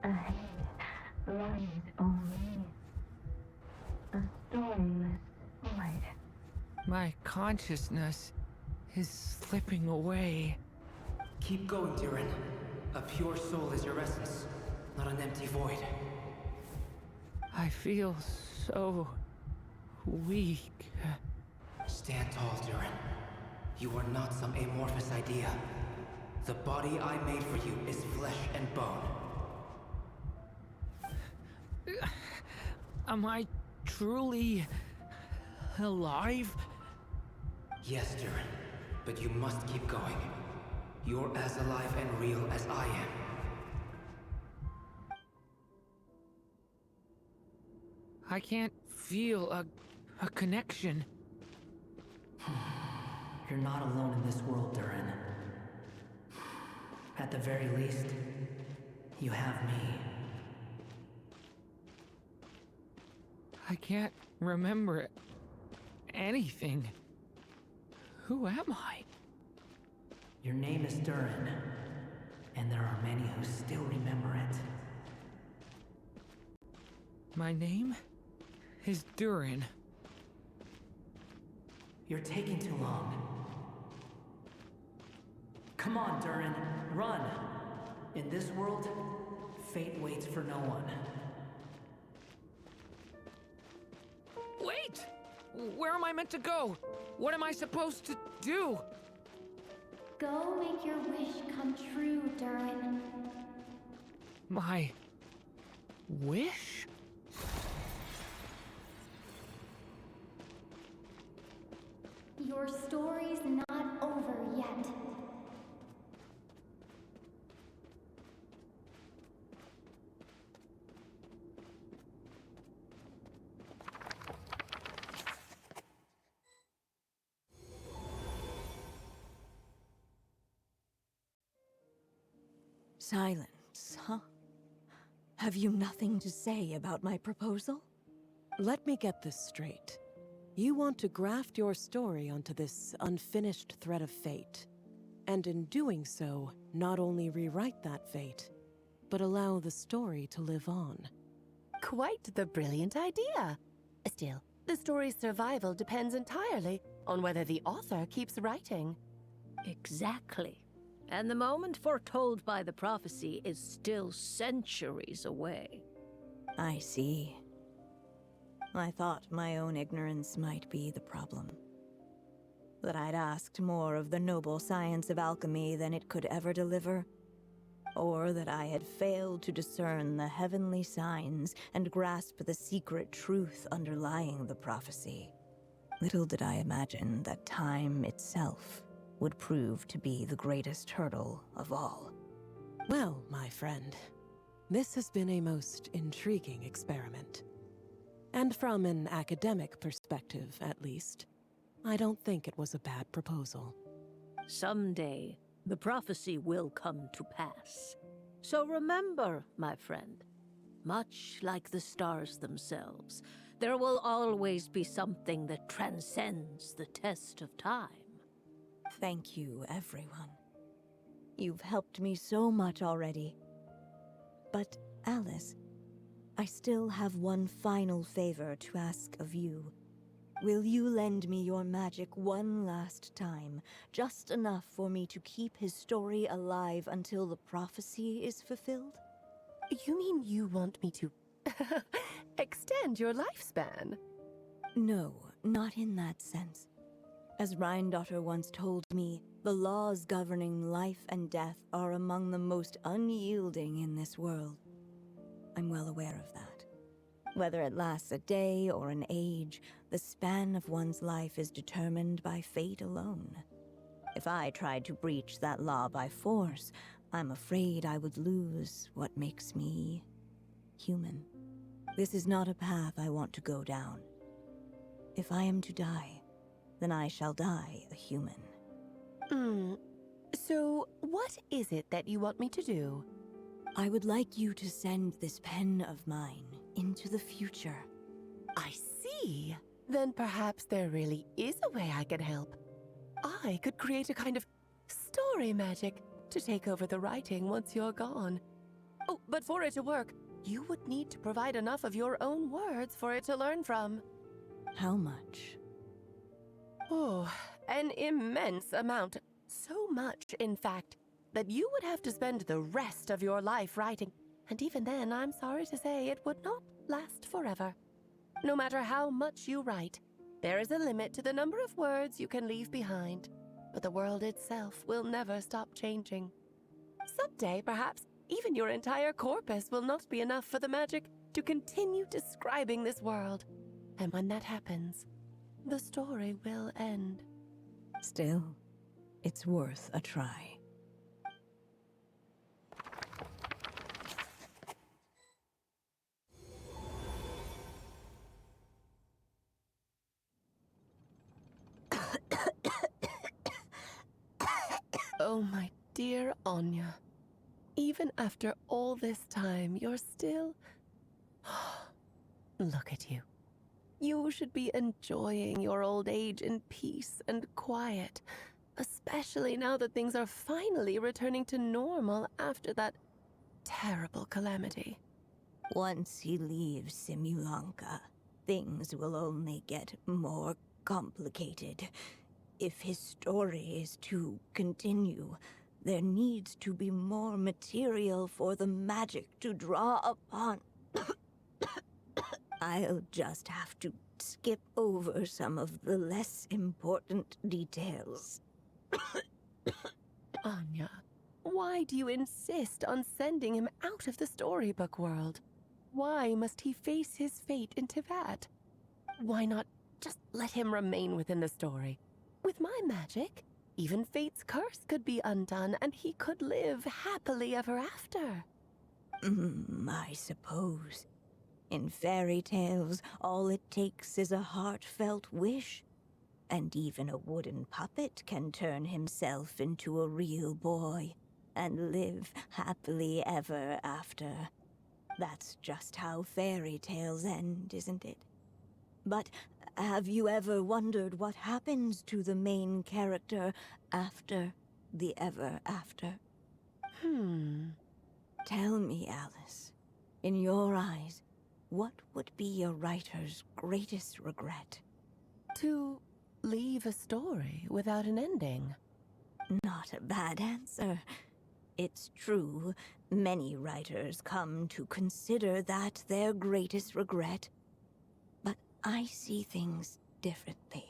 Ahead lies only a stormless void. My consciousness is slipping away. Keep going, Durin. A pure soul is your essence, not an empty void. I feel so weak. Stand tall, Durin. You are not some amorphous idea. The body I made for you is flesh and bone. Am I truly alive? Yes, Durin, but you must keep going. You're as alive and real as I am. I can't feel a connection. You're not alone in this world, Durin. At the very least, you have me. I can't remember anything. Who am I? Your name is Durin, and there are many who still remember it. My name is Durin. You're taking too long. Come on, Durin, run! In this world, fate waits for no one. Wait! Where am I meant to go? What am I supposed to do? Go make your wish come true, Durin. My wish? Your story's not over yet. Silence, huh? Have you nothing to say about my proposal? Let me get this straight. You want to graft your story onto this unfinished thread of fate, and in doing so, not only rewrite that fate, but allow the story to live on. Quite the brilliant idea. Still, the story's survival depends entirely on whether the author keeps writing. Exactly. And the moment foretold by the prophecy is still centuries away. I see. I thought my own ignorance might be the problem. That I'd asked more of the noble science of alchemy than it could ever deliver. Or that I had failed to discern the heavenly signs and grasp the secret truth underlying the prophecy. Little did I imagine that time itself would prove to be the greatest hurdle of all. Well, my friend, this has been a most intriguing experiment. And from an academic perspective, at least, I don't think it was a bad proposal. Someday, the prophecy will come to pass. So remember, my friend, much like the stars themselves, there will always be something that transcends the test of time. Thank you, everyone. You've helped me so much already. But, Alice, I still have one final favor to ask of you. Will you lend me your magic one last time, just enough for me to keep his story alive until the prophecy is fulfilled? You mean you want me to extend your lifespan? No, not in that sense. As Rheindotter once told me, the laws governing life and death are among the most unyielding in this world. I'm well aware of that. Whether it lasts a day or an age, the span of one's life is determined by fate alone. If I tried to breach that law by force, I'm afraid I would lose what makes me human. This is not a path I want to go down. If I am to die, then I shall die a human. So what is it that you want me to do? I would like you to send this pen of mine into the future. I see. Then perhaps there really is a way I can help. I could create a kind of story magic to take over the writing once you're gone. Oh, but for it to work, you would need to provide enough of your own words for it to learn from. How much? Oh, an immense amount. So much, in fact, that you would have to spend the rest of your life writing. And even then, I'm sorry to say, it would not last forever. No matter how much you write, there is a limit to the number of words you can leave behind. But the world itself will never stop changing. Someday, perhaps, even your entire corpus will not be enough for the magic to continue describing this world. And when that happens, the story will end. Still, it's worth a try. Oh, my dear Anya. Even after all this time, you're still... Look at you. You should be enjoying your old age in peace and quiet, especially now that things are finally returning to normal after that terrible calamity. Once he leaves Simulanka, things will only get more complicated. If his story is to continue, there needs to be more material for the magic to draw upon. I'll just have to skip over some of the less important details. Anya, why do you insist on sending him out of the storybook world? Why must he face his fate into that? Why not just let him remain within the story? With my magic, even fate's curse could be undone and he could live happily ever after. I suppose. In fairy tales, all it takes is a heartfelt wish. And even a wooden puppet can turn himself into a real boy and live happily ever after. That's just how fairy tales end, isn't it? But have you ever wondered what happens to the main character after the ever after? Tell me, Alice, in your eyes, what would be a writer's greatest regret? To leave a story without an ending. Not a bad answer. It's true, many writers come to consider that their greatest regret. But I see things differently.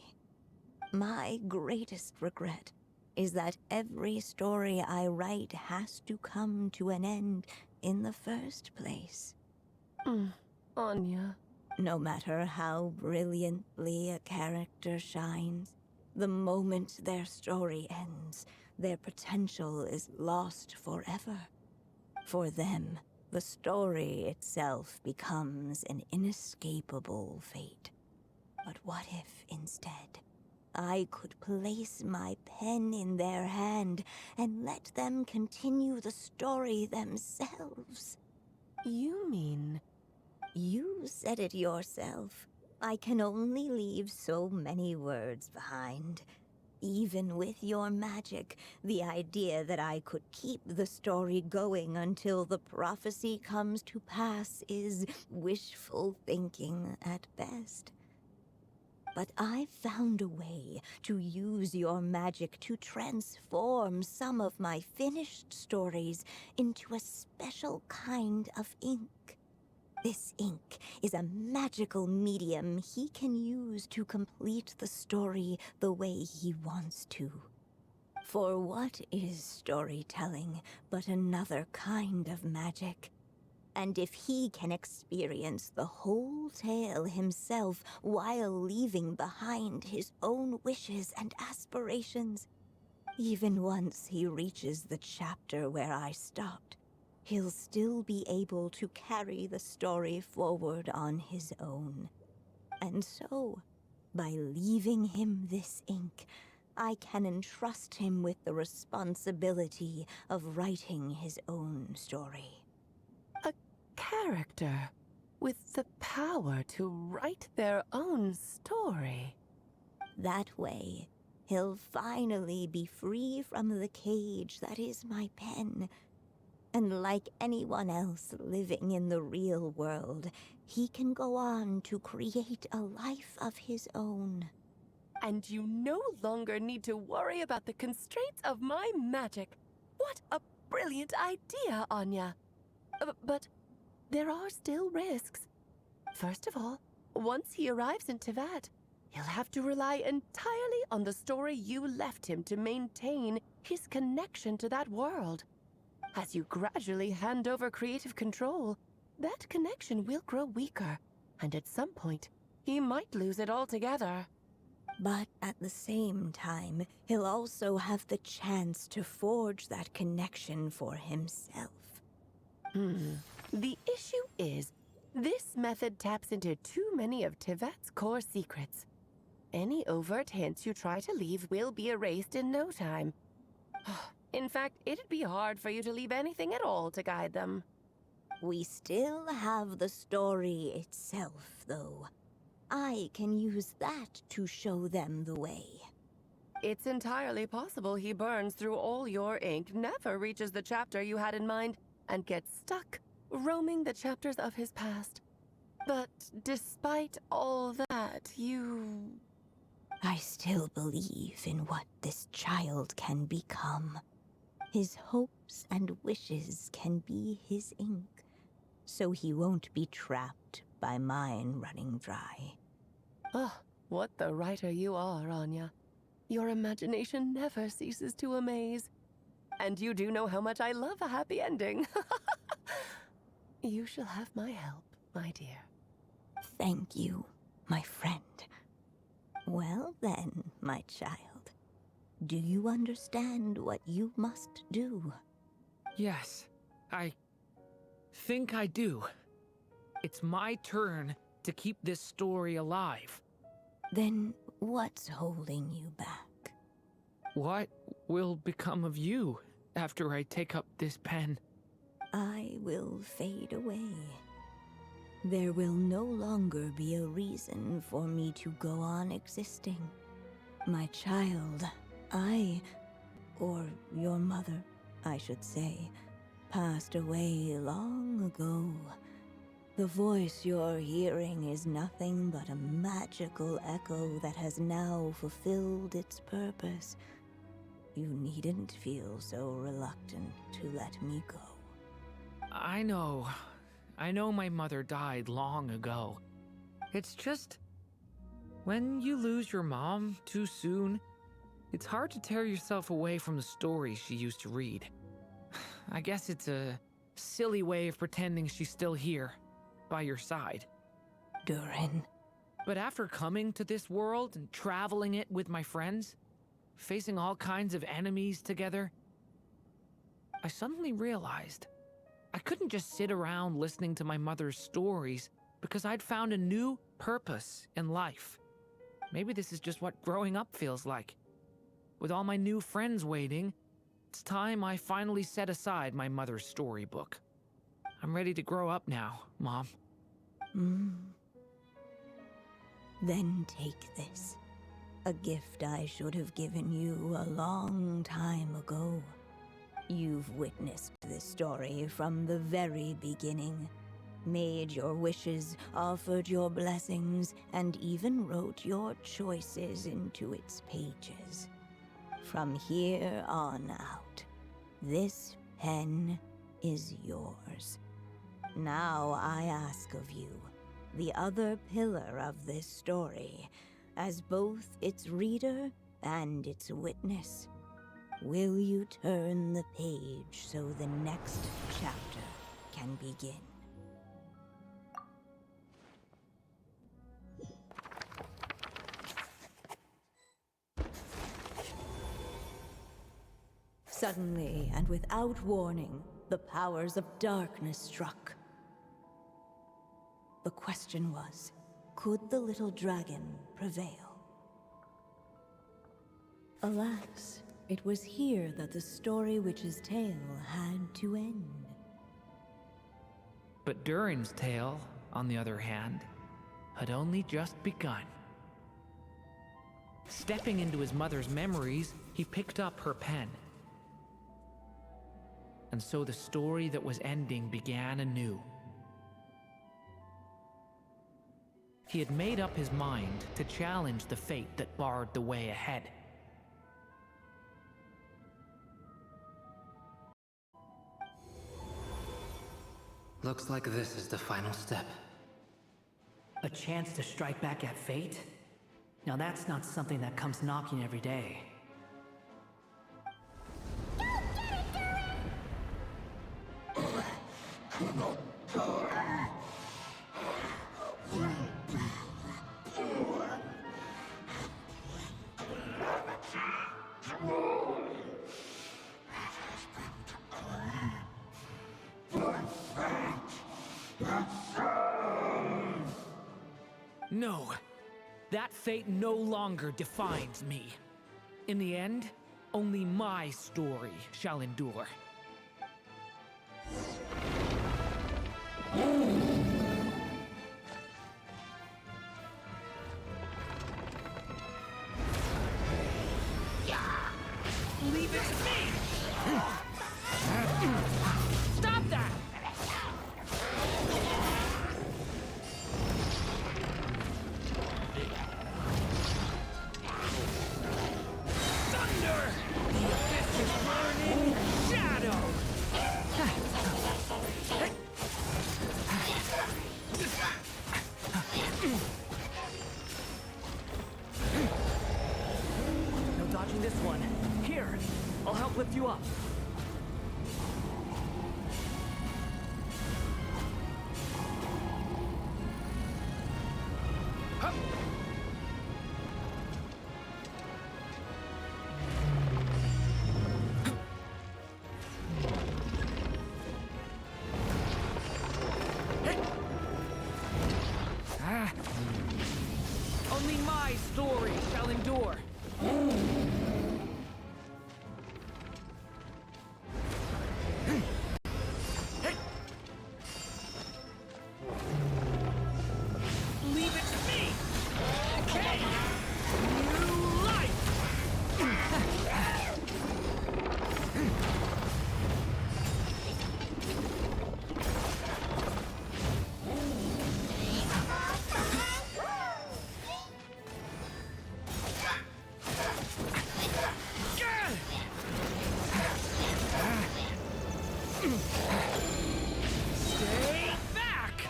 My greatest regret is that every story I write has to come to an end in the first place. Anya. No matter how brilliantly a character shines, the moment their story ends, their potential is lost forever. For them, the story itself becomes an inescapable fate. But what if, instead, I could place my pen in their hand and let them continue the story themselves? You mean... You said it yourself. I can only leave so many words behind. Even with your magic, the idea that I could keep the story going until the prophecy comes to pass is wishful thinking at best. But I've found a way to use your magic to transform some of my finished stories into a special kind of ink. This ink is a magical medium he can use to complete the story the way he wants to. For what is storytelling but another kind of magic? And if he can experience the whole tale himself while leaving behind his own wishes and aspirations, even once he reaches the chapter where I stopped, he'll still be able to carry the story forward on his own. And so, by leaving him this ink, I can entrust him with the responsibility of writing his own story. A character with the power to write their own story. That way, he'll finally be free from the cage that is my pen. And like anyone else living in the real world, he can go on to create a life of his own. And you no longer need to worry about the constraints of my magic. What a brilliant idea, Anya. But there are still risks. First of all, once he arrives in Teyvat, he'll have to rely entirely on the story you left him to maintain his connection to that world. As you gradually hand over creative control, that connection will grow weaker, and at some point, he might lose it altogether. But at the same time, he'll also have the chance to forge that connection for himself. The issue is, this method taps into too many of Teyvat's core secrets. Any overt hints you try to leave will be erased in no time. In fact, it'd be hard for you to leave anything at all to guide them. We still have the story itself, though. I can use that to show them the way. It's entirely possible he burns through all your ink, never reaches the chapter you had in mind, and gets stuck, roaming the chapters of his past. But despite all that, I still believe in what this child can become. His hopes and wishes can be his ink, so he won't be trapped by mine running dry. What the writer you are, Anya. Your imagination never ceases to amaze. And you do know how much I love a happy ending. You shall have my help, my dear. Thank you, my friend. Well then, my child. Do you understand what you must do? Yes, I think I do. It's my turn to keep this story alive. Then what's holding you back? What will become of you after I take up this pen? I will fade away. There will no longer be a reason for me to go on existing. My child, or your mother, I should say, passed away long ago. The voice you're hearing is nothing but a magical echo that has now fulfilled its purpose. You needn't feel so reluctant to let me go. I know my mother died long ago. It's just, when you lose your mom too soon, it's hard to tear yourself away from the stories she used to read. I guess it's a silly way of pretending she's still here, by your side. Durin. But after coming to this world and traveling it with my friends, facing all kinds of enemies together, I suddenly realized I couldn't just sit around listening to my mother's stories because I'd found a new purpose in life. Maybe this is just what growing up feels like. With all my new friends waiting, it's time I finally set aside my mother's storybook. I'm ready to grow up now, Mom. Then take this. A gift I should have given you a long time ago. You've witnessed this story from the very beginning, made your wishes, offered your blessings, and even wrote your choices into its pages. From here on out, this pen is yours. Now I ask of you, the other pillar of this story, as both its reader and its witness, will you turn the page so the next chapter can begin? Suddenly, and without warning, the powers of darkness struck. The question was, could the little dragon prevail? Alas, it was here that the story witch's tale had to end. But Durin's tale, on the other hand, had only just begun. Stepping into his mother's memories, he picked up her pen. And so the story that was ending began anew. He had made up his mind to challenge the fate that barred the way ahead. Looks like this is the final step. A chance to strike back at fate? Now that's not something that comes knocking every day. No, that fate no longer defines me. In the end, only my story shall endure. Leave it to me! Stop that! Thunder! The abyss is burning shadow! No dodging this one. Here, I'll help lift you up. Only my story shall endure. Leave it to me! Okay! New life! Stay back!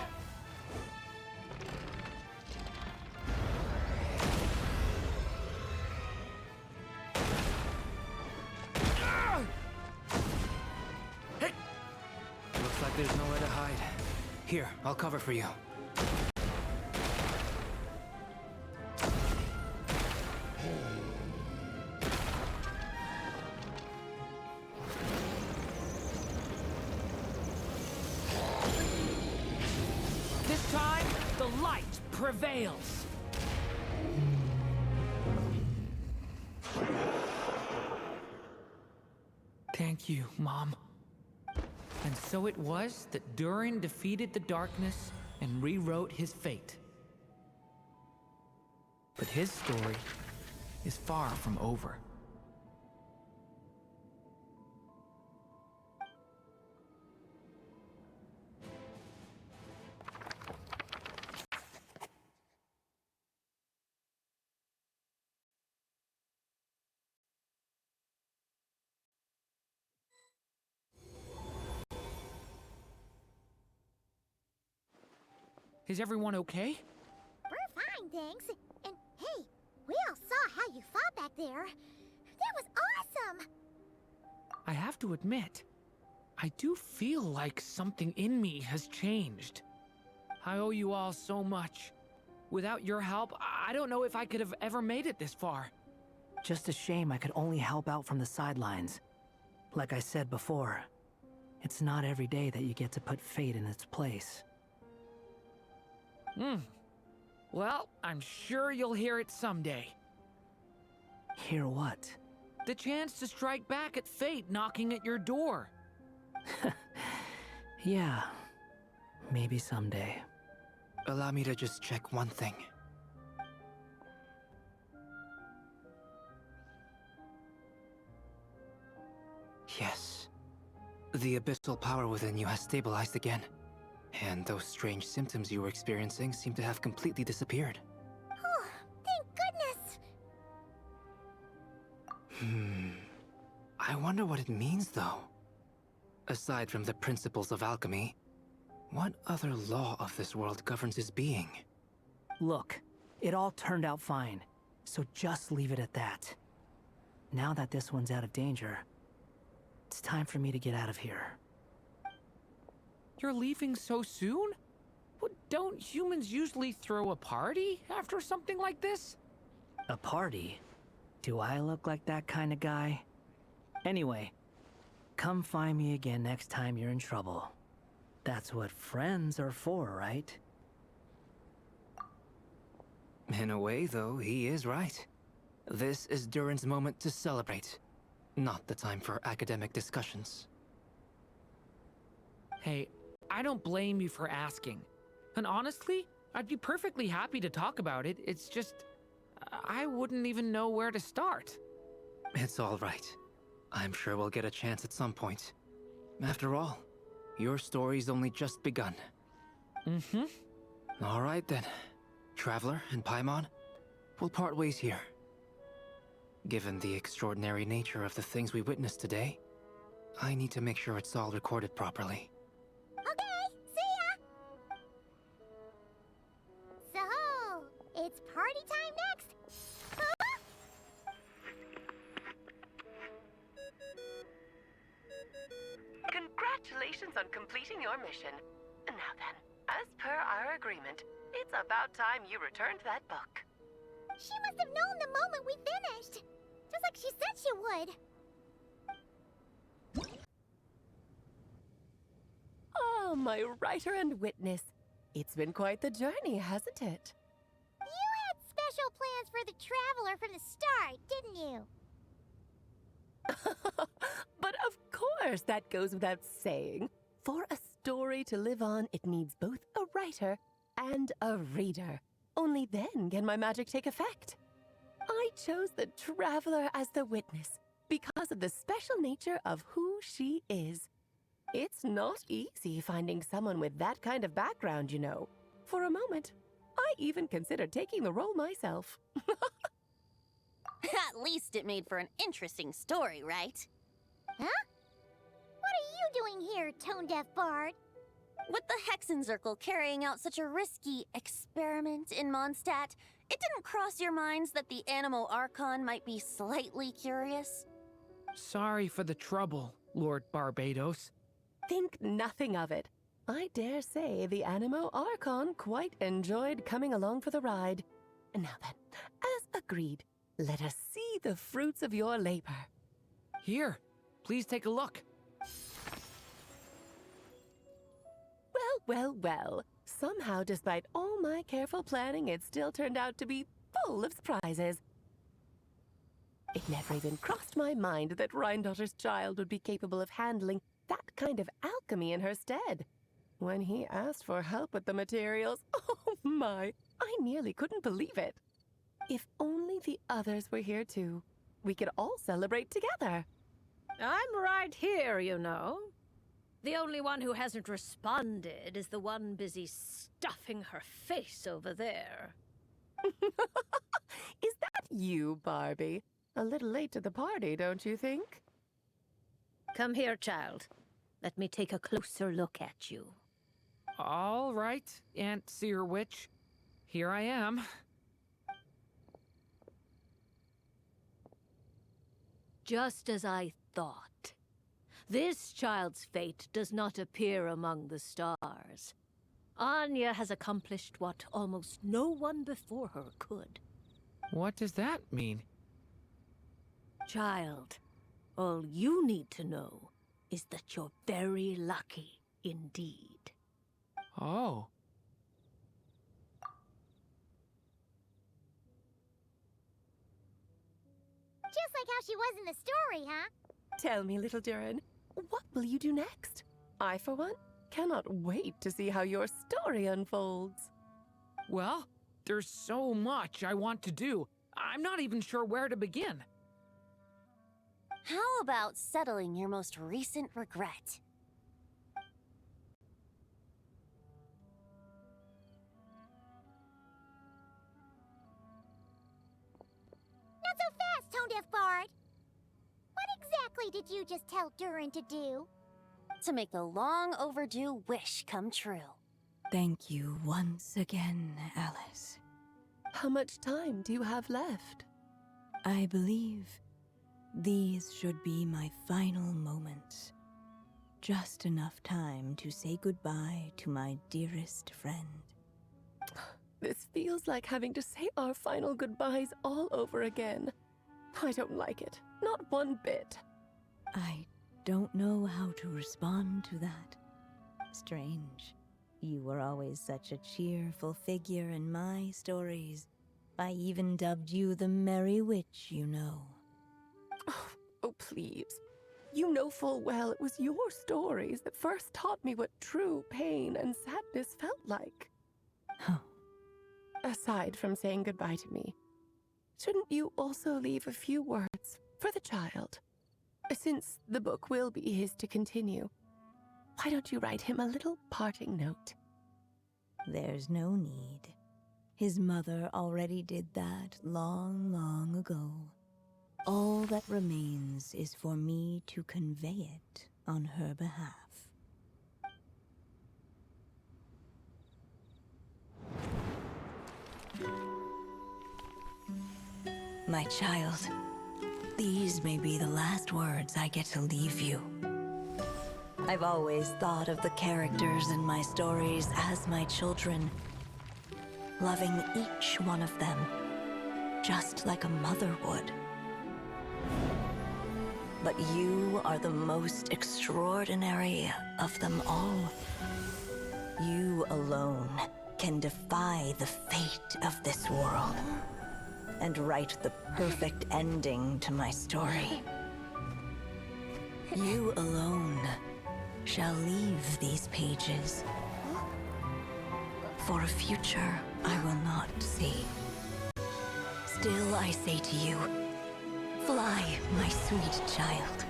Looks like there's nowhere to hide. Here, I'll cover for you. This time, the light prevails. Thank you, Mom. And so it was that Durin defeated the darkness and rewrote his fate. But his story is far from over. Is everyone okay? We're fine, thanks. And hey, we all saw how you fought back there. That was awesome! I have to admit, I do feel like something in me has changed. I owe you all so much. Without your help, I don't know if I could have ever made it this far. Just a shame I could only help out from the sidelines. Like I said before, it's not every day that you get to put fate in its place. Well, I'm sure you'll hear it someday. Hear what? The chance to strike back at fate knocking at your door. Yeah, maybe someday. Allow me to just check one thing. Yes. The abyssal power within you has stabilized again. And those strange symptoms you were experiencing seem to have completely disappeared. Oh, thank goodness! I wonder what it means, though. Aside from the principles of alchemy, what other law of this world governs his being? Look, it all turned out fine, so just leave it at that. Now that this one's out of danger, it's time for me to get out of here. You're leaving so soon? Well, don't humans usually throw a party after something like this? A party? Do I look like that kind of guy? Anyway, come find me again next time you're in trouble. That's what friends are for, right? In a way, though, he is right. This is Durin's moment to celebrate, not the time for academic discussions. Hey, I don't blame you for asking. And honestly, I'd be perfectly happy to talk about it. It's just, I wouldn't even know where to start. It's all right. I'm sure we'll get a chance at some point. After all, your story's only just begun. All right then. Traveler and Paimon, we'll part ways here. Given the extraordinary nature of the things we witnessed today, I need to make sure it's all recorded properly. It's party time next! Congratulations on completing your mission. Now then, as per our agreement, it's about time you returned that book. She must have known the moment we finished! Just like she said she would! Oh, my writer and witness. It's been quite the journey, hasn't it? You had special plans for the Traveler from the start, didn't you? But of course, that goes without saying. For a story to live on, it needs both a writer and a reader. Only then can my magic take effect. I chose the Traveler as the witness because of the special nature of who she is. It's not easy finding someone with that kind of background, you know. For a moment, I even considered taking the role myself. At least it made for an interesting story, right? Huh? What are you doing here, tone-deaf bard? With the Hexenzirkel carrying out such a risky experiment in Mondstadt, it didn't cross your minds that the Animo Archon might be slightly curious? Sorry for the trouble, Lord Barbados. Think nothing of it. I dare say the Animo Archon quite enjoyed coming along for the ride. And now then, as agreed, let us see the fruits of your labor. Here, please take a look. Well. Somehow, despite all my careful planning, it still turned out to be full of surprises. It never even crossed my mind that Rhindotter's child would be capable of handling that kind of alchemy in her stead. When he asked for help with the materials, oh my, I nearly couldn't believe it. If only the others were here too, we could all celebrate together. I'm right here, you know. The only one who hasn't responded is the one busy stuffing her face over there. Is that you, Barbie? A little late to the party, don't you think? Come here, child. Let me take a closer look at you. All right, Aunt Seer Witch. Here I am. Just as I thought. This child's fate does not appear among the stars. Anya has accomplished what almost no one before her could. What does that mean? Child, all you need to know is that you're very lucky indeed. Oh. Just like how she was in the story, huh? Tell me, little Durin, what will you do next? I, for one, cannot wait to see how your story unfolds. Well, there's so much I want to do. I'm not even sure where to begin. How about settling your most recent regret? Not so fast, tone-deaf bard. What exactly did you just tell Durin to do? To make a long overdue wish come true. Thank you once again, Alice. How much time do you have left? I believe these should be my final moments. Just enough time to say goodbye to my dearest friend. This feels like having to say our final goodbyes all over again. I don't like it. Not one bit. I don't know how to respond to that. Strange. You were always such a cheerful figure in my stories. I even dubbed you the Merry Witch, you know. Oh, please. You know full well it was your stories that first taught me what true pain and sadness felt like. Oh. Aside from saying goodbye to me, shouldn't you also leave a few words for the child? Since the book will be his to continue, why don't you write him a little parting note? There's no need. His mother already did that long, long ago. All that remains is for me to convey it on her behalf. My child, these may be the last words I get to leave you. I've always thought of the characters in my stories as my children, loving each one of them, just like a mother would. But you are the most extraordinary of them all. You alone can defy the fate of this world. and write the perfect ending to my story. You alone shall leave these pages for a future I will not see. Still I say to you, fly, my sweet child.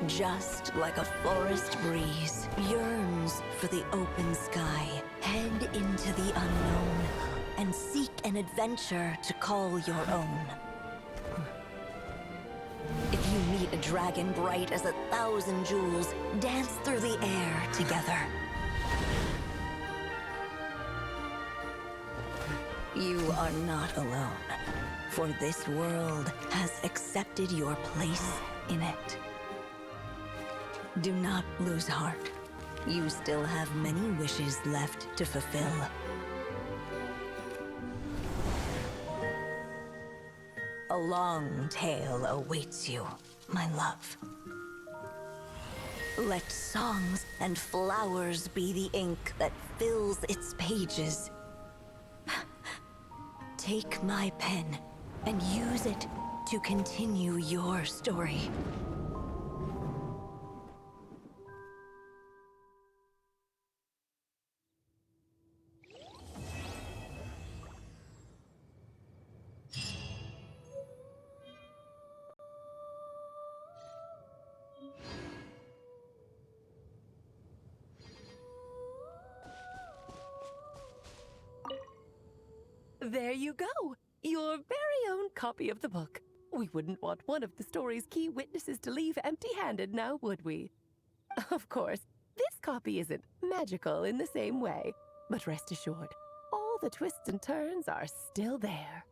Just like a forest breeze yearns for the open sky, head into the unknown and seek an adventure to call your own. If you meet a dragon bright as 1,000 jewels, dance through the air together. You are not alone, for this world has accepted your place in it. Do not lose heart. You still have many wishes left to fulfill. A long tale awaits you, my love. Let songs and flowers be the ink that fills its pages. Take my pen and use it to continue your story. There you go! Your very own copy of the book. We wouldn't want one of the story's key witnesses to leave empty-handed now, would we? Of course, this copy isn't magical in the same way, but rest assured, all the twists and turns are still there.